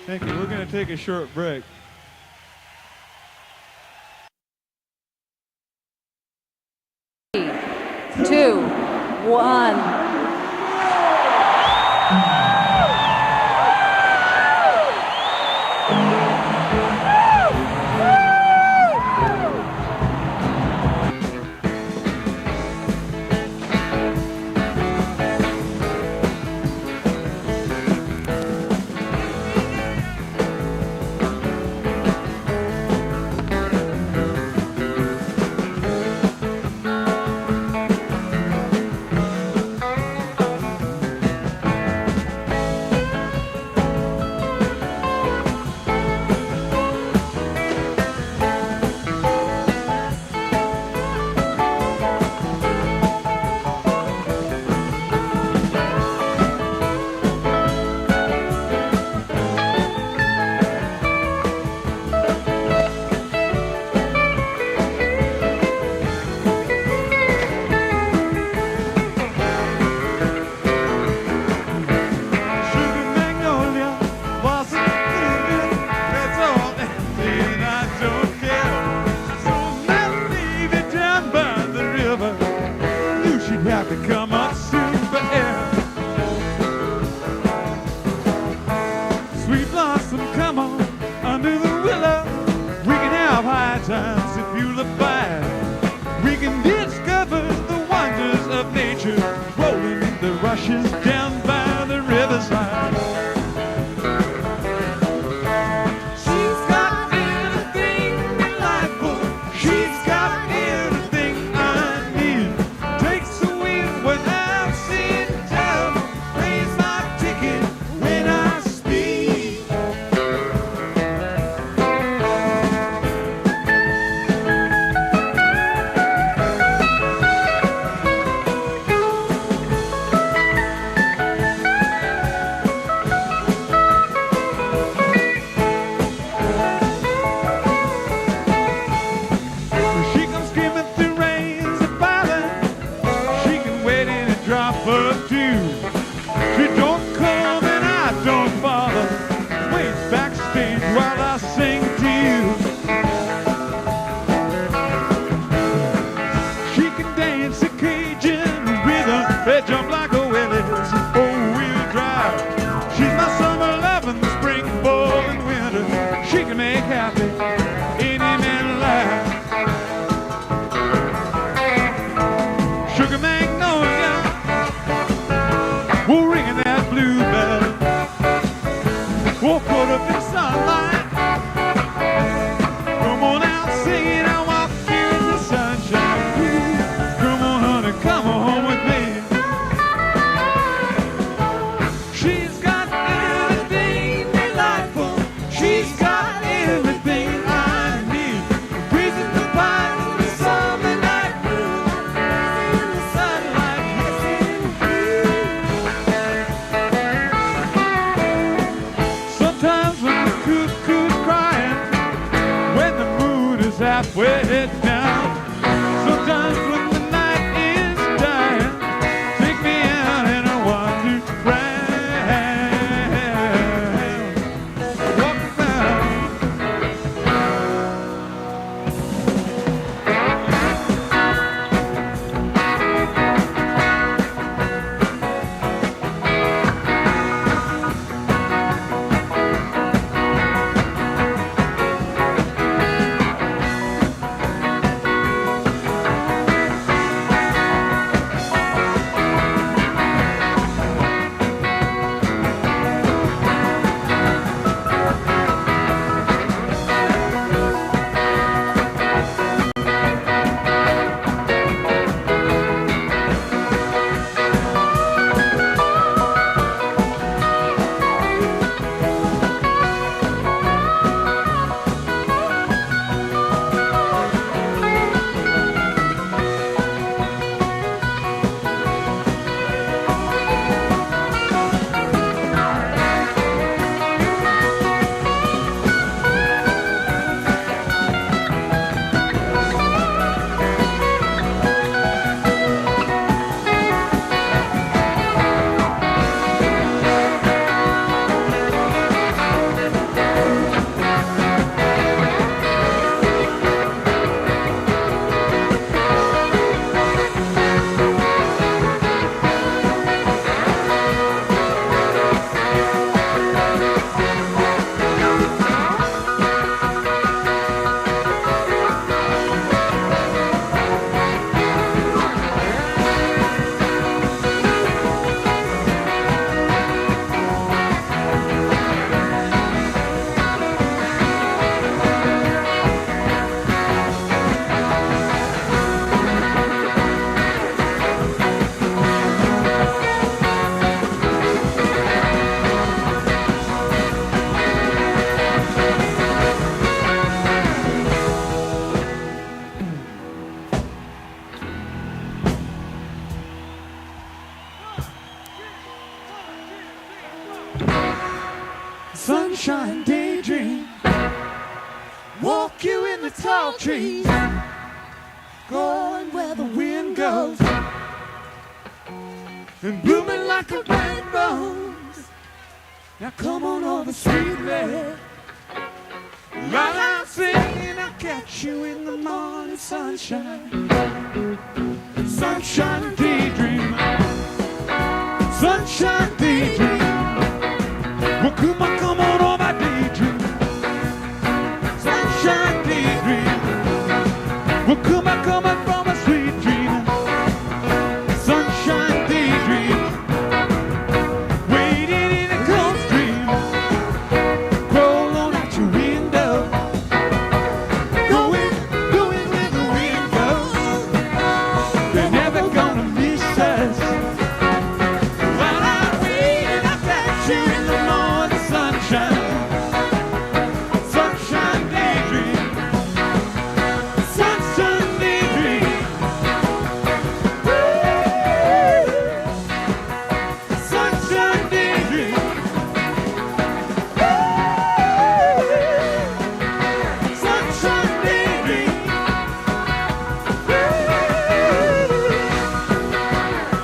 Thank you. We're going to take a short break. Two, one. Sugar magnolia wasn't thinking, that's all that did, I don't care. So my lady down by the river knew she'd have to come up soon for air. Sweet blossom, come on, under the willow. We can have high times if you look back. We can discover the wonders of nature, rolling in the rushes down by the riverside. She's got everything delightful. She's got everything I need. Takes the wheel when I'm sitting down. Pays my ticket when I speed. She comes screaming through rains and violence. She can wait in a drop of dew. She don't come and I don't bother. Waits backstage while I sing to you. She can dance a Cajun rhythm. They jump like a Willie's four-wheel drive. She's my summer love in the spring, fall, and winter. She can make happy any man alive. Sugar magnolia, we'll ring in that bluebell. We'll put up in sunlight. Come on out singing, I'll walk you in the sunshine. Come on, honey, come on with me. She's got everything delightful. She's got everything I need. Breathing the pine in the summer night breeze. In the sunlight, kissing you. Sometimes when the cuckoo sunshine daydream. Walk you in the tall trees, going where the wind goes, and blooming like a rainbow. Now come on over, sweetly. While I'm singing, I'll catch you in the morning sunshine. Sunshine daydream. Sunshine daydream. Well, come on over, daydream. Sunshine daydream. Well, come on from a sweet dream. Sunshine daydream. Waiting in a cold stream. Roll on out your window. Going where the wind goes. They're never gonna miss us. While I'm waiting, I'll catch you in the morning sunshine. Sunshine daydream. Sunshine daydream. Sunshine daydream. Sunshine daydream.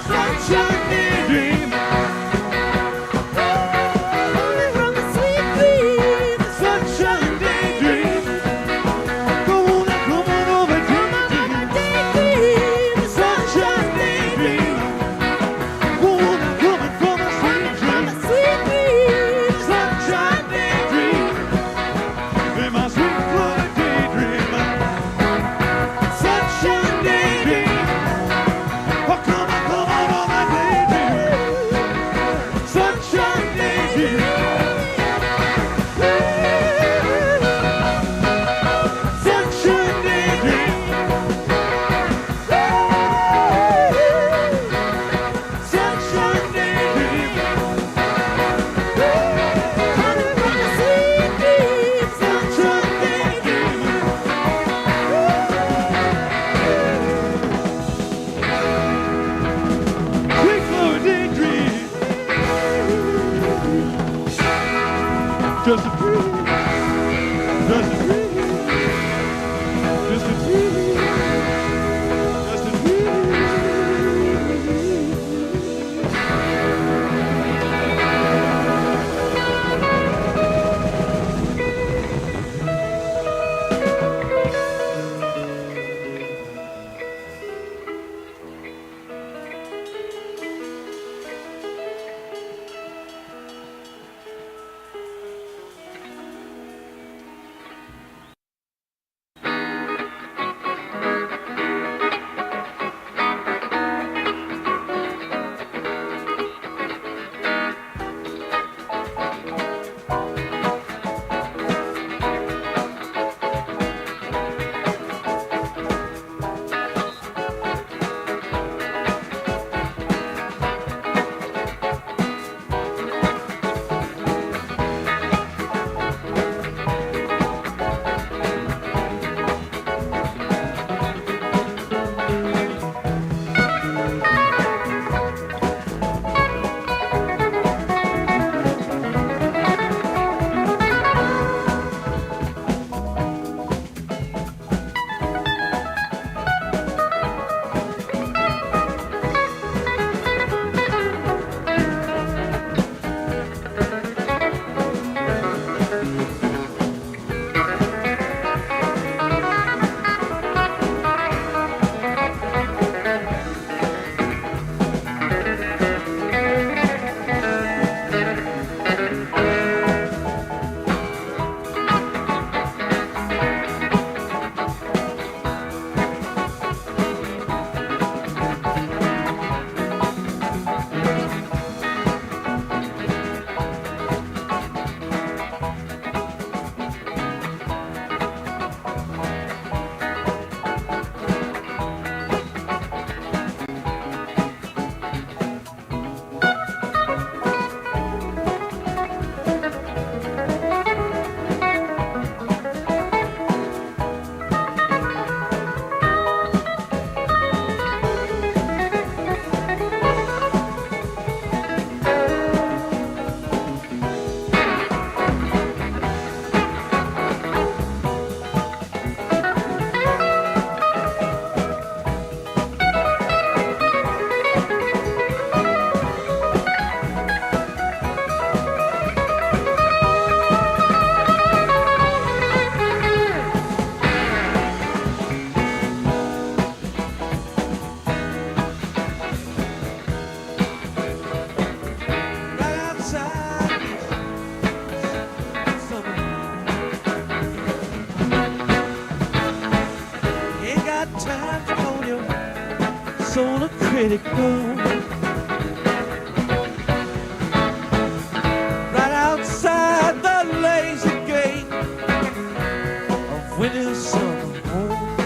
Sunshine daydream. From a sweet dream. Sunshine daydream. Come on over, daydream. Sunshine daydream. Coming from a sweet dream. Sunshine daydream. In my sweet floating daydream. Sunshine daydream. Oh, come on over, daydream. pretty cool. Right outside the lazy gate of winter's summer home.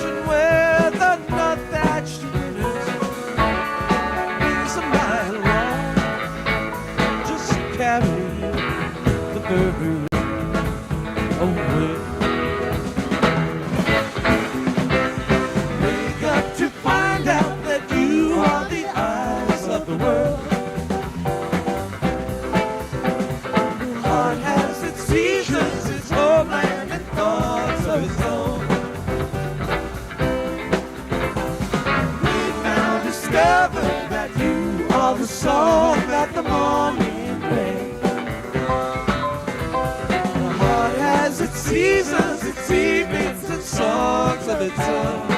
Should wear the nut-thatched windows is a mile long. Just carry the bird away. Wake up to find out that you are the eyes of the world. Your heart has its seasons, its homeland, and thoughts of its own. We've now discovered that you are the song that the morning brings. Your heart has its seasons, its evenings, and songs of its own.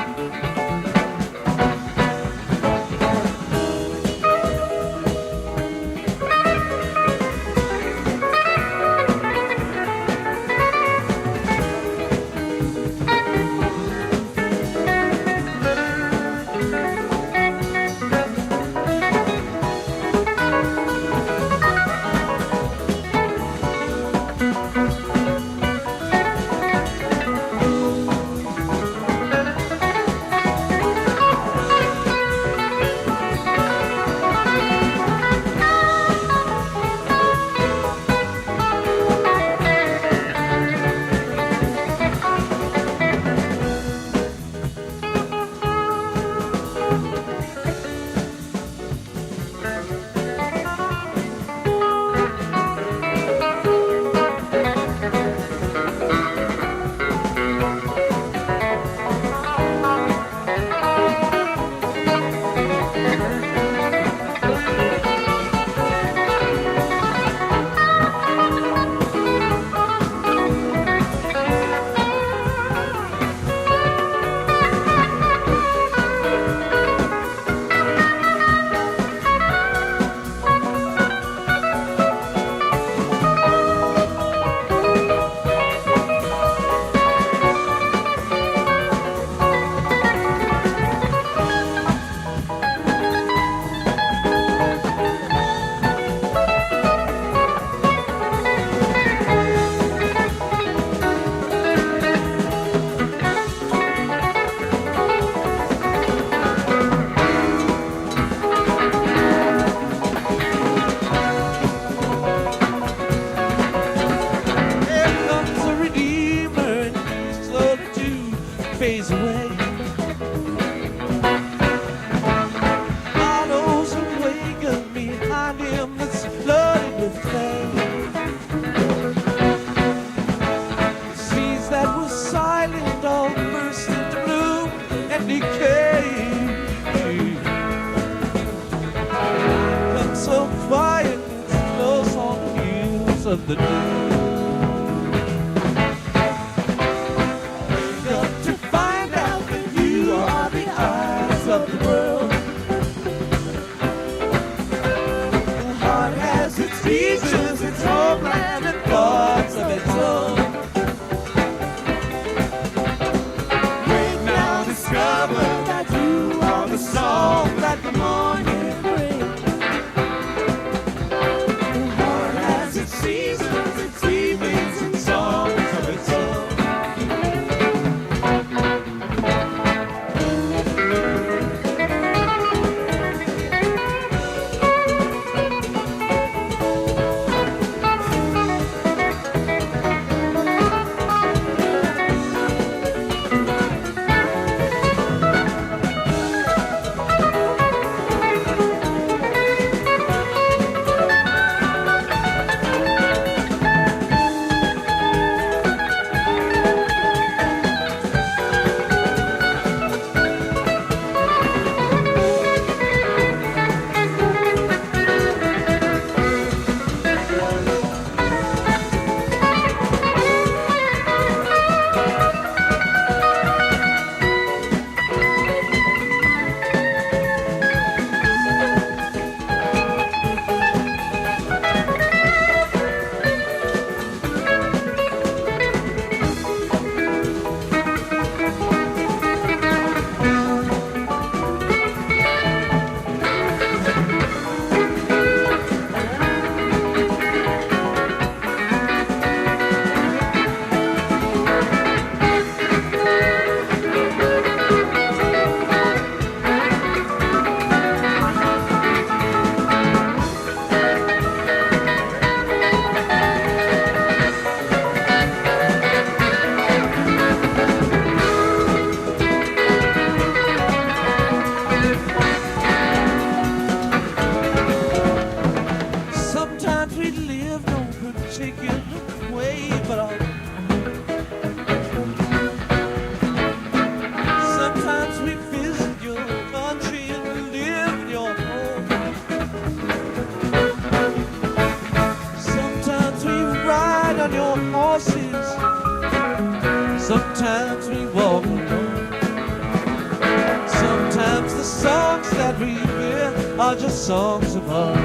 Here comes a redeemer, and he's slowly to phase away. Hollows awaken behind him that's loaded with flame. The seeds that were silent all burst into bloom and decay. Come so quiet, it's close on the heels of the day. Got to find out that you are the eyes of the world. The heart has its seasons, its homeland, and thoughts of its own. We've now discovered that you are the song that the morning brings. The heart has its seasons, its evenings, and songs of its own. we live are just songs of love.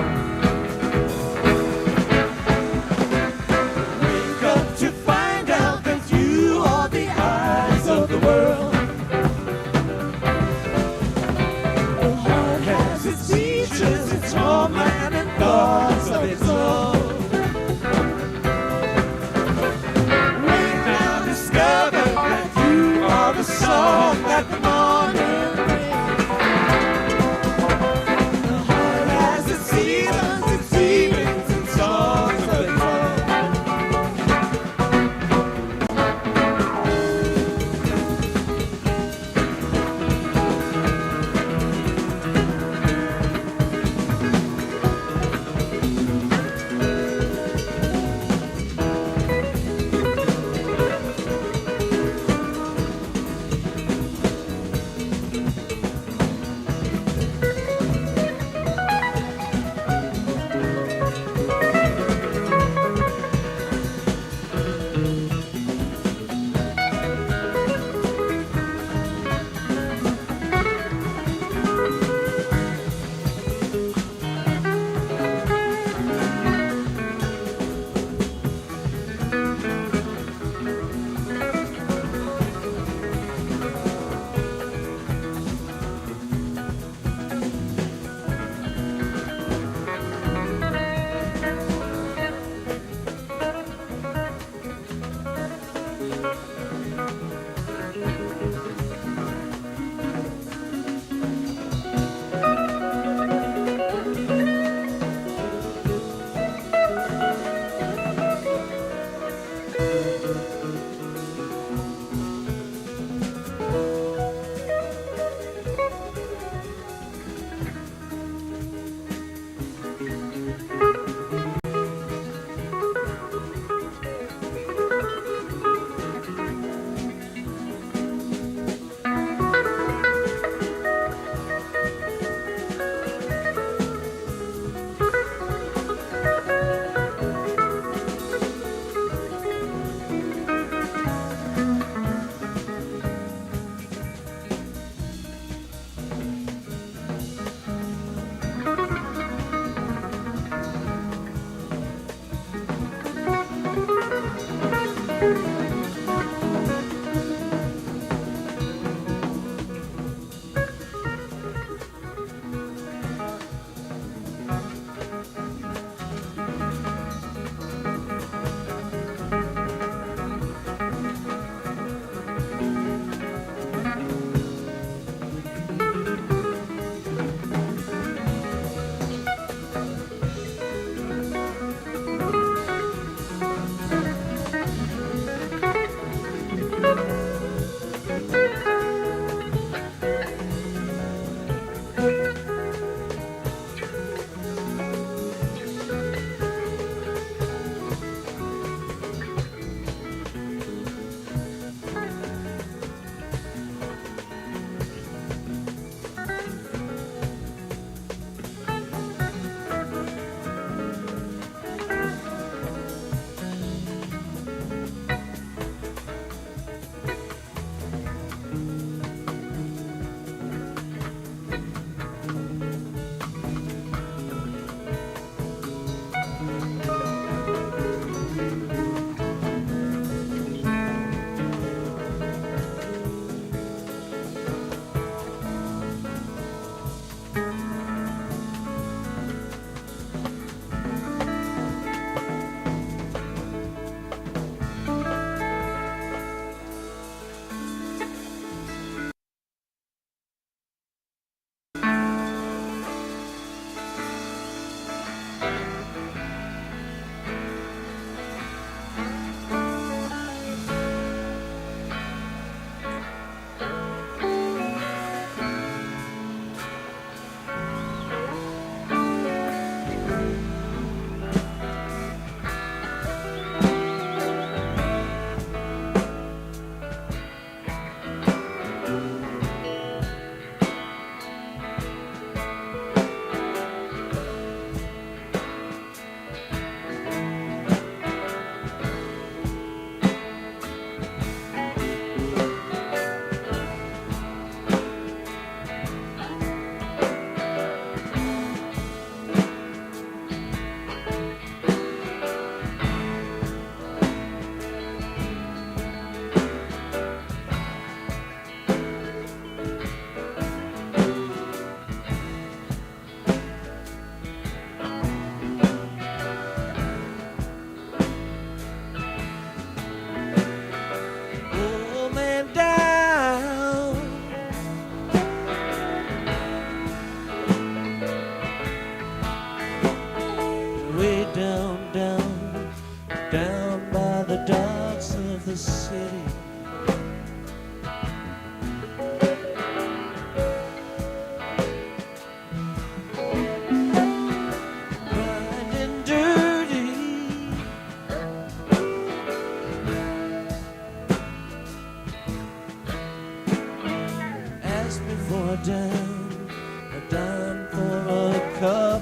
Wake up to find out that you are the eyes of the world. The heart has its teachers, its homeland and gods of its own. We now discover that you are the song that the morning brings. The heart has its seasons,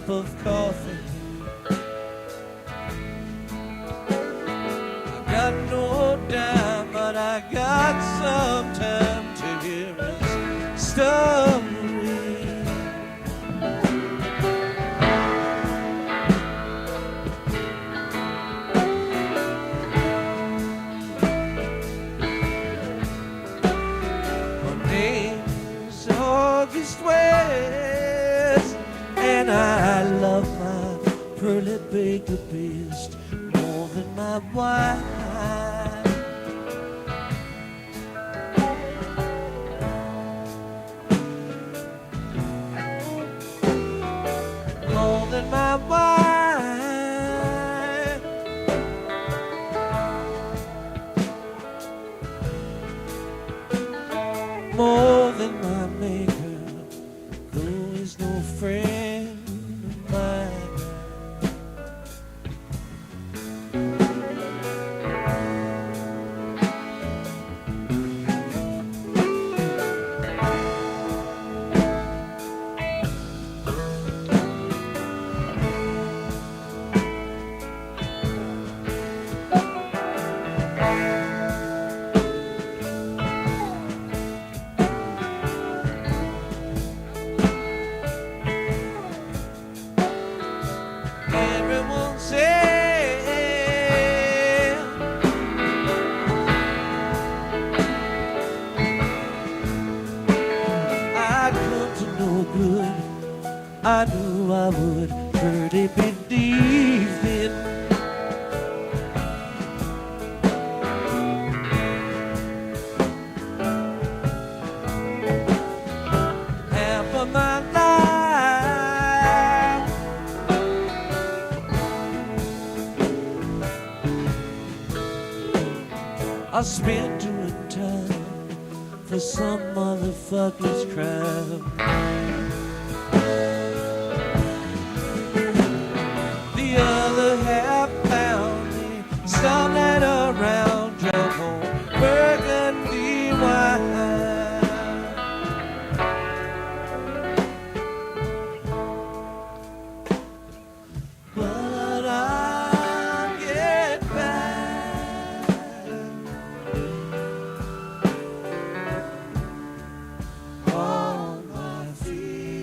cup of coffee. I got no dime, but I got some time to hear his story. My name's August West, and I love my pearly baker beast more than my wife. More than my wife. More than my maker, though he's no friend of mine. Everyone said I'd come to no good. I knew I would, pretty believed in. Half of my life I spent doing time for some motherfucker's crime. The other half found me stumbling around drunk on burgundy wine. But I'll get back. All my feet.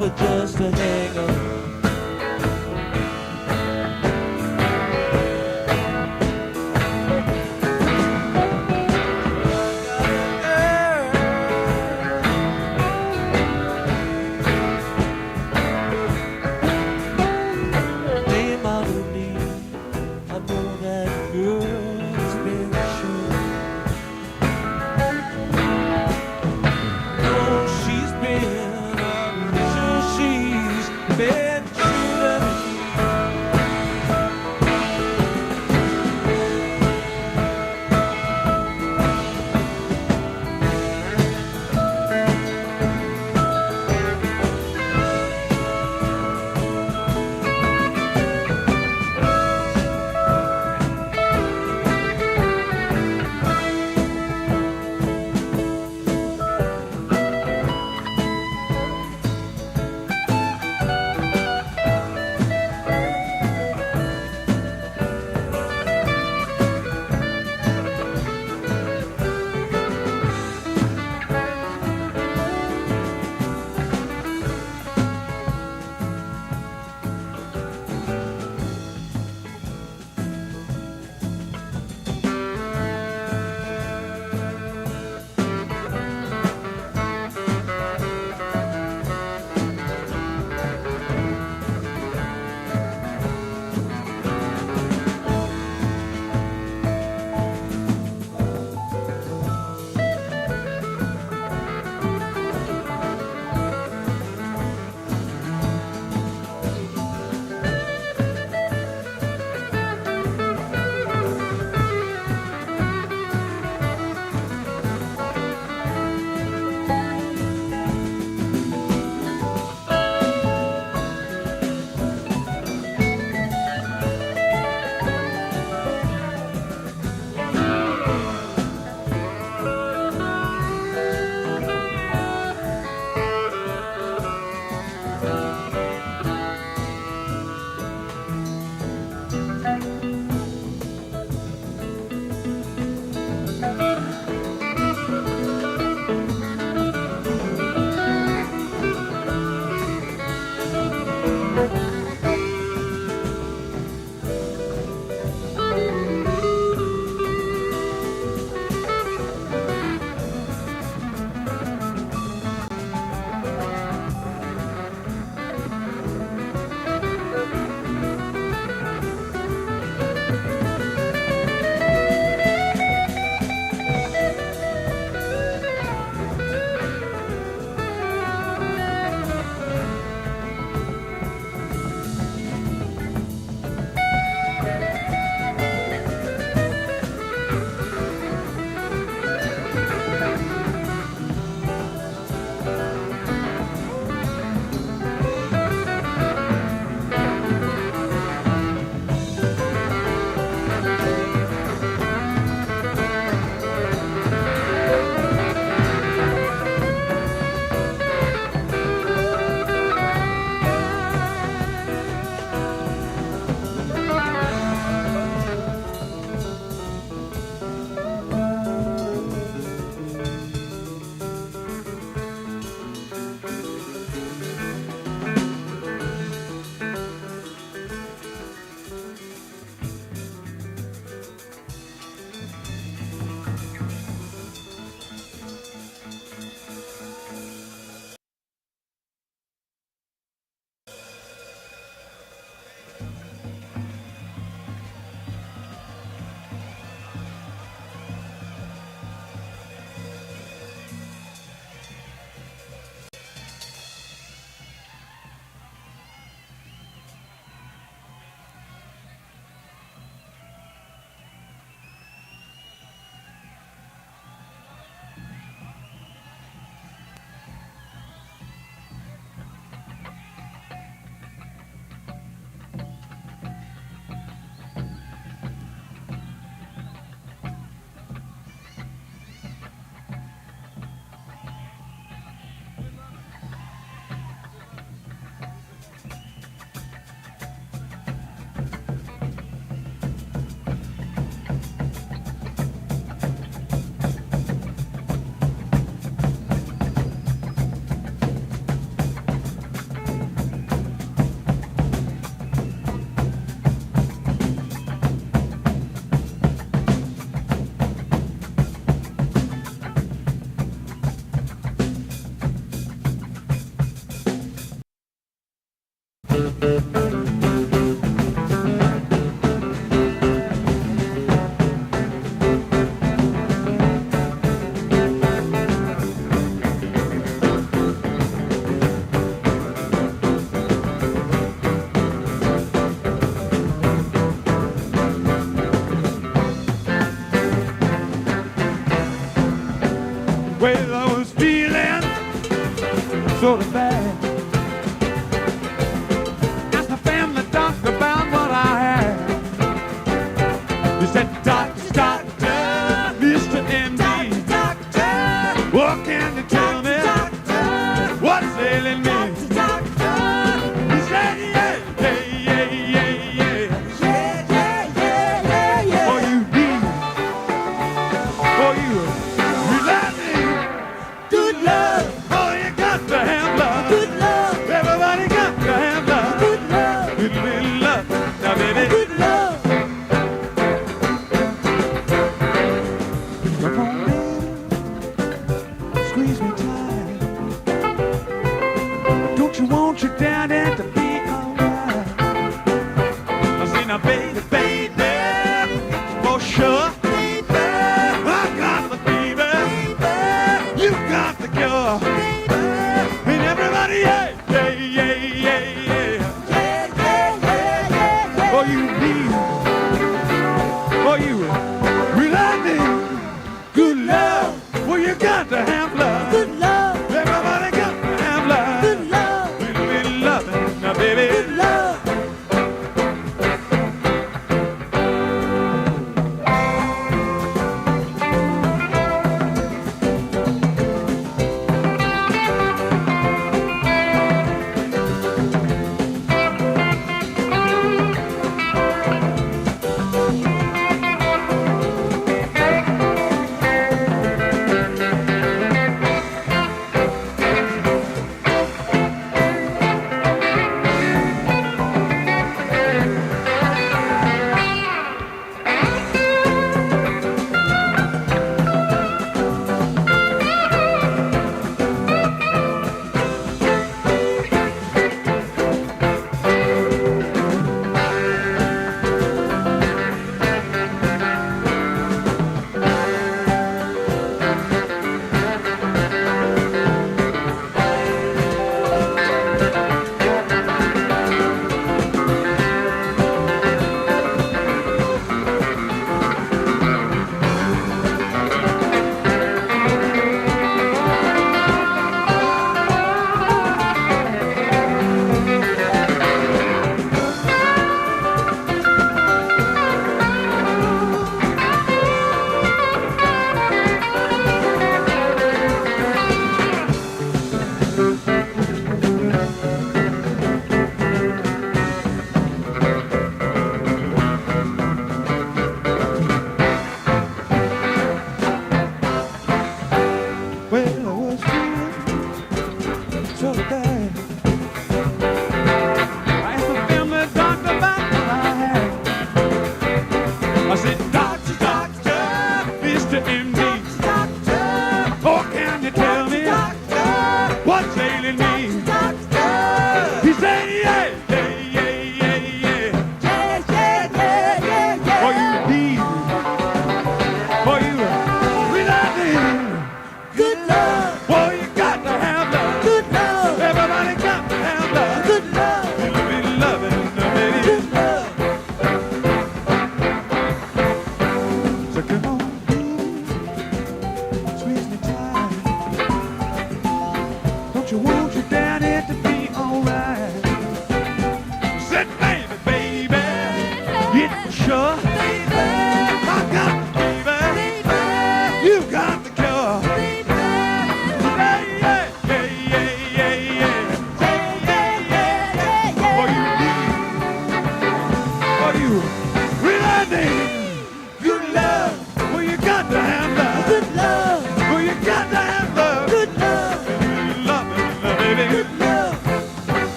but just a hang up. Name out of me, I know that girl's been sure. No, she's been, sure she's been shooting. Well, I was feeling sort of bad. Asked the family doctor about what I had. He said, Doctor, doctor, Mr. MD, what can you tell me? What's ailing me? He said, yeah, yeah, yeah, yeah. Oh, you need, oh, you rely me. Good love. Oh, you got to have love. Good love. Everybody got to have love. Good love. Little bit of love. Now, baby. Good love. Pick up on me. Squeeze me tight. Don't you want your daddy to be alright? I say now, baby, baby, for sure. Baby, I got the fever. You got the cure. And everybody, yeah, yeah, yeah, yeah, yeah. Oh, you need, oh, you rely me. Good love. Well, you got to have love. Good love. Everybody got to have love. Good love. Little bit of love.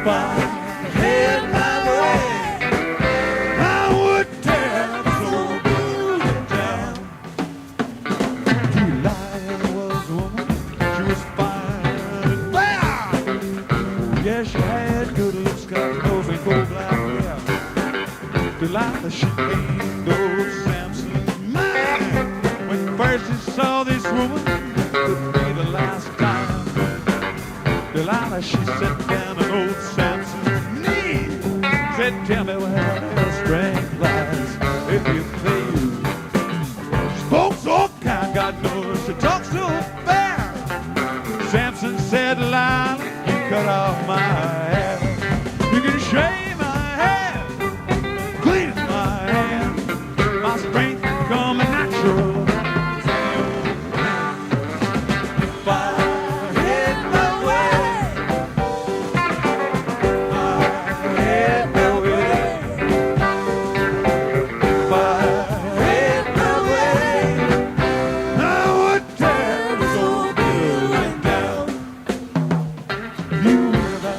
If I had my way, I would tear this old building down. Delilah was a woman, she was fine and fair. Yeah, she had good looks, got nose and cold black hair. Delilah, she ain't no Samson's mind. When first he saw this woman, it could be the last time. Delilah, she sat down on old Samson's knee. Said, tell me where your strength lies, if you please. She spoke so kind, God knows she talks so fair. Samson said, Delilah, you cut off my hair. You can shave my head, clean my hand. My strength come natural. If I had my way, I had my way. If I had my way, I would tear this old building down. You hear that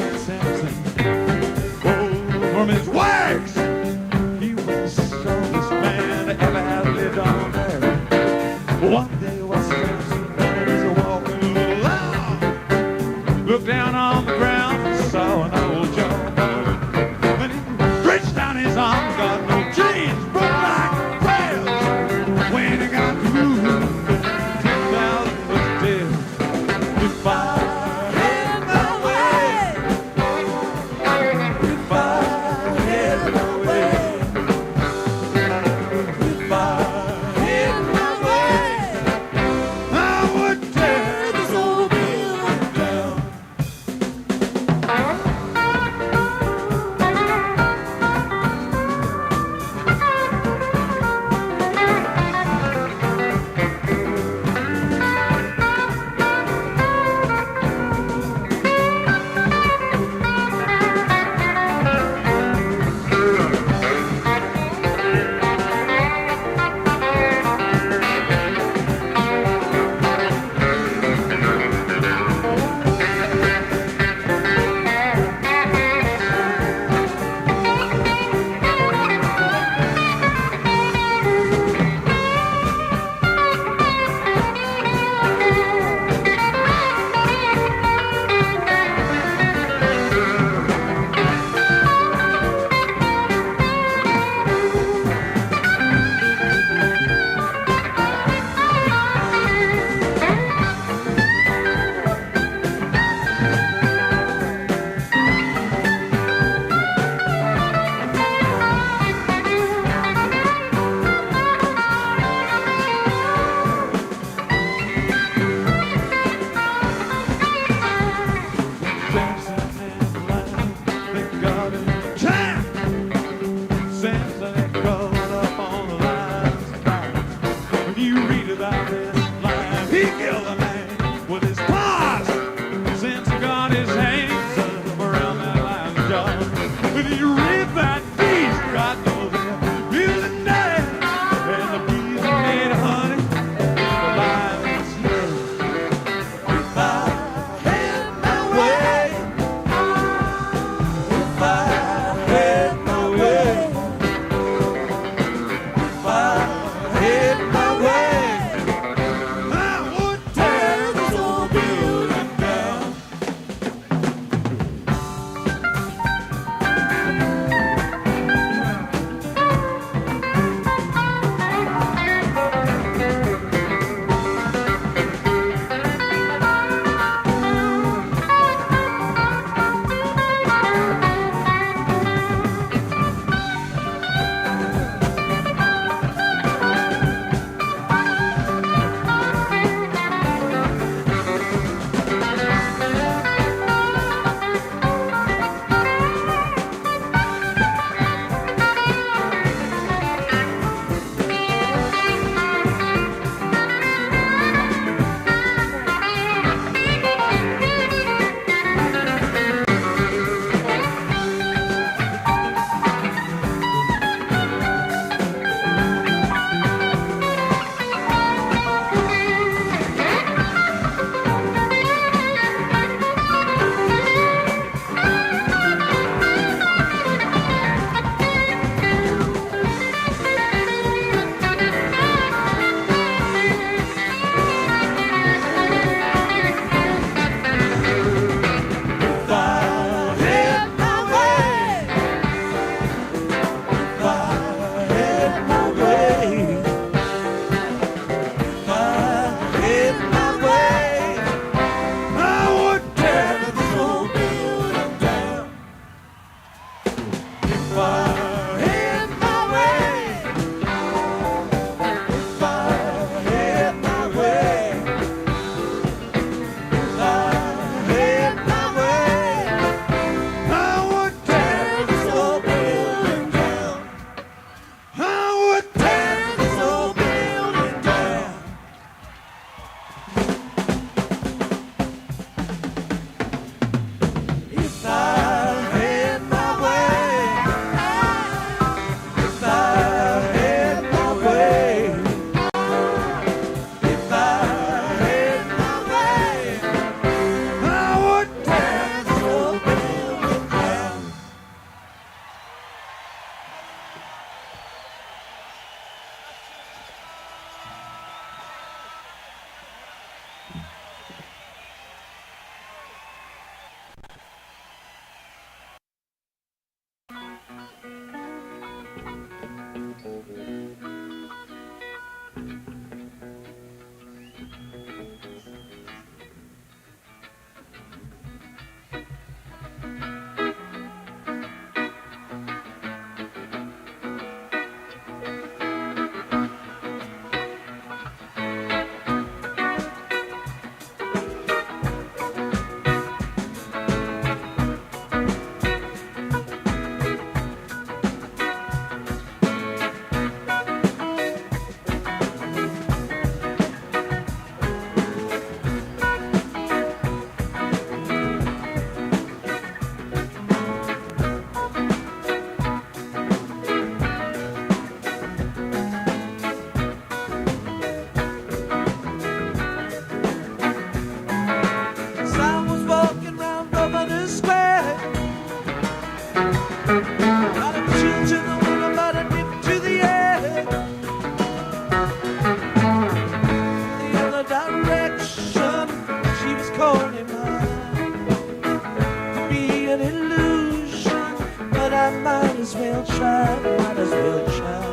as well try, might as well try.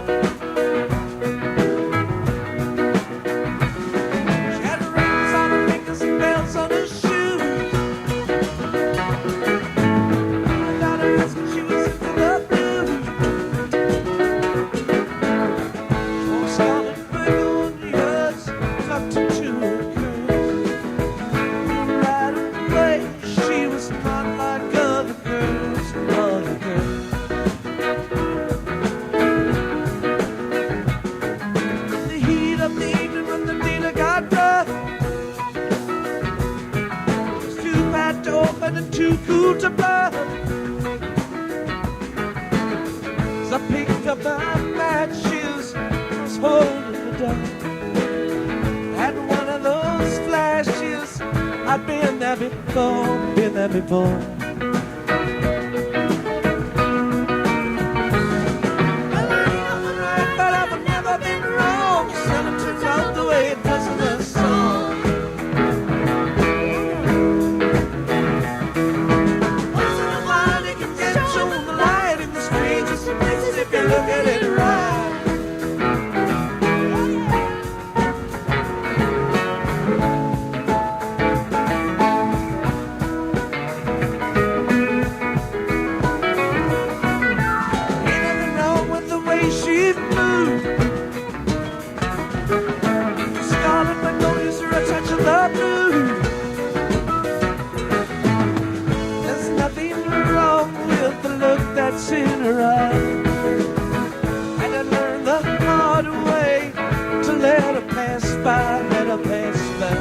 She had rings on her fingers and belts on her shoes. I got her asking she was into the blues. She wore scarlet begonias tucked into her curls. Right away, she was not like other girls, other girls. In the heat of the evening when the dealer got rough, it was too bad to open and too cool to bluff. As I picked up my matches, I was holding the dark. Had one of those flashes, I've been there before, been there before. Well, I ain't nothing right, but I've never been wrong. Something turns out the way it does in a song. Once in a while, you can get shown the light in the strangest of places if you look at it right. Ain't nothing wrong with the way she moved. The scarlet magnolias are a touch of the blue. There's nothing wrong with the look that's in her eye. And I learned the hard way to let her pass by, let her pass by.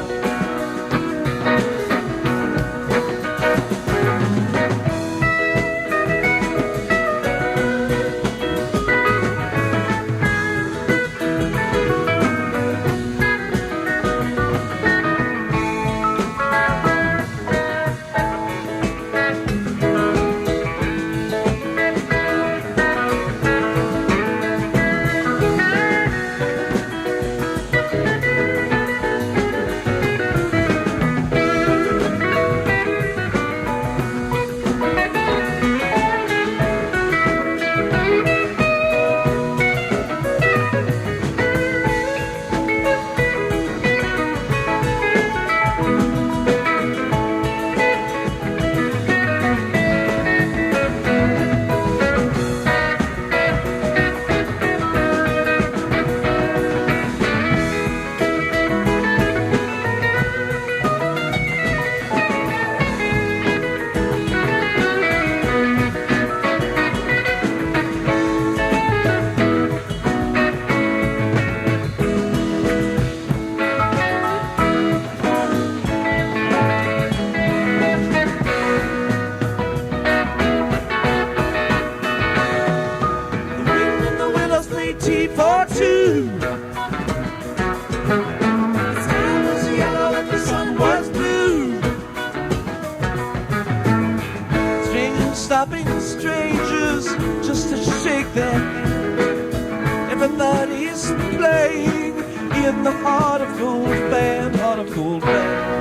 The wind and the willows made tea for two. The sky was yellow and the sun was blue. Strangers stopping strangers just to shake their hand. Everybody's playing in the heart of gold band, heart of gold band.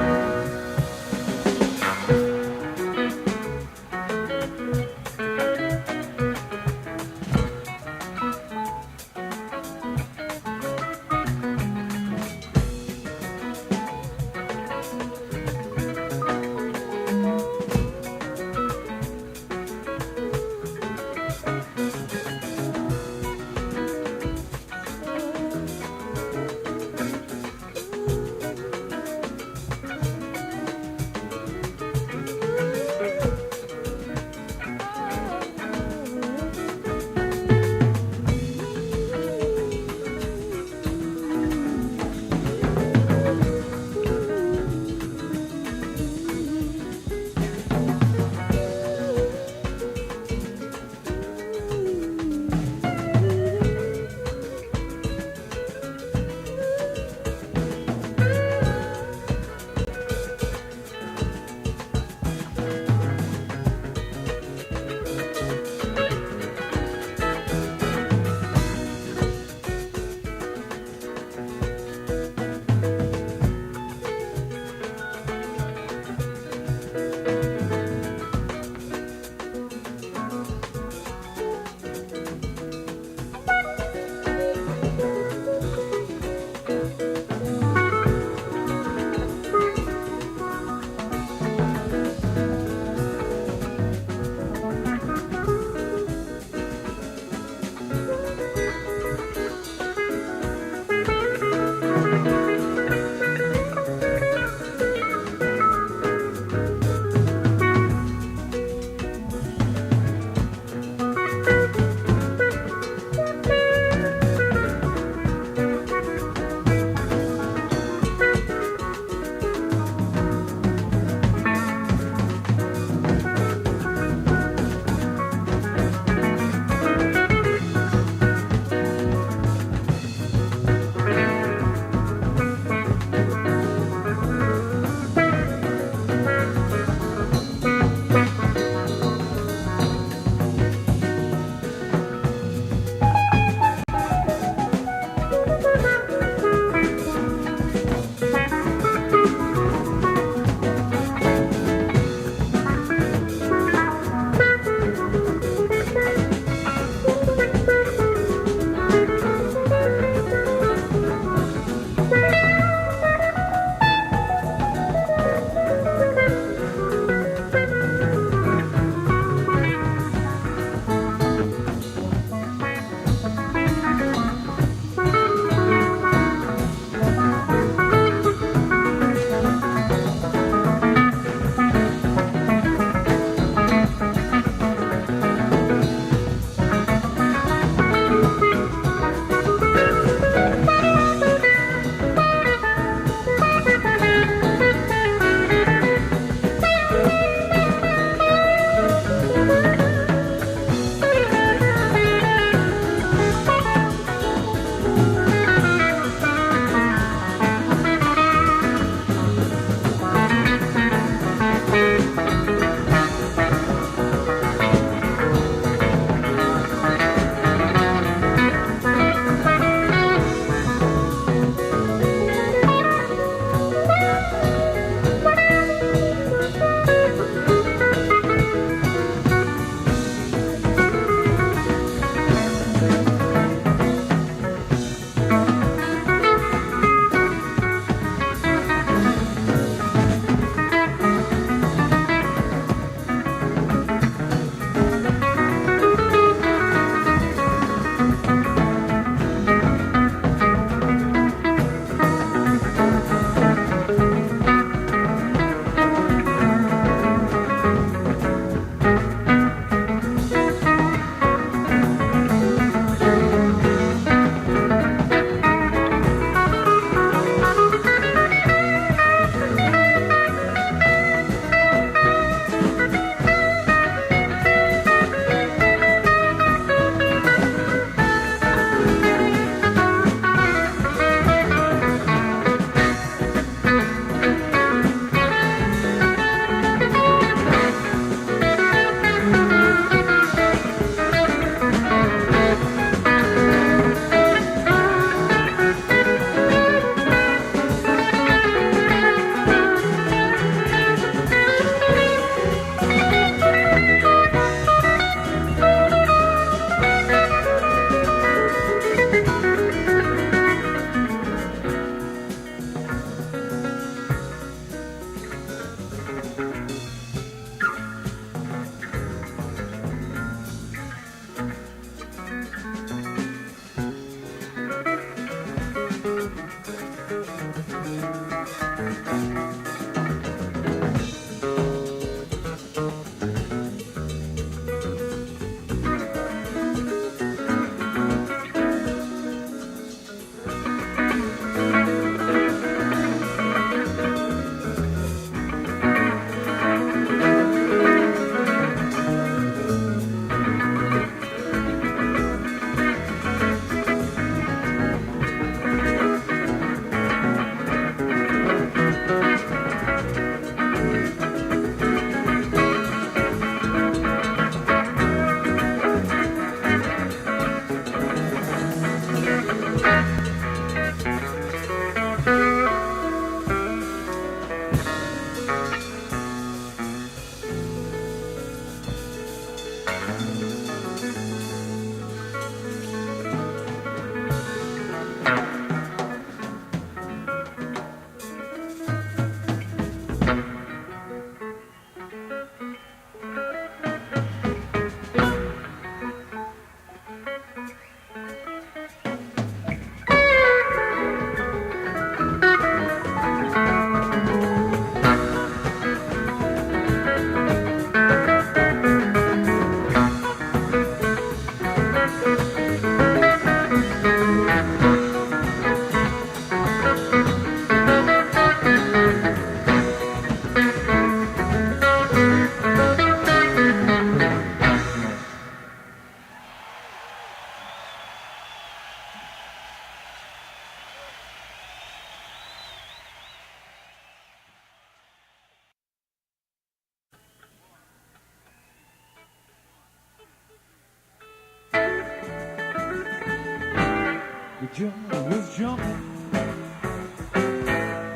joy was jumping,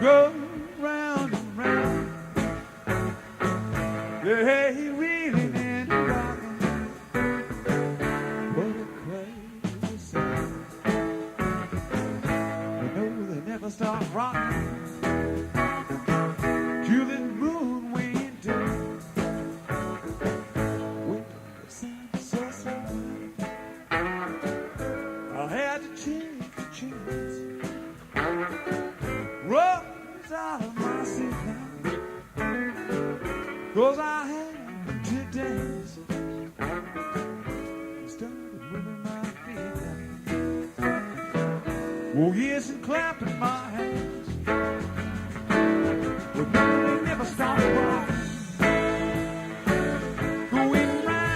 go round and round. Yeah, he really meant rocking. What a crazy sound. You know they never stop rocking till the moon went down. When the sun was so sad, I had to take a chance. Rose out of my seat now, 'cause I had to dance. I started moving my feet now. Oh yes, and clapping my hands. But they never stopped rocking. Going round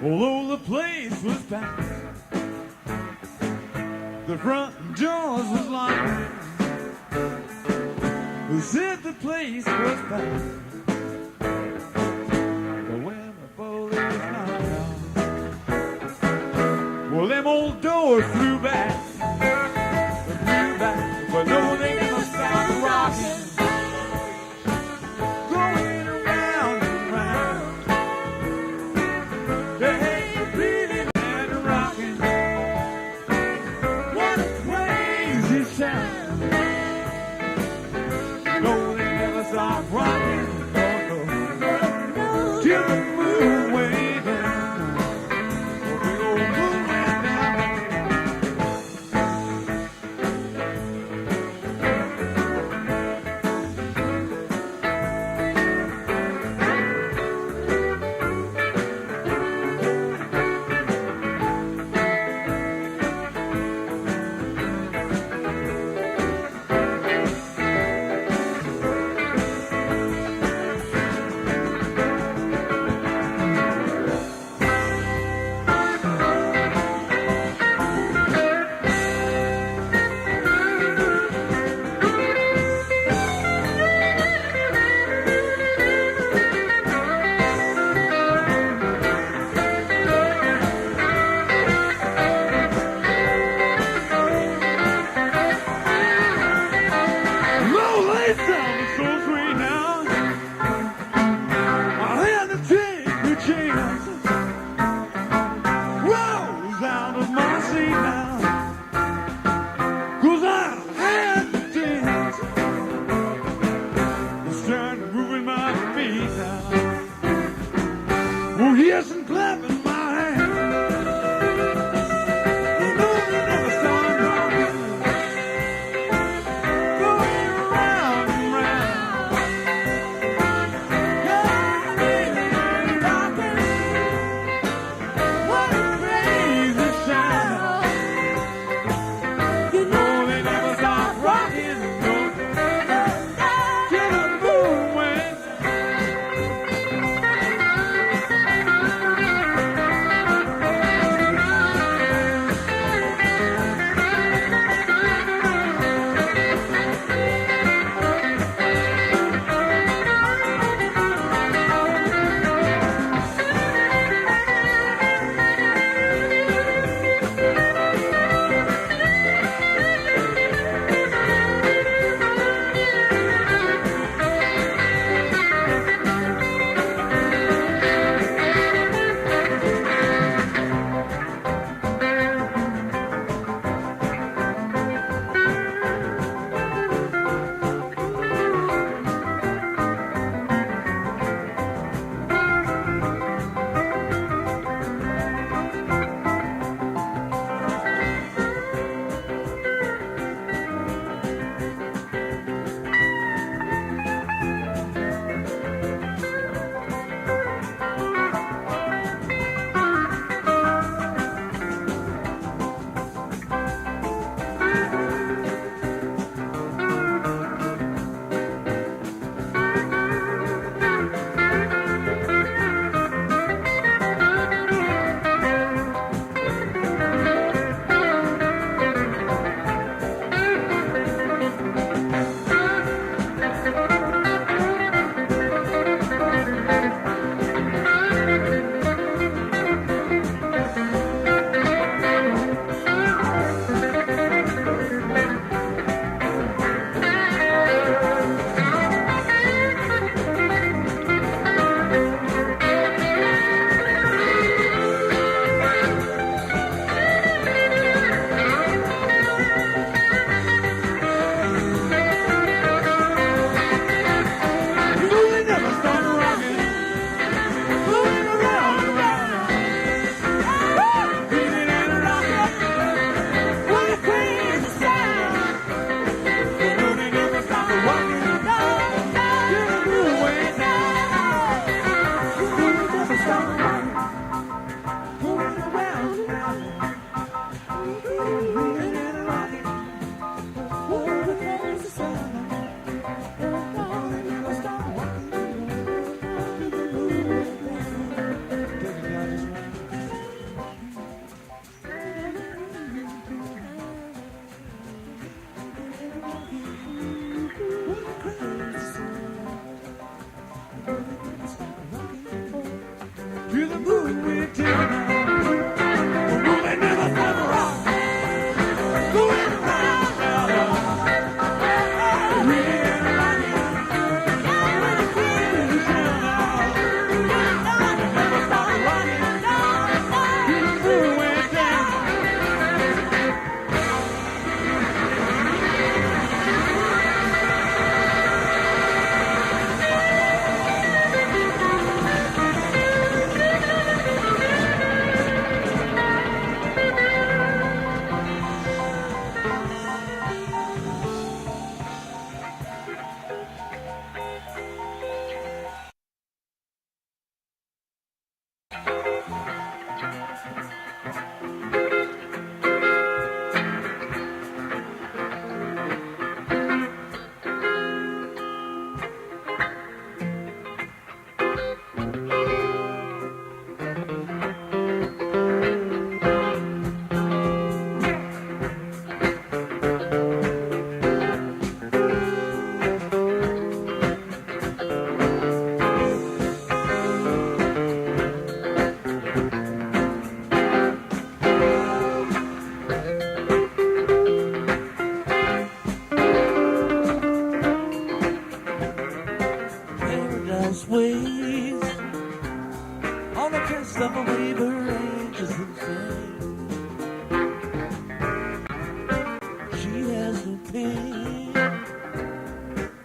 Although the place was packed, the front doors was locked. Who said the place was packed? But when the police knocked out, well, them old doors flew back. They flew back, but no, they never stopped rocking. Going around and round. Hey, breathing and rocking. What a crazy sound. No, they never stop rocking. No, no. Till the moon way down. The big old moon went down. Yes, and clapping my hands. No, they never stop rocking. Going round and round. Yeah, baby, rocking. What a crazy sound. You know they never stop rocking. No, till the moon went down. finest of a waiver angels and fame. She has no pain.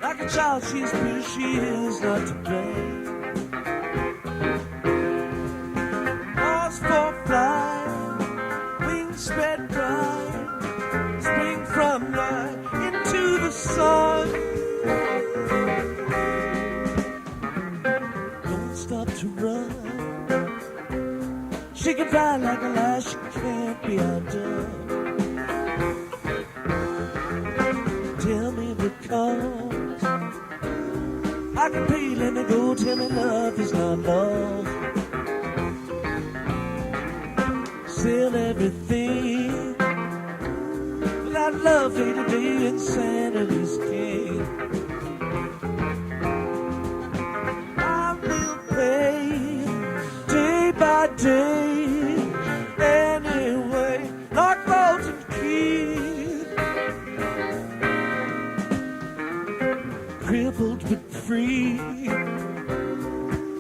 Like a child, she's pure, she is not to blame. Pause for flight, wings spread bright, spring from night into the sun. Don't stop to run. She can fly like a lie, she can't be outdone. Tell me the cause, I can pay, let me go, tell me love is not lost. Sell everything, without love day to day, insanity's king. I will pay, day by day, anyway, like Bolton Key. Crippled but free,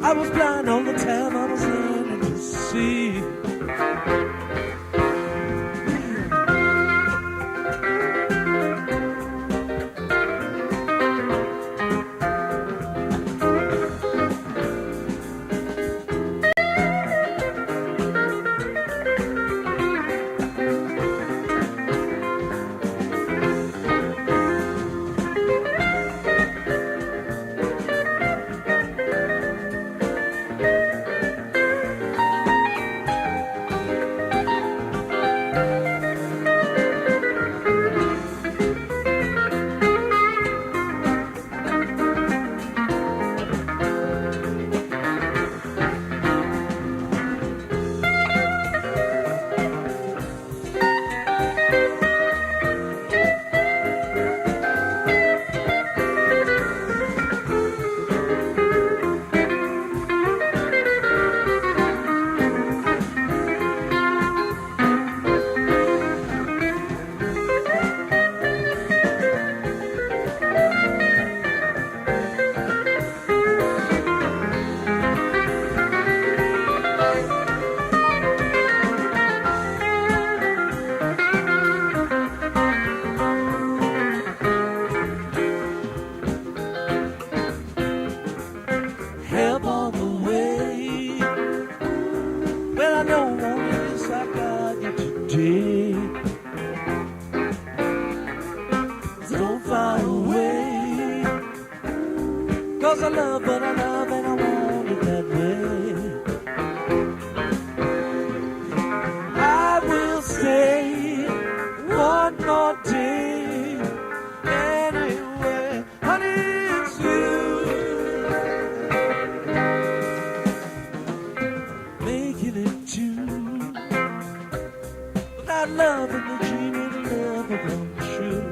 I was blind all the time, I was learning to see. Help on the way. Well, I know only this I got you today. So don't fly away, 'cause I love what I love and I want it that way. I will stay one more day. Anyway, honey, it's you. Making it two. Without love and the dream of love will come true.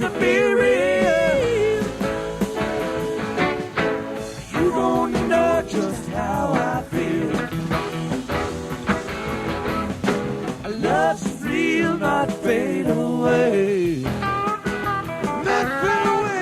to be real. You don't know just how I feel. Love's real, not fade away. Not fade away.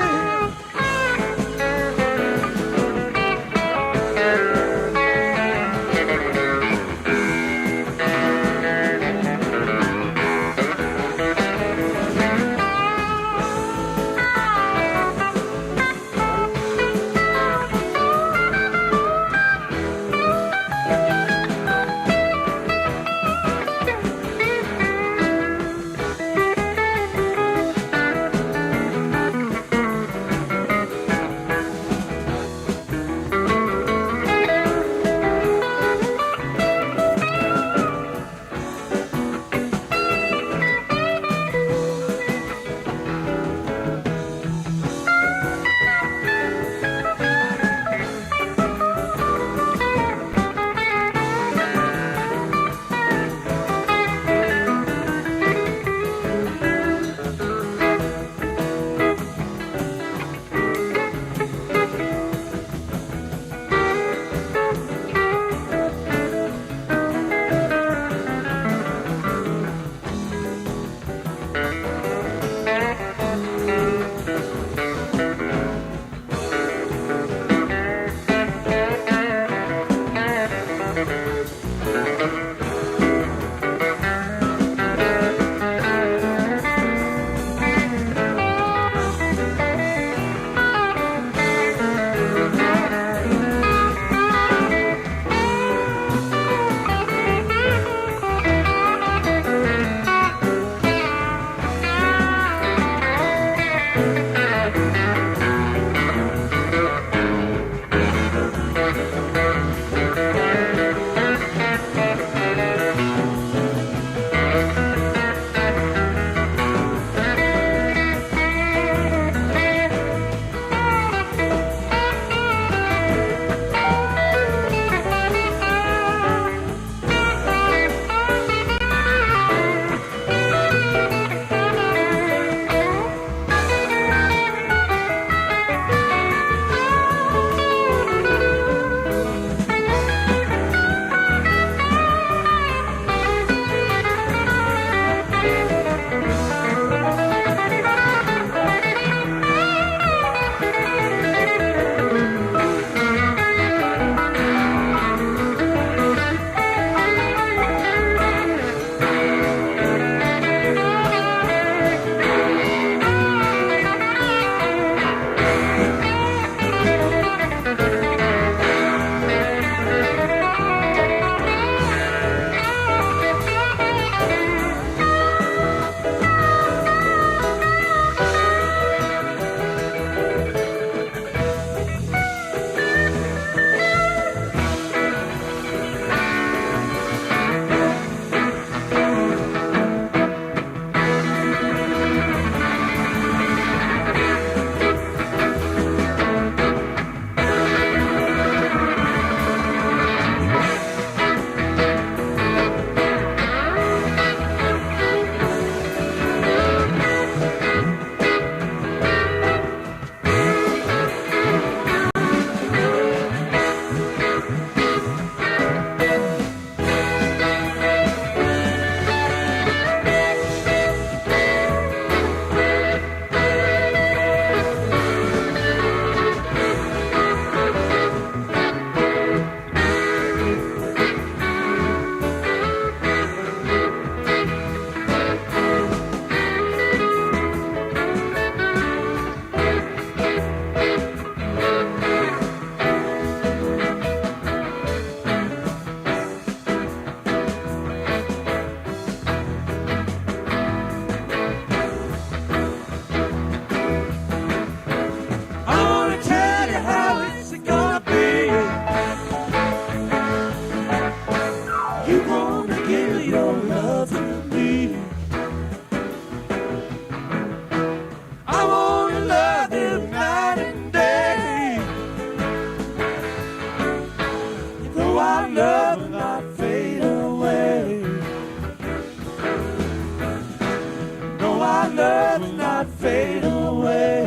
our love will not fade away.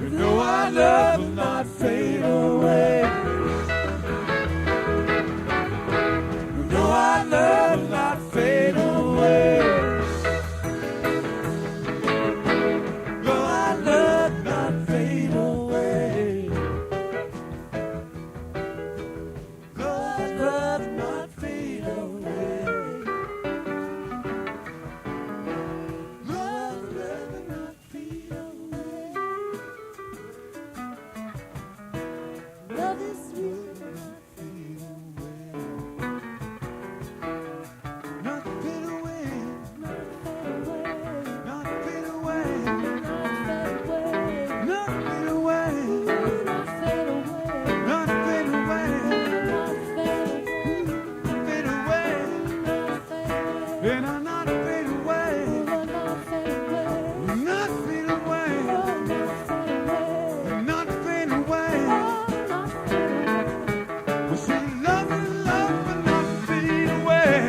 You know our love will not fade away. You know our love will not fade away. No, our love will not fade away. God's love will not fade away. God's love will not fade away. Love is sweet, not fade away. Not fade away. Not fade away. Not fade away. Not fade away. Not fade away. Not fade away. Fade away. And I'll not fade away. Not fade away. Not fade away. We say love and love will not fade away.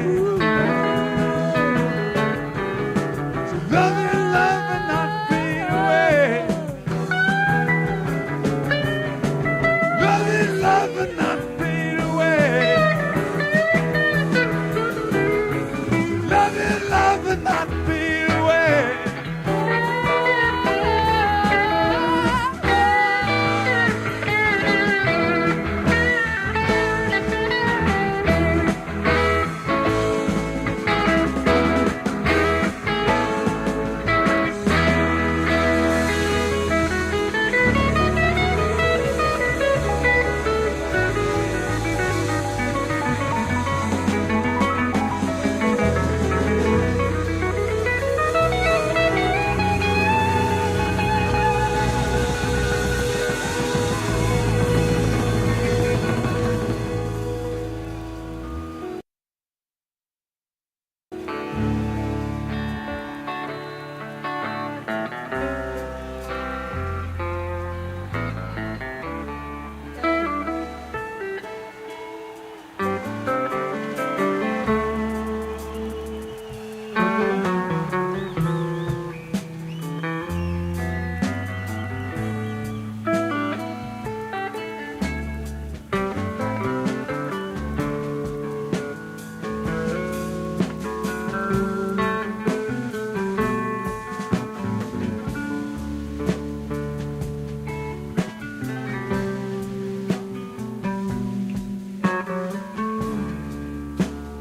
So love and love will not fade away. Love and love will not fade away. Love and love will not fade away.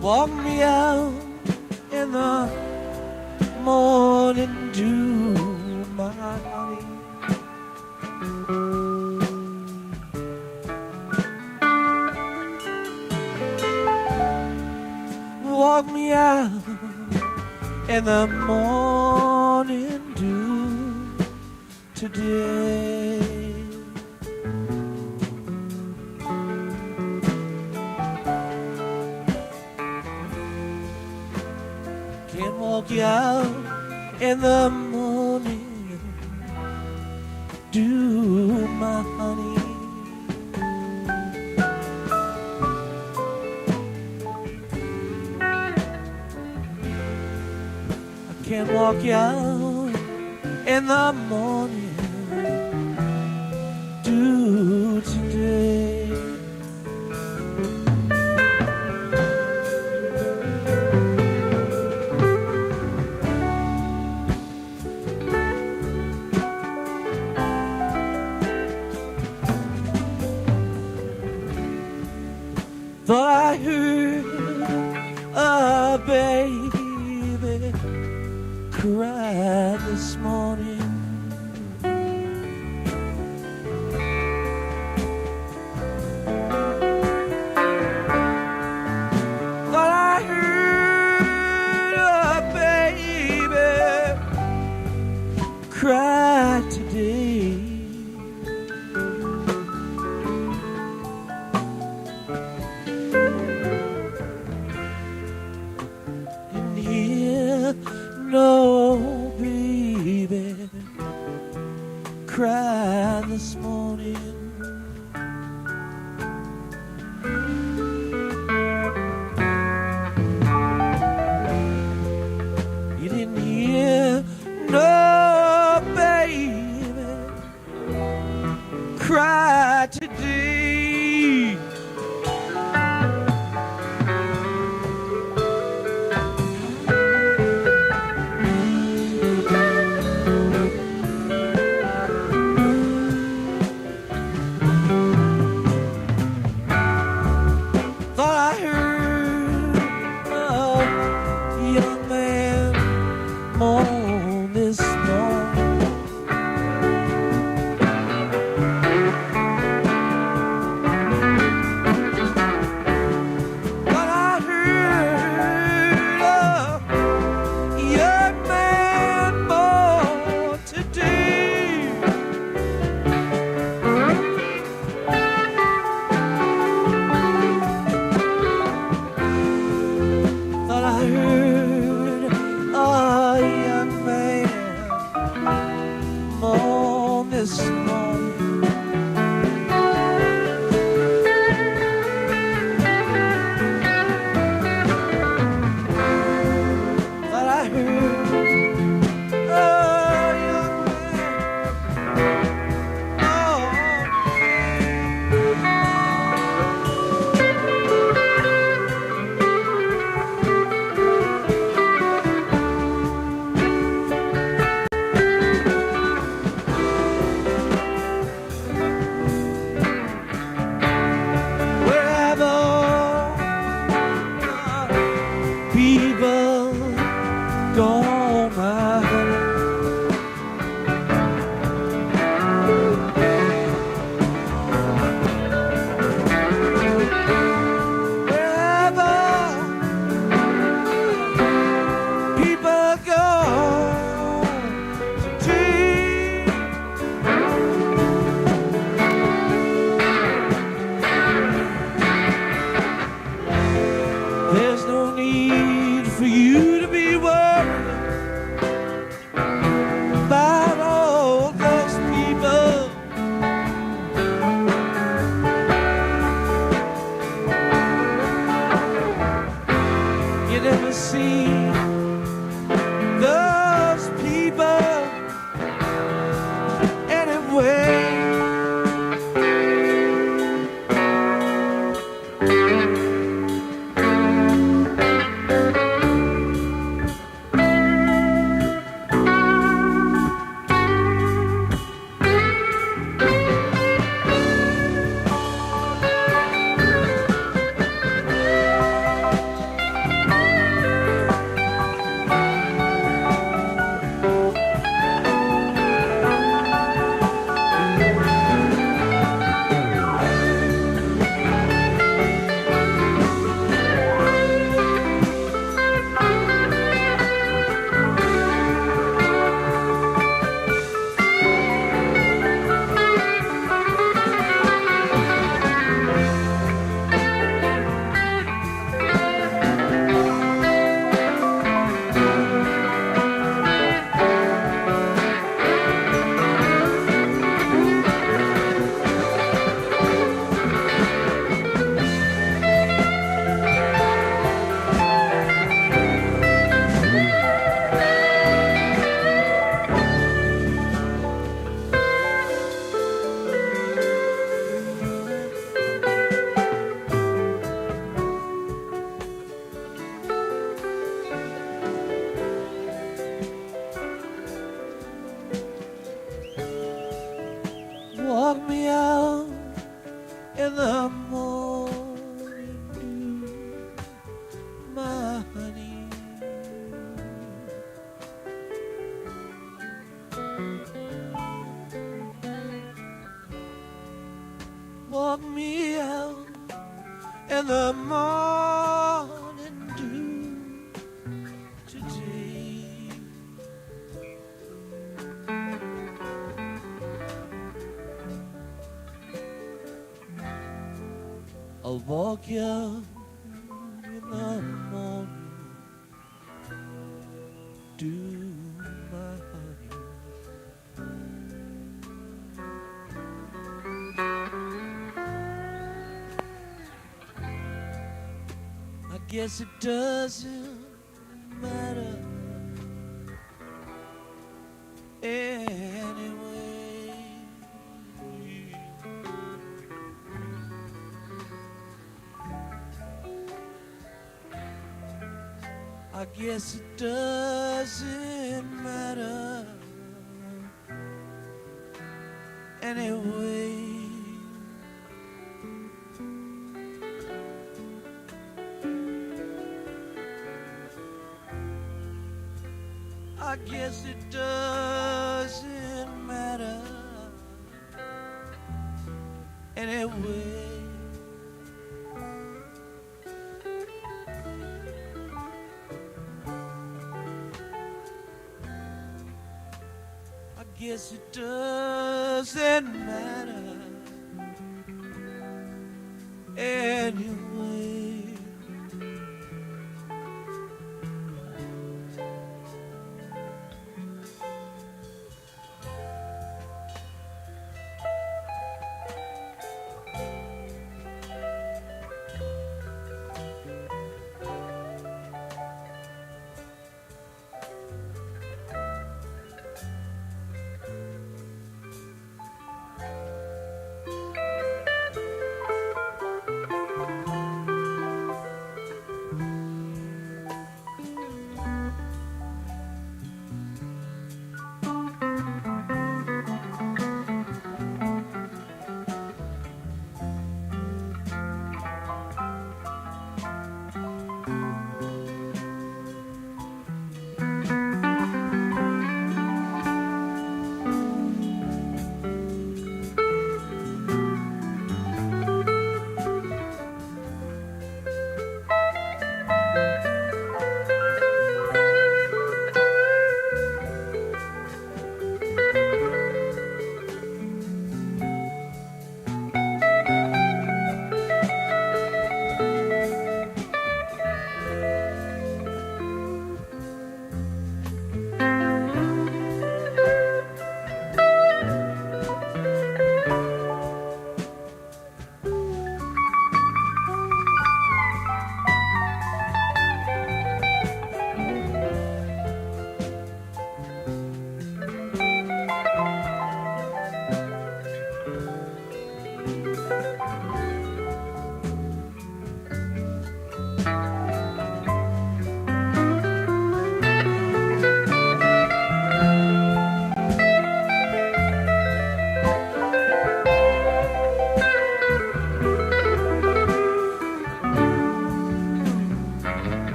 Walk me out in the morning dew, my honey. Walk me out in the morning dew today. Can walk you out in the morning dew, my honey. I can walk you out in the morning dew today. Thought I heard a baby cry this morning. Thought I heard a baby cry today. No, baby, cry this morning. you to be worried about all those people. You never see those people anyway. Walk me out in the morning dew, my honey. Walk me out in the morning dew today. I'll walk you in the morning dew, my honey. I guess it doesn't matter anyway. I guess it doesn't matter anyway. I guess it doesn't matter anyway. I guess it doesn't matter anyway.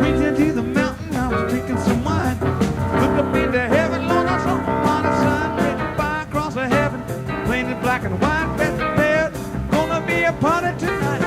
Reached into the mountain, I was drinking some wine. Looked up into heaven, Lord, I saw a lot of sun. Went by across the heaven, painted black and white, best prepared. Gonna be a party tonight.